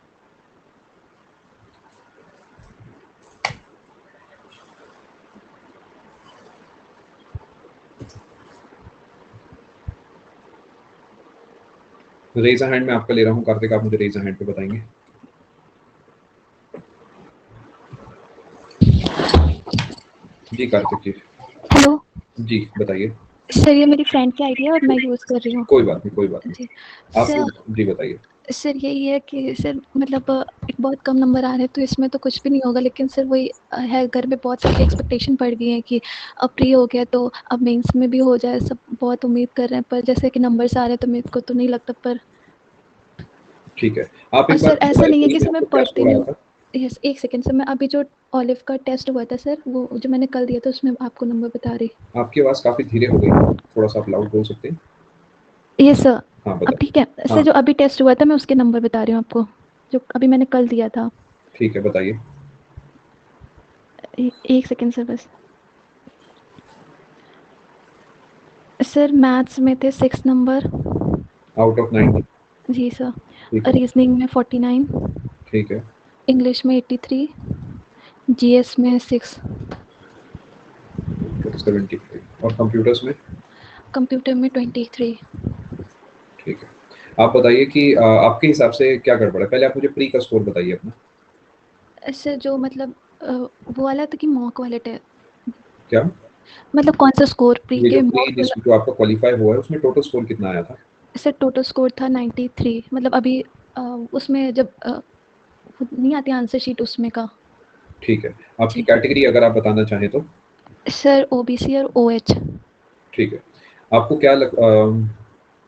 रेज़ अ हैंड मैं आपका ले रहा हूँ, कार्तिक, आप मुझे रेज़ अ हैंड पे बताएँगे। जी, कार्तिक जी। हेलो। जी, बताइए। सर, ये मेरी फ्रेंड की आईडी है और मैं यूज़ कर रही हूँ। कोई बात नहीं, कोई बात जी। नहीं। आप सर जी, बताइए। सर यही है कि सर मतलब एक बहुत कम नंबर आ रहे हैं तो इसमें तो कुछ भी नहीं होगा, लेकिन सर वही है, घर में बहुत सारी एक्सपेक्टेशन बढ़ गई है कि अब प्री हो गया तो अब मेंस में भी हो जाए, सब बहुत उम्मीद कर रहे हैं, पर जैसे कि नंबर्स आ रहे हैं तो मेरे को तो नहीं लगता। पर ठीक है। आप और एक बार सर ऐसा नहीं है कि में सर मैं आपको क्या पढ़ती स्कोर नहीं आया हूँ। था? यस, एक सेकंड सर, मैं अभी जो ऑलिव का टेस्ट हुआ था सर, वो जो मैंने कल दिया था उसमें आपको नंबर बता रही। आपकी आवाज़ काफ़ी धीरे हो गई है। थोड़ा-सा आप लाउड बोल सकते हैं? Yes sir. हाँ, अब बताइए। ठीक है सर, हाँ, जो अभी टेस्ट हुआ था मैं उसके नंबर बता रही हूँ आपको, जो अभी मैंने कल दिया था। ठीक है, बताइए। एक सेकंड सर बस। सर मैथ्स में थे 6 नंबर। Out of 90। जी सर। ठीक है, रीजनिंग में 49। ठीक है। इंग्लिश में 83। जीएस में 6। फिर 75 और कंप्यूटर्स में? कंप्यूटर में 23। ठीक है। आप बताइए कि आपके हिसाब से क्या गड़बड़ है? पहले आप मुझे प्री का स्कोर बताइए अपना। सर जो मतलब वो वाला था कि मॉक वाले क्या? मतलब कौन सा स्कोर प्री ये जो के प्री मॉक जिस वाला। जो आपका क्वालीफाई हुआ है, उसमें टोटल स्कोर कितना आया था? सर टोटल स्कोर था 93, मतलब अभी उसमें जब वो नहीं आती आंसर शीट उसमें का। ठीक है। आपकी जी कैटेगरी अगर आप बताना चाहें तो? सर, ओबीसी और ओएच। ठीक है। आपको क्या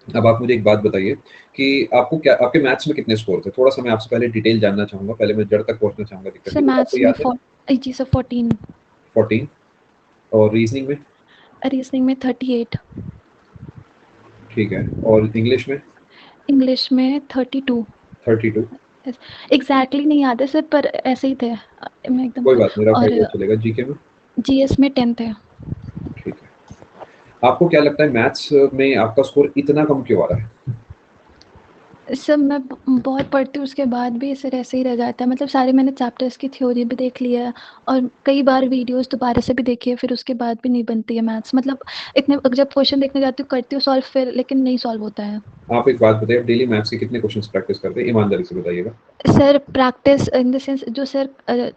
अब आप मुझे एक बात बताइए कि आपको क्या, आपके मैथ्स में कितने स्कोर थे? थोड़ा-सा मैं आपसे पहले डिटेल जानना चाहूँगा, पहले मैं जड़ तक पहुँचना चाहूँगा दिक्कत सर की। कुछ आपको मैथ्स में याद है? जी सर 14। 14 और रीज़निंग में? रीजनिंग में 38। ठीक है। और इंग्लिश में? इंग्लिश में 32। 32। एग्जैक्टली नहीं याद है सर, पर ऐसे ही थे मैं एकदम। कोई बात नहीं, रफ और आइडिया चलेगा। जीके में? जीएस में 10 थे। ठीक है। आपको क्या लगता है मैथ्स में आपका स्कोर इतना कम क्यों आ रहा है? सर मैं बहुत पढ़ती हूँ उसके बाद भी सर ऐसे ही रह जाता है, मतलब सारे मैंने चैप्टर्स की थ्योरी भी देख ली है और कई बार वीडियोस दोबारा से भी देखी है, फिर उसके बाद भी नहीं बनती है मैथ्स, मतलब इतने जब क्वेश्चन देखने जाती हूँ करती हूँ सॉल्व, फिर लेकिन नहीं सॉल्व होता है। आप एक बात बताइए, आप डेली मैथ्स के कितने क्वेश्चंस प्रैक्टिस करते हैं? ईमानदारी से बताइएगा। Sir practice in the sense, जो सर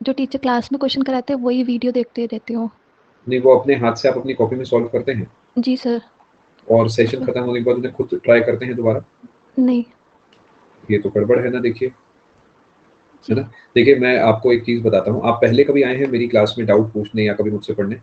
जो टीचर क्लास में क्वेश्चन कराते हैं वही वीडियो देखते रहती हूँ। नहीं, वो अपने हाथ से आप अपनी कॉपी में सॉल्व करते हैं? जी सर। और सेशन खत्म होने के बाद उन्हें खुद ट्राई करते हैं दोबारा? नहीं। ये तो गड़बड़ है ना, देखिए। है जी ना? देखिए, मैं आपको एक चीज़ बताता हूँ, आप पहले कभी आए हैं मेरी क्लास में डाउट पूछने या कभी मुझसे पढ़ने?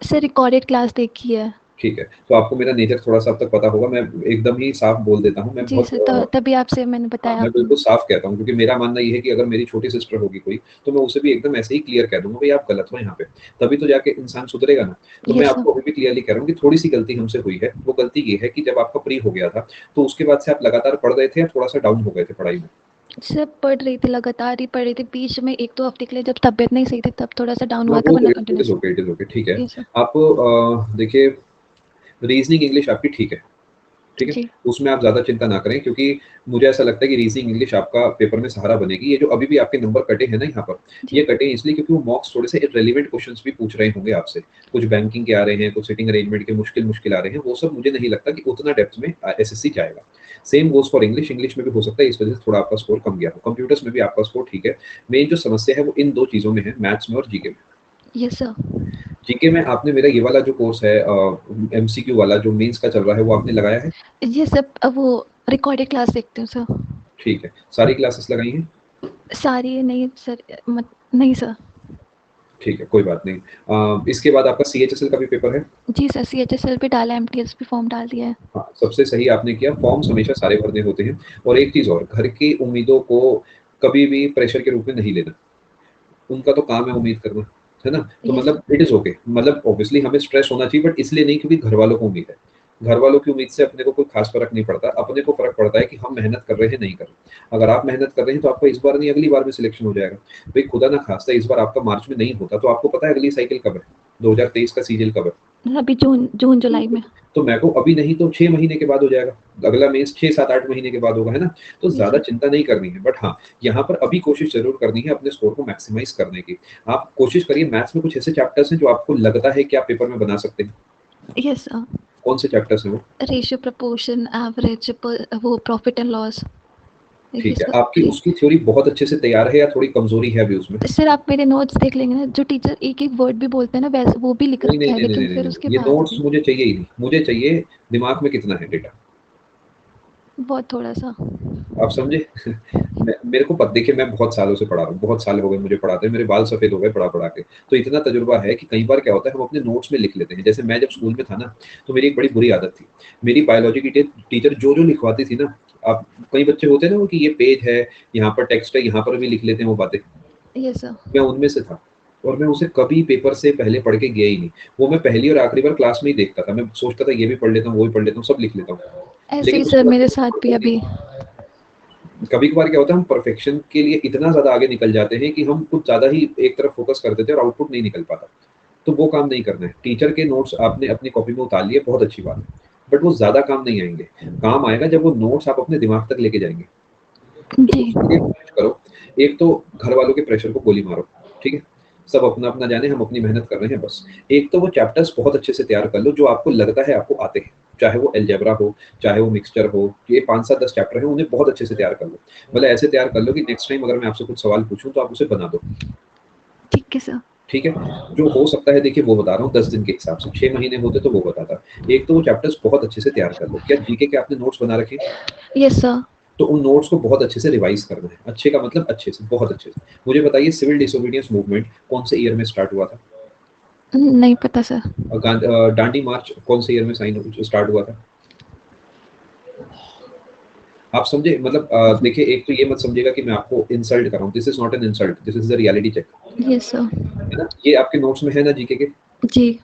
सर, रिकॉर्डेड क्लास देखी है। ठीक है, तो आपको मेरा नेचर थोड़ा-सा अब तक पता होगा, मैं एकदम ही साफ बोल देता हूँ, मैं जी बहुत सर, तो तभी आपसे मैंने हाँ, बताया मैं आपने। बिल्कुल साफ कहता हूँ क्योंकि मेरा मानना ये है कि अगर मेरी छोटी सिस्टर होगी कोई, तो मैं उसे भी एकदम ऐसे ही क्लियर कह दूँगा, भई आप गलत हो यहाँ पे, तभी तो जाके इंसान सुधरेगा ना। तो मैं यस सर। आपको अभी भी क्लियरली कह रहा हूँ कि थोड़ी-सी गलती हमसे हुई है, वो गलती ये है कि जब आपका प्री हो गया था, तो उसके बाद से आप लगातार पढ़ रहे थे या थोड़ा-सा डाउन हो गए थे पढ़ाई में? सर पढ़ रही थी, लगातार ही पढ़ रही थी, बीच में 1-2 हफ्ते के लिए जब तबीयत नहीं सही थी तब थोड़ा-सा डाउन हाँ, हुआ था, वो वरना तो कंटिन्यूअस। इट इज़ ओके, ठीक है। Yes sir. आप देखिए रीज़निंग इंग्लिश आपकी ठीक है। ठीक है? जी, उसमें आप ज़्यादा चिंता ना करें क्योंकि मुझे ऐसा लगता है कि रीज़निंग इंग्लिश आपका पेपर में सहारा बनेगी। ये जो अभी भी आपके नंबर कटे हैं ना यहाँ पर, जी। ये कटे हैं इसलिए क्योंकि वो मॉक्स थोड़े से इर्रेलेवेंट क्वेश्चन्स भी पूछ रहे होंगे आपसे। कुछ बैंकिंग के आ रहे हैं, कुछ सिटिंग अरेंजमेंट के मुश्किल-मुश्किल आ रहे हैं, वो सब मुझे नहीं लगता कि उतना डेप्थ में एसएससी जाएगा। Same goes for English, English में भी हो सकता है इस वजह से थोड़ा आपका स्कोर कम गया हो। कंप्यूटर्स में भी आपका स्कोर ठीक है। मेन जो समस्या है वो इन 2 चीज़ों में है, मैथ्स में और जीके में। Yes sir. जीके में आपने मेरा ये वाला जो कोर्स है एमसीक्यू वाला जो मेंस का चल रहा है, वो आपने लगाया है? ये सब वो रिकॉर्डेड क्लास देखती हूँ सर। ठीक है। सारी क्लासेस लगाई हैं? सारी नहीं सर, नहीं सर। ठीक है, कोई बात नहीं। इसके बाद आपका सीएचएसएल का भी पेपर है? जी सर, सीएचएसएल भी डाला है, एमटीएस भी फॉर्म डाल दिया है। हाँ, सबसे सही आपने किया, फॉर्म्स हमेशा सारे भरने होते हैं और एक चीज़ और, घर की उम्मीदों को कभी भी प्रेशर के रूप में नहीं लेना। उनका तो काम है उम्मीद करना, है ना? तो यस मतलब इट इज़ ओके, मतलब ऑब्वियसली हमें स्ट्रेस होना चाहिए बट इसलिए नहीं क्योंकि घरवालों को उम्मीद है। घरवालों की उम्मीद से अपने को कोई ख़ास फ़र्क नहीं पड़ता, अपने को फ़र्क पड़ता है कि हम मेहनत कर रहे हैं, नहीं कर रहे। अगर आप मेहनत कर रहे हैं तो आपका इस बार नहीं अगली बार में सिलेक्शन हो जाएगा। भई खुदा ना ख़ास्ता इस बार आपका मार्च में नहीं होता तो आपको पता है अगली साइकिल कब है? 2023 का सीजीएल कब है? सर, अभी जून जून जुलाई में। तो मैं को अभी नहीं तो 6 महीने के बाद हो जाएगा। अगला मेंस 6, 7, 8 महीने के बाद होगा, है ना? तो जी ज़्यादा सर। चिंता नहीं करनी है। बट हाँ, यहाँ पर अभी कोशिश ज़रूर करनी है अपने स्कोर को मैक्सिमाइज़ करने की। आप कोशिश करिए मैथ्स में कुछ ऐसे चैप्टर्स हैं जो आपको लगता है कि आप पेपर में बना सकते हैं। Yes sir. कौन से चैप्टर्स हैं वो? रेशियो, प्रोपोर्शन, एवरेज, वो प्रॉफिट एंड लॉस, ये ठीक है। सब। आपकी उसकी थ्योरी बहुत अच्छे से तैयार है या थोड़ी कमज़ोरी है अभी उसमें? सर आप मेरे नोट्स देख लेंगे ना, जो टीचर एक-एक वर्ड भी बोलते हैं ना, वैसे वो भी लिख नहीं, नहीं, रखा है, नहीं, नहीं, लेकिन नहीं, नहीं, फिर नहीं। उसके ये बाद नोट्स भी मुझे चाहिए ही नहीं। मुझे चाहिए दिमाग में कितना है डेटा। बहुत थोड़ा-सा। आप समझे? मैं मेरे को देखिए मैं बहुत सालों से पढ़ा रहा हूँ, बहुत साल हो गए मुझे पढ़ाते, मेरे बाल सफ़ेद हो गए पढ़ा-पढ़ा के। तो इतना तजुर्बा है कि कई बार क्या होता है हम अपने नोट्स में लिख लेते हैं। जैसे मैं जब स्कूल में था ना, तो मेरी एक बड़ी बुरी आदत थी। मेरी बायोलॉजी की टीचर जो-जो लिखवाती थी ना, आप कई बच्चे होते हैं ना वो कि ये पेज है, यहाँ पर टेक्स्ट है, यहाँ पर भी लिख लेते हैं वो बातें। Yes sir. मैं उनमें से था और मैं उसे कभी पेपर से पहले पढ़ के गया ही नहीं। वो मैं पहली और आखिरी बार क्लास में ही देखता था। मैं सोचता था ये भी पढ़ लेता हूँ, वो भी पढ़ लेता हूँ, सब लिख लेता हूँ। ऐसे लेकिन ही सर उसके बाद मेरे जब साथ भी ज़रूरत होती अभी। है कभी-कभार क्या होता है हम परफेक्शन के लिए इतना ज़्यादा आगे निकल जाते हैं कि हम कुछ ज़्यादा ही एक तरफ फ़ोकस कर देते हैं और आउटपुट नहीं निकल पाता। तो वो काम नहीं करना है। टीचर के नोट्स आपने अपनी कॉपी में उतार लिए बहुत अच्छी बात है। बट वो ज़्यादा काम नहीं आएँगे। काम आएगा जब वो नोट्स आप अपने दिमाग तक लेके जाएँगे। तो जी। उसके लिए कोशिश करो, एक तो घरवालों के प्रेशर को गोली मारो, ठीक है? सब अपना-अपना जाने, हम अपनी मेहनत कर रहे हैं बस। एक तो वो चैप्टर्स बहुत अच्छे से तैयार कर लो जो आपको लगता है आपको आते हैं। चाहे वो अलजेब्रा हो, चाहे वो मिक्सचर हो, ये 5, 7, 10 चैप्टर हैं उन्हें बहुत अच्छे से तैयार कर लो। मतलब ऐसे तैयार कर लो कि नेक्स्ट टाइम अगर मैं आपसे कुछ सवाल पूछूँ तो आप उसे बना दो, ठीक है सर। ठीक है? जो हो सकता है देखिए वो बता रहा हूँ 10 दिन के हिसाब से, 6 महीने होते तो वो बताता। एक तो वो चैप्टर्स बहुत अच्छे से तैयार कर लो। क्या जीके के आपने नोट्स बना रखे हैं? Yes sir. तो उन नोट्स को बहुत अच्छे से रिवाइज करना है। अच्छे का मतलब अच्छे से, बहुत अच्छे से। मुझे बताइए सिविल डिसोबीडियंस मूवमेंट कौन से ईयर में स्टार्ट हुआ था? नहीं पता सर। दांडी मार्च कौन से ईयर में स्टार्ट हुआ था? आप समझे मतलब देखिए एक तो ये मत समझिएगा कि मैं आपको इंसल्ट कर रहा हूँ। This is not an insult, this is a reality check, yes sir. है ना? ये आपके नोट्स में है ना जीके के? जी।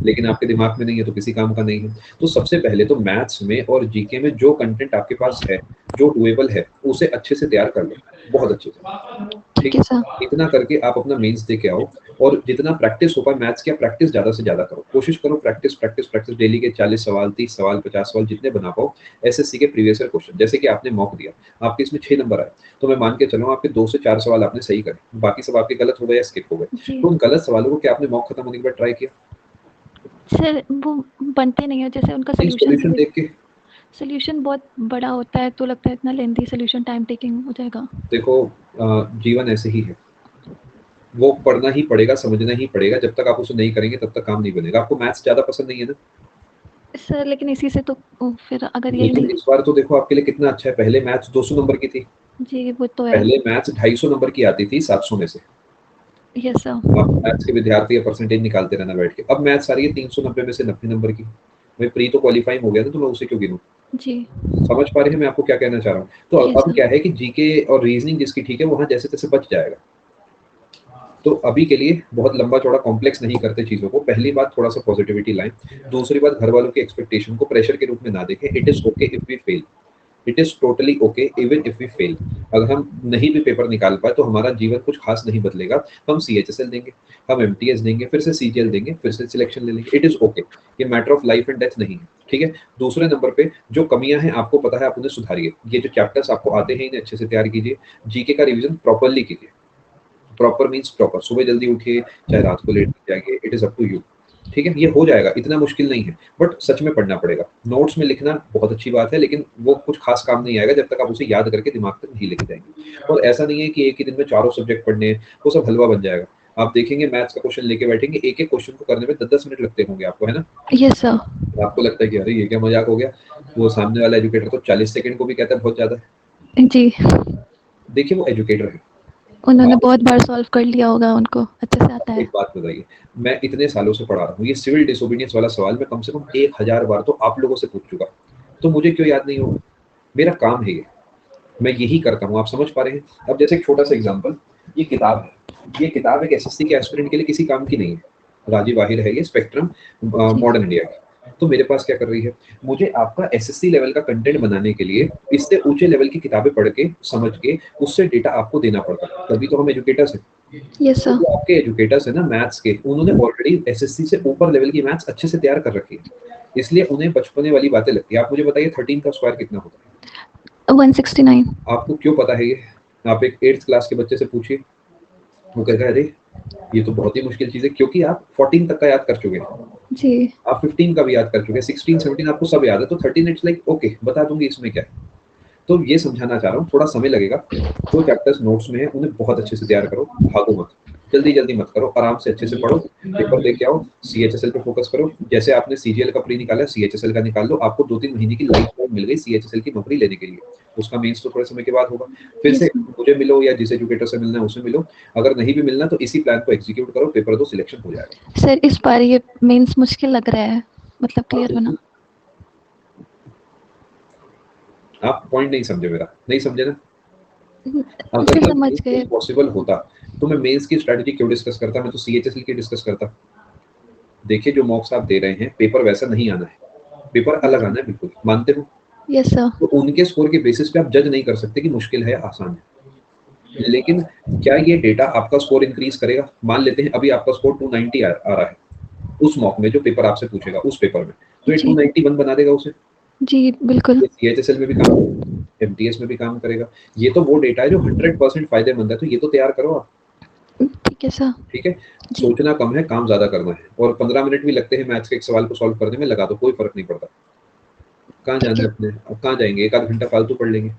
लेकिन आपके दिमाग में नहीं है तो किसी काम का नहीं है। तो सबसे पहले तो मैथ्स में और जीके में जो कंटेंट आपके पास है, जो डुएबल है, उसे अच्छे से तैयार कर लो, बहुत अच्छे से। ठीक ठीक है है? सर। इतना करके आप अपना मेंस दे के आओ और जितना प्रैक्टिस हो पाए मैथ्स की आप प्रैक्टिस ज़्यादा से ज़्यादा करो। कोशिश करो प्रैक्टिस, प्रैक्टिस, प्रैक्टिस डेली के 40 सवाल, 30 सवाल, 50 सवाल जितने बना पाओ एसएससी के प्रीवियस ईयर क्वेश्चन। जैसे कि आपने मॉक दिया, आपके इसमें 6 नंबर आए, तो मैं मान के चल रहा हूँ आपके 2 से 4 सवाल आपने सही करे, बाकी सब आपके गलत हो गए या स्किप हो गए। जी। तो उन गलत सवालों को क्या आपने मॉक खत्म होने के बाद ट्राई किया? सर वो बनते नहीं है, जैसे उनका नहीं सॉल्यूशन सॉल्यूशन देख के सॉल्यूशन बहुत बड़ा होता है, तो लगता है इतना लेंथी सॉल्यूशन, टाइम टेकिंग हो जाएगा। देखो जीवन ऐसे ही है। वो पढ़ना ही पड़ेगा, समझना ही पड़ेगा, जब तक आप उसे नहीं करेंगे तब तक काम नहीं बनेगा। आपको मैथ्स ज़्यादा पसंद नहीं है ना? सर लेकिन इसी से तो फिर अगर यही लेकिन नहीं। इस बार तो देखो आपके लिए कितना अच्छा है, पहले मैथ्स 200 नंबर की थी, जी वो तो है। पहले मैथ्स 250 नंबर की आती थी 700 में से। यस आप सर। मैथ्स के विद्यार्थी या परसेंटेज निकालते रहना बैठ के। अब मैथ्स आ रही है 390 में से 90 नंबर की। भाई प्री तो क्वालीफाइंग हो गया ना, तो मैं उसे क्यों गिनूँ? जी। समझ पा रहे हैं मैं आपको क्या कहना चाह रहा हूँ? तो यस अब सर। क्या है कि जीके और रीजनिंग जिसकी ठीक है, वो वहाँ जैसे-तैसे बच जाएगा। तो अभी के लिए बहुत लंबा-चौड़ा कॉम्प्लेक्स नहीं करते चीज़ों को। पहली बात थोड़ा-सा पॉजिटिविटी लाएँ। दूसरी बात, घरवालों की एक्सपेक्टेशन को प्रेशर के रूप में ना देखें। It is okay if we fail. It is totally okay even if we fail. अगर हम नहीं भी पेपर निकाल पाए तो हमारा जीवन कुछ खास नहीं बदलेगा। हम सीएचएसएल देंगे, हम एमटीएस देंगे, फिर से सीजीएल देंगे, फिर से सिलेक्शन ले लेंगे। It is okay. ये matter of life and death नहीं है, ठीक है? दूसरे नंबर पे जो कमियाँ हैं आपको पता है, आप उन्हें सुधारिए। ये जो चैप्टर्स आपको आते हैं, इन्हें अच्छे से तैयार कीजिए। जीके का रिवीजन प्रॉपर्ली कीजिए। Proper means proper. सुबह जल्दी उठिए, चाहे रात को लेट जाइए, it is up to you. ठीक है? ये हो जाएगा, इतना मुश्किल नहीं है, बट सच में पढ़ना पड़ेगा। नोट्स में लिखना बहुत अच्छी बात है, लेकिन वो कुछ खास काम नहीं आएगा जब तक आप उसे याद करके दिमाग तक नहीं लेके जाएँगे। और ऐसा नहीं है कि एक ही दिन में चारों सब्जेक्ट पढ़ने हैं, वो सब हलवा बन जाएगा। आप देखेंगे मैथ्स का क्वेश्चन लेके बैठेंगे, एक-एक क्वेश्चन को करने में 10-10 मिनट लगते होंगे आपको, है ना? Yes sir. आपको लगता है कि अरे! ये क्या मज़ाक हो गया? वो सामने वाला एजुकेटर तो 40 सेकंड को भी कहता है बहुत ज़्यादा है। जी। देखिए वो एजुकेटर है। उन्होंने आप बहुत बार सॉल्व कर लिया होगा, उनको अच्छे से आता एक है। बात बताइए, मैं इतने सालों से पढ़ा रहा हूँ, ये सिविल डिसोबीडियंस वाला सवाल मैं कम से कम 1000 बार तो आप लोगों से पूछ चुका, तो मुझे क्यों याद नहीं होगा? मेरा काम है ये, मैं यही करता हूँ, आप समझ पा रहे हैं? अब जैसे एक छोटा-सा एग्ज़ाम्पल, ये किताब है, ये किताब एक एसएससी के एस्पिरेंट के लिए किसी काम की नहीं है। राजीव आहिर है ये, स्पेक्ट्रम जी। मॉडर्न इंडिया की। तो मेरे पास क्या कर रही है? मुझे आपका एसएससी लेवल का कंटेंट बनाने के लिए इससे ऊँचे लेवल की किताबें पढ़ के, समझ के, उससे डेटा आपको देना पड़ता है, तभी तो हम एजुकेटर्स हैं। यस तो सर। जो आपके एजुकेटर्स हैं ना मैथ्स के, उन्होंने ऑलरेडी एसएससी से ऊपर लेवल की मैथ्स अच्छे से तैयार कर रखी है। इसलिए उन्हें बचपने वाली बातें लगती हैं। आप मुझे बताइए 13 का स्क्वायर कितना होता है? 169। आपको क्यों पता है ये? आप एक 8th क्लास के बच्चे से पूछिए, वो कहेगा अरे! ये तो बहुत ही मुश्किल चीज़ है, क्योंकि आप 14 तक का याद कर चुके हैं। जी। आप 15 का भी याद कर चुके हैं, 16, 17 आपको सब याद है, तो 13 इट्स लाइक ओके, बता दूँगी इसमें क्या है। तो ये समझाना चाह रहा हूँ, थोड़ा समय लगेगा। जो चैप्टर्स नोट्स में हैं, उन्हें बहुत अच्छे से तैयार करो, भागो मत। जल्दी-जल्दी मत करो, आराम से अच्छे से पढ़ो, पेपर दे के आओ, सीएचएसएल पे फ़ोकस करो। जैसे आपने सीजीएल का प्री निकाला, सीएचएसएल का निकाल लो, आपको 2-3 महीने की लाइफ टाइम मिल गई सीएचएसएल की नौकरी लेने के लिए। उसका मेंस तो थोड़े समय के बाद होगा। फिर यस से सर। मुझे मिलो या जिस एजुकेटर से मिलना है उससे मिलो। अगर नहीं भी मिलना तो इसी प्लान को एग्ज़ीक्यूट करो, पेपर दो, सिलेक्शन हो जाएगा। सर इस बार ये मेंस मुश्किल लग रहा है, मतलब हाँ, क्लियर होना। बिल्कुल। आप पॉइंट नहीं समझे मेरा, नहीं समझे ना? अगर फिर ये समझ मेंस गए। पॉसिबल होता, तो मैं मेंस की स्ट्रैटेजी क्यों डिस्कस करता? मैं तो सीएचएसएल की डिस्कस करता। देखिए जो मॉक्स आप दे रहे हैं, पेपर वैसा नहीं आना है। पेपर अलग आना है बिल्कुल, मानते हो? Yes sir. तो उनके स्कोर के बेसिस पे आप जज नहीं कर सकते कि मुश्किल है या आसान है। लेकिन क्या ये डेटा आपका स्कोर इंक्रीज़ करेगा? मान लेते हैं अभी आपका स्कोर 290 आ रहा है, उस मॉक में जो पेपर आपसे पूछेगा, उस पेपर में। तो ये जी। 291 बना देगा उसे। जी बिल्कुल। ये सीएचएसएल में भी काम करेगा, एमटीएस में भी काम करेगा। ये तो वो डेटा है जो 100% फ़ायदेमंद है, तो ये तो तैयार करो आप। ठीक है सर। ठीक है? जी। सोचना कम है, काम ज़्यादा करना है, और 15 मिनट भी लगते हैं मैथ्स के एक सवाल को सॉल्व करने में, लगा दो, कोई फ़र्क नहीं पड़ता। कहाँ ठीक जाना है। है अपने? अब कहाँ जाएँगे? 1 आध घंटा फालतू पढ़ लेंगे,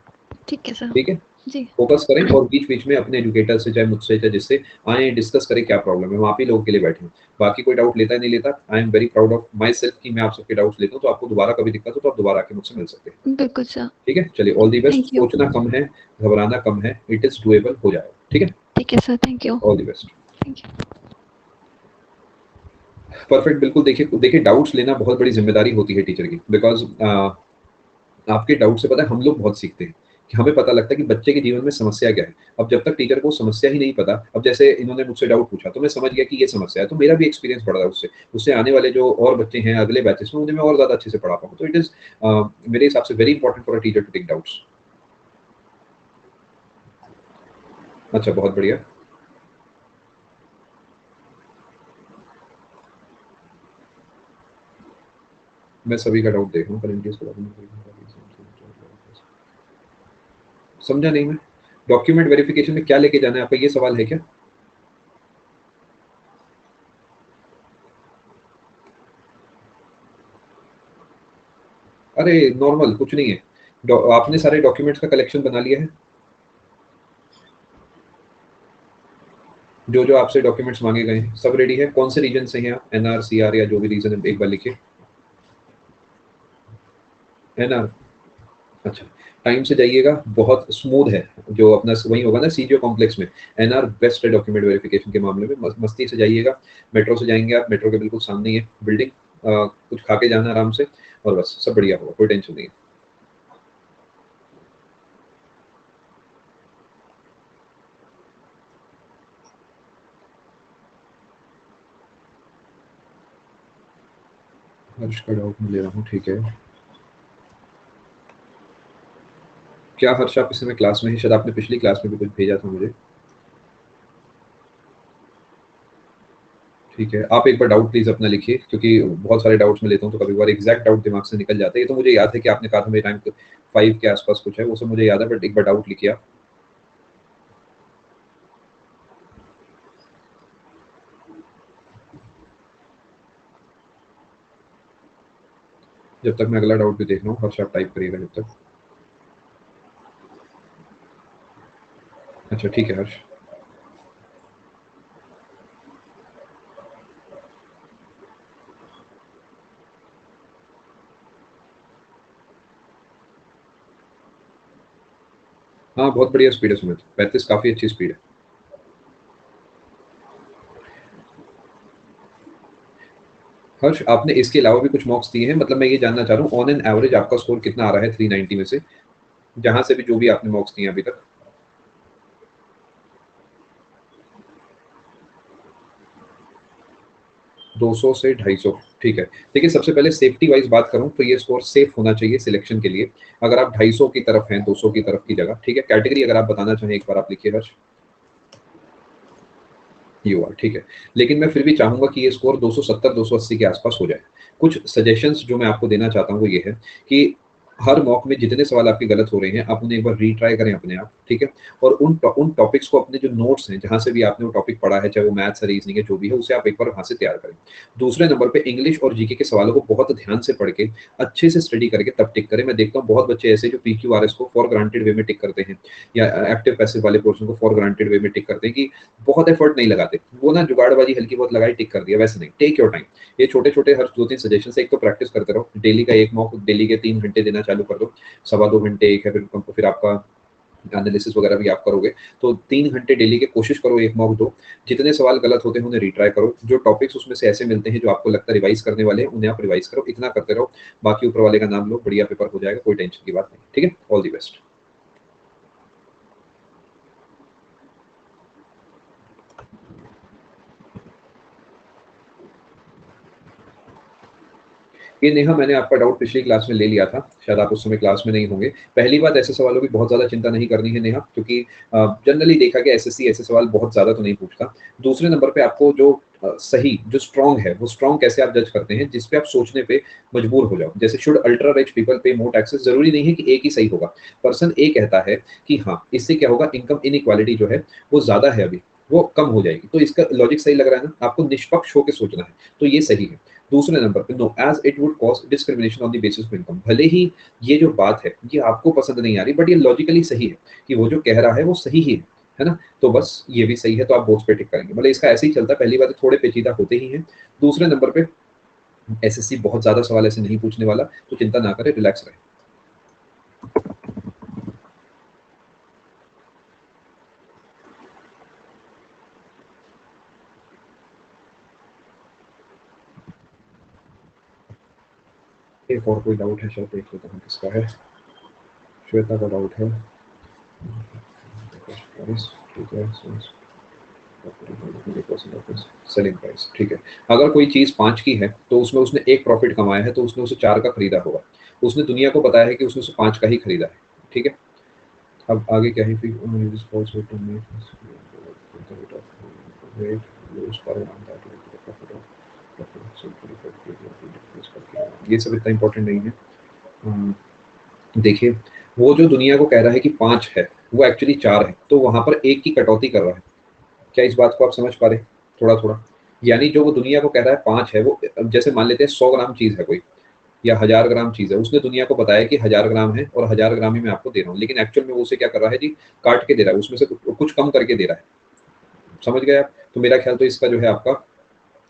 ठीक है सर। ठीक है? जी। फ़ोकस करें और बीच-बीच में अपने एजुकेटर से, चाहे मुझसे, चाहे जिससे, आएँ, डिस्कस करें क्या प्रॉब्लम है, हम आप ही लोगों के लिए बैठे हैं। बाकी कोई डाउट लेता है, नहीं लेता, I am very proud of my self कि मैं आप सबके डाउट्स लेता हूँ, तो आपको दोबारा कभी दिक्कत हो तो आप दोबारा आके मुझसे मिल सकते हैं। बिल्कुल सर। ठीक है? चलिए, all the best. Thank you. सोचना कम है, घबराना कम है, इट इज़ डूएबल, हो जाएगा, ठीक है? ठीक है sir, thank you. All the best. Thank you. Perfect, बिल्कुल। देखिए देखिए डाउट्स लेना बहुत बड़ी ज़िम्मेदारी होती है टीचर की, बिकॉज़ आपके डाउट से पता है हम लोग बहुत सीखते हैं, कि हमें पता लगता है कि बच्चे के जीवन में समस्या क्या है। अब जब तक टीचर को समस्या ही नहीं पता, अब जैसे इन्होंने मुझसे डाउट पूछा, तो मैं समझ गया कि ये समस्या है, तो मेरा भी एक्सपीरियंस बढ़ रहा है उससे। उससे आने वाले जो और बच्चे हैं अगले बैचेस में, उन्हें मैं और ज़्यादा अच्छे से पढ़ा पाऊँ। तो इट इज़ मेरे हिसाब से very important for a teacher to take doubts. अच्छा, बहुत बढ़िया। मैं सभी का डाउट देख रहा हूँ, करंट ईयर्स के बारे में। समझा नहीं मैं। डॉक्यूमेंट वेरिफिकेशन में क्या लेके जाना है आपका, ये सवाल है क्या? अरे नॉर्मल कुछ नहीं है। आपने सारे डॉक्यूमेंट्स का कलेक्शन बना लिया है? जो आपसे डॉक्यूमेंट्स मांगे गए हैं, सब रेडी है? कौन से रीजन से हैं आप? एनआर, सीआर या जो भी रीजन है, एक बार लिखिए। एनआर, अच्छा। टाइम से जाइएगा, बहुत स्मूथ है। जो अपना वही होगा ना सीजीओ कॉम्प्लेक्स में, एनआर बेस्ट है डॉक्यूमेंट वेरिफिकेशन के मामले में। मस्ती से जाइएगा, मेट्रो से जाएंगे आप, मेट्रो के बिल्कुल सामने ही है बिल्डिंग, कुछ खा के जाना आराम से और बस सब बढ़िया होगा, कोई टेंशन नहीं है। हर्ष का डाउट मैं ले रहा हूँ, ठीक है। क्या हर्ष आप इस समय क्लास में हैं? शायद आपने पिछली क्लास में भी कुछ भेजा था मुझे। ठीक है, आप एक बार डाउट प्लीज़ अपना लिखिए, क्योंकि बहुत सारे डाउट्स मैं लेता हूँ तो कभी-कभार एग्ज़ैक्ट डाउट दिमाग से निकल जाते हैं। ये तो मुझे याद है कि आपने कहा था मेरे रैंक 5 के आस-पास कुछ है, वो सब मुझे याद है, बट एक बार डाउट लिखिए आप। जब तक मैं अगला डाउट भी देख रहा हूँ, हर्ष आप टाइप करिएगा जब तक। अच्छा ठीक है हर्ष। हाँ, बहुत बढ़िया स्पीड है सुमित, 35 काफ़ी अच्छी स्पीड है। हर्ष, आपने इसके अलावा भी कुछ मॉक्स दिए हैं? मतलब मैं ये जानना चाह रहा हूँ ऑन एन एवरेज आपका स्कोर कितना आ रहा है 390 में से? जहाँ से भी जो भी आपने मॉक्स दिए हैं अभी तक। 200 से 250, ठीक है। देखिए, सबसे पहले सेफ्टी वाइज बात करूं तो ये स्कोर सेफ होना चाहिए सिलेक्शन के लिए। अगर आप 250 की तरफ हैं 200 की तरफ की जगह, ठीक है। कैटेगरी अगर आप बताना चाहें एक बार आप लिखिए हर्ष। यू आर, ठीक है। लेकिन मैं फिर भी चाहूंगा कि ये स्कोर 270 280 के आसपास हो जाए। कुछ सजेशंस जो मैं आपको देना चाहता हूँ वो ये है कि हर मॉक में जितने सवाल आपके गलत हो रहे हैं आप उन्हें एक बार रीट्राई करें अपने आप, ठीक है। और उन टॉपिक्स को अपने जो नोट्स हैं जहां से भी आपने वो टॉपिक पढ़ा है, चाहे वो मैथ्स है रीजनिंग है जो भी है, उसे आप एक बार वहां से तैयार करें। दूसरे नंबर पे इंग्लिश और जीके के सवालों को बहुत ध्यान से पढ़ के अच्छे से स्टडी करके तब टिक करें। मैं देखता हूँ बहुत बच्चे ऐसे जो PQRS को फॉर ग्रांटेड वे में टिक करते हैं, या एक्टिव पैसिव वाले पोर्शन को फॉर ग्रांटेड वे में टिक करते हैं कि बहुत एफर्ट नहीं लगाते, वो ना जुगाड़बाजी हल्की बहुत लगाई टिक कर दिया, वैसे नहीं। Take your time. ये छोटे छोटे हर 2-3 सजेशन से एक तो प्रैक्टिस करते रहो। डेली का एक मॉक डेली के 3 घंटे देना चालू कर दो। 2.25 घंटे एक है, फिर आपका एनालिसिस वगैरह भी आप करोगे तो 3 घंटे डेली के कोशिश करो एक मॉक दो। जितने सवाल गलत होते हैं उन्हें रिट्राई करो। जो टॉपिक्स उसमें से ऐसे मिलते हैं जो आपको लगता है रिवाइज करने वाले हैं उन्हें आप रिवाइज करो। इतना करते रहो, बाकी ऊपर वाले का नाम लो, बढ़िया पेपर हो जाएगा, कोई टेंशन की बात नहीं। ठीक है, ऑल दी बेस्ट। ये नेहा, मैंने आपका डाउट पिछली क्लास में ले लिया था, शायद आप उस समय क्लास में नहीं होंगे। पहली बात, ऐसे सवालों की बहुत ज़्यादा चिंता नहीं करनी है नेहा, क्योंकि जनरली देखा गया एसएससी ऐसे सवाल बहुत ज़्यादा तो नहीं पूछता। दूसरे नंबर पे आपको जो सही जो स्ट्रॉन्ग है वो स्ट्रॉन्ग कैसे आप जज करते हैं, जिसपे आप सोचने पे मजबूर हो जाओ। जैसे शुड अल्ट्रा रिच पीपल पे मोर टैक्सेस, जरूरी नहीं है कि एक ही सही होगा। पर्सन ए कहता है कि हाँ इससे क्या होगा, इनकम इनइक्वालिटी जो है वो ज्यादा है अभी, वो कम हो जाएगी, तो इसका लॉजिक सही लग रहा है ना। आपको निष्पक्ष होकर सोचना है, तो ये सही है। दूसरे नंबर पे no as it would cause discrimination on the basis of income, भले ही ये जो बात है ये आपको पसंद नहीं आ रही, बट ये लॉजिकली सही है कि वो जो कह रहा है वो सही ही है ना। तो बस ये भी सही है, तो आप बोथ पे टिक करेंगे। मतलब इसका ऐसे ही चलता है। पहली बात थोड़े पेचीदा होते ही हैं। दूसरे नंबर पे एसएससी बहुत ज्यादा सवाल ऐसे नहीं पूछने वाला, तो चिंता ना करें, रिलैक्स रहे। एक और कोई डाउट है, शायद देख लेता हूँ किसका है। श्वेता का डाउट है, ठीक है। सेलिंग प्राइस, ठीक है। अगर कोई चीज 5 की है तो उसमें उसने एक प्रॉफिट कमाया है, तो उसने उसे 4 का खरीदा होगा। उसने दुनिया को बताया है कि उसने उसे 5 का ही खरीदा है, ठीक है। अब आगे क्या है, ये सब इतना इंपॉर्टेंट नहीं है। देखिए, वो जो दुनिया को कह रहा है कि 5 है, वो एक्चुअली 4 है, तो वहां पर एक की कटौती कर रहा है। क्या इस बात को आप समझ पा रहे हैं? थोड़ा थोड़ा, यानी जो वो दुनिया को कह रहा है 5 है, वो जैसे मान लेते हैं 100 ग्राम चीज है कोई, या 1000 ग्राम चीज है, उसने दुनिया को बताया कि 1000 ग्राम है और 1000 ग्राम ही मैं आपको दे रहा हूँ, लेकिन एक्चुअल में वो उसे क्या कर रहा है जी, काट के दे रहा है, उसमें से कुछ कम करके दे रहा है। समझ गए आप? तो मेरा ख्याल तो इसका जो है आपका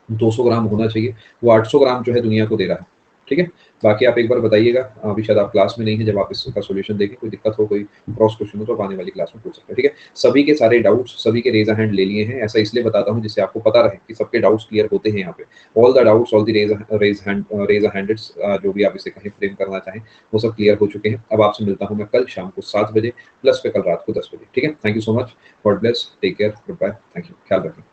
200 ग्राम होना चाहिए, वो 800 ग्राम जो है दुनिया को दे रहा है। ठीक है? बाकी आप एक बार बताइएगा, अभी शायद आप क्लास में नहीं हैं, जब आप इसका सॉल्यूशन देखें, कोई दिक्कत हो, कोई क्रॉस क्वेश्चन हो तो आप आने वाली क्लास में पूछ सकते हैं, ठीक है? सभी के सारे डाउट्स, सभी के रेज़ अ हैंड ले लिए हैं, ऐसा इसलिए बताता हूँ जिससे आपको पता रहे कि सबके डाउट्स क्लियर होते हैं यहाँ पे। All the doubts, all the raise a hands, जो भी आप इसे कहें, फ्रेम करना चाहें, वो सब क्लियर हो चुके हैं। अब आपसे मिलता हूँ मैं कल शाम को 7 बजे, प्लस पे कल रात को 10 बजे, ठीक है? Thank you so much, God bless, take care, goodbye, thank you, ख्याल रखें।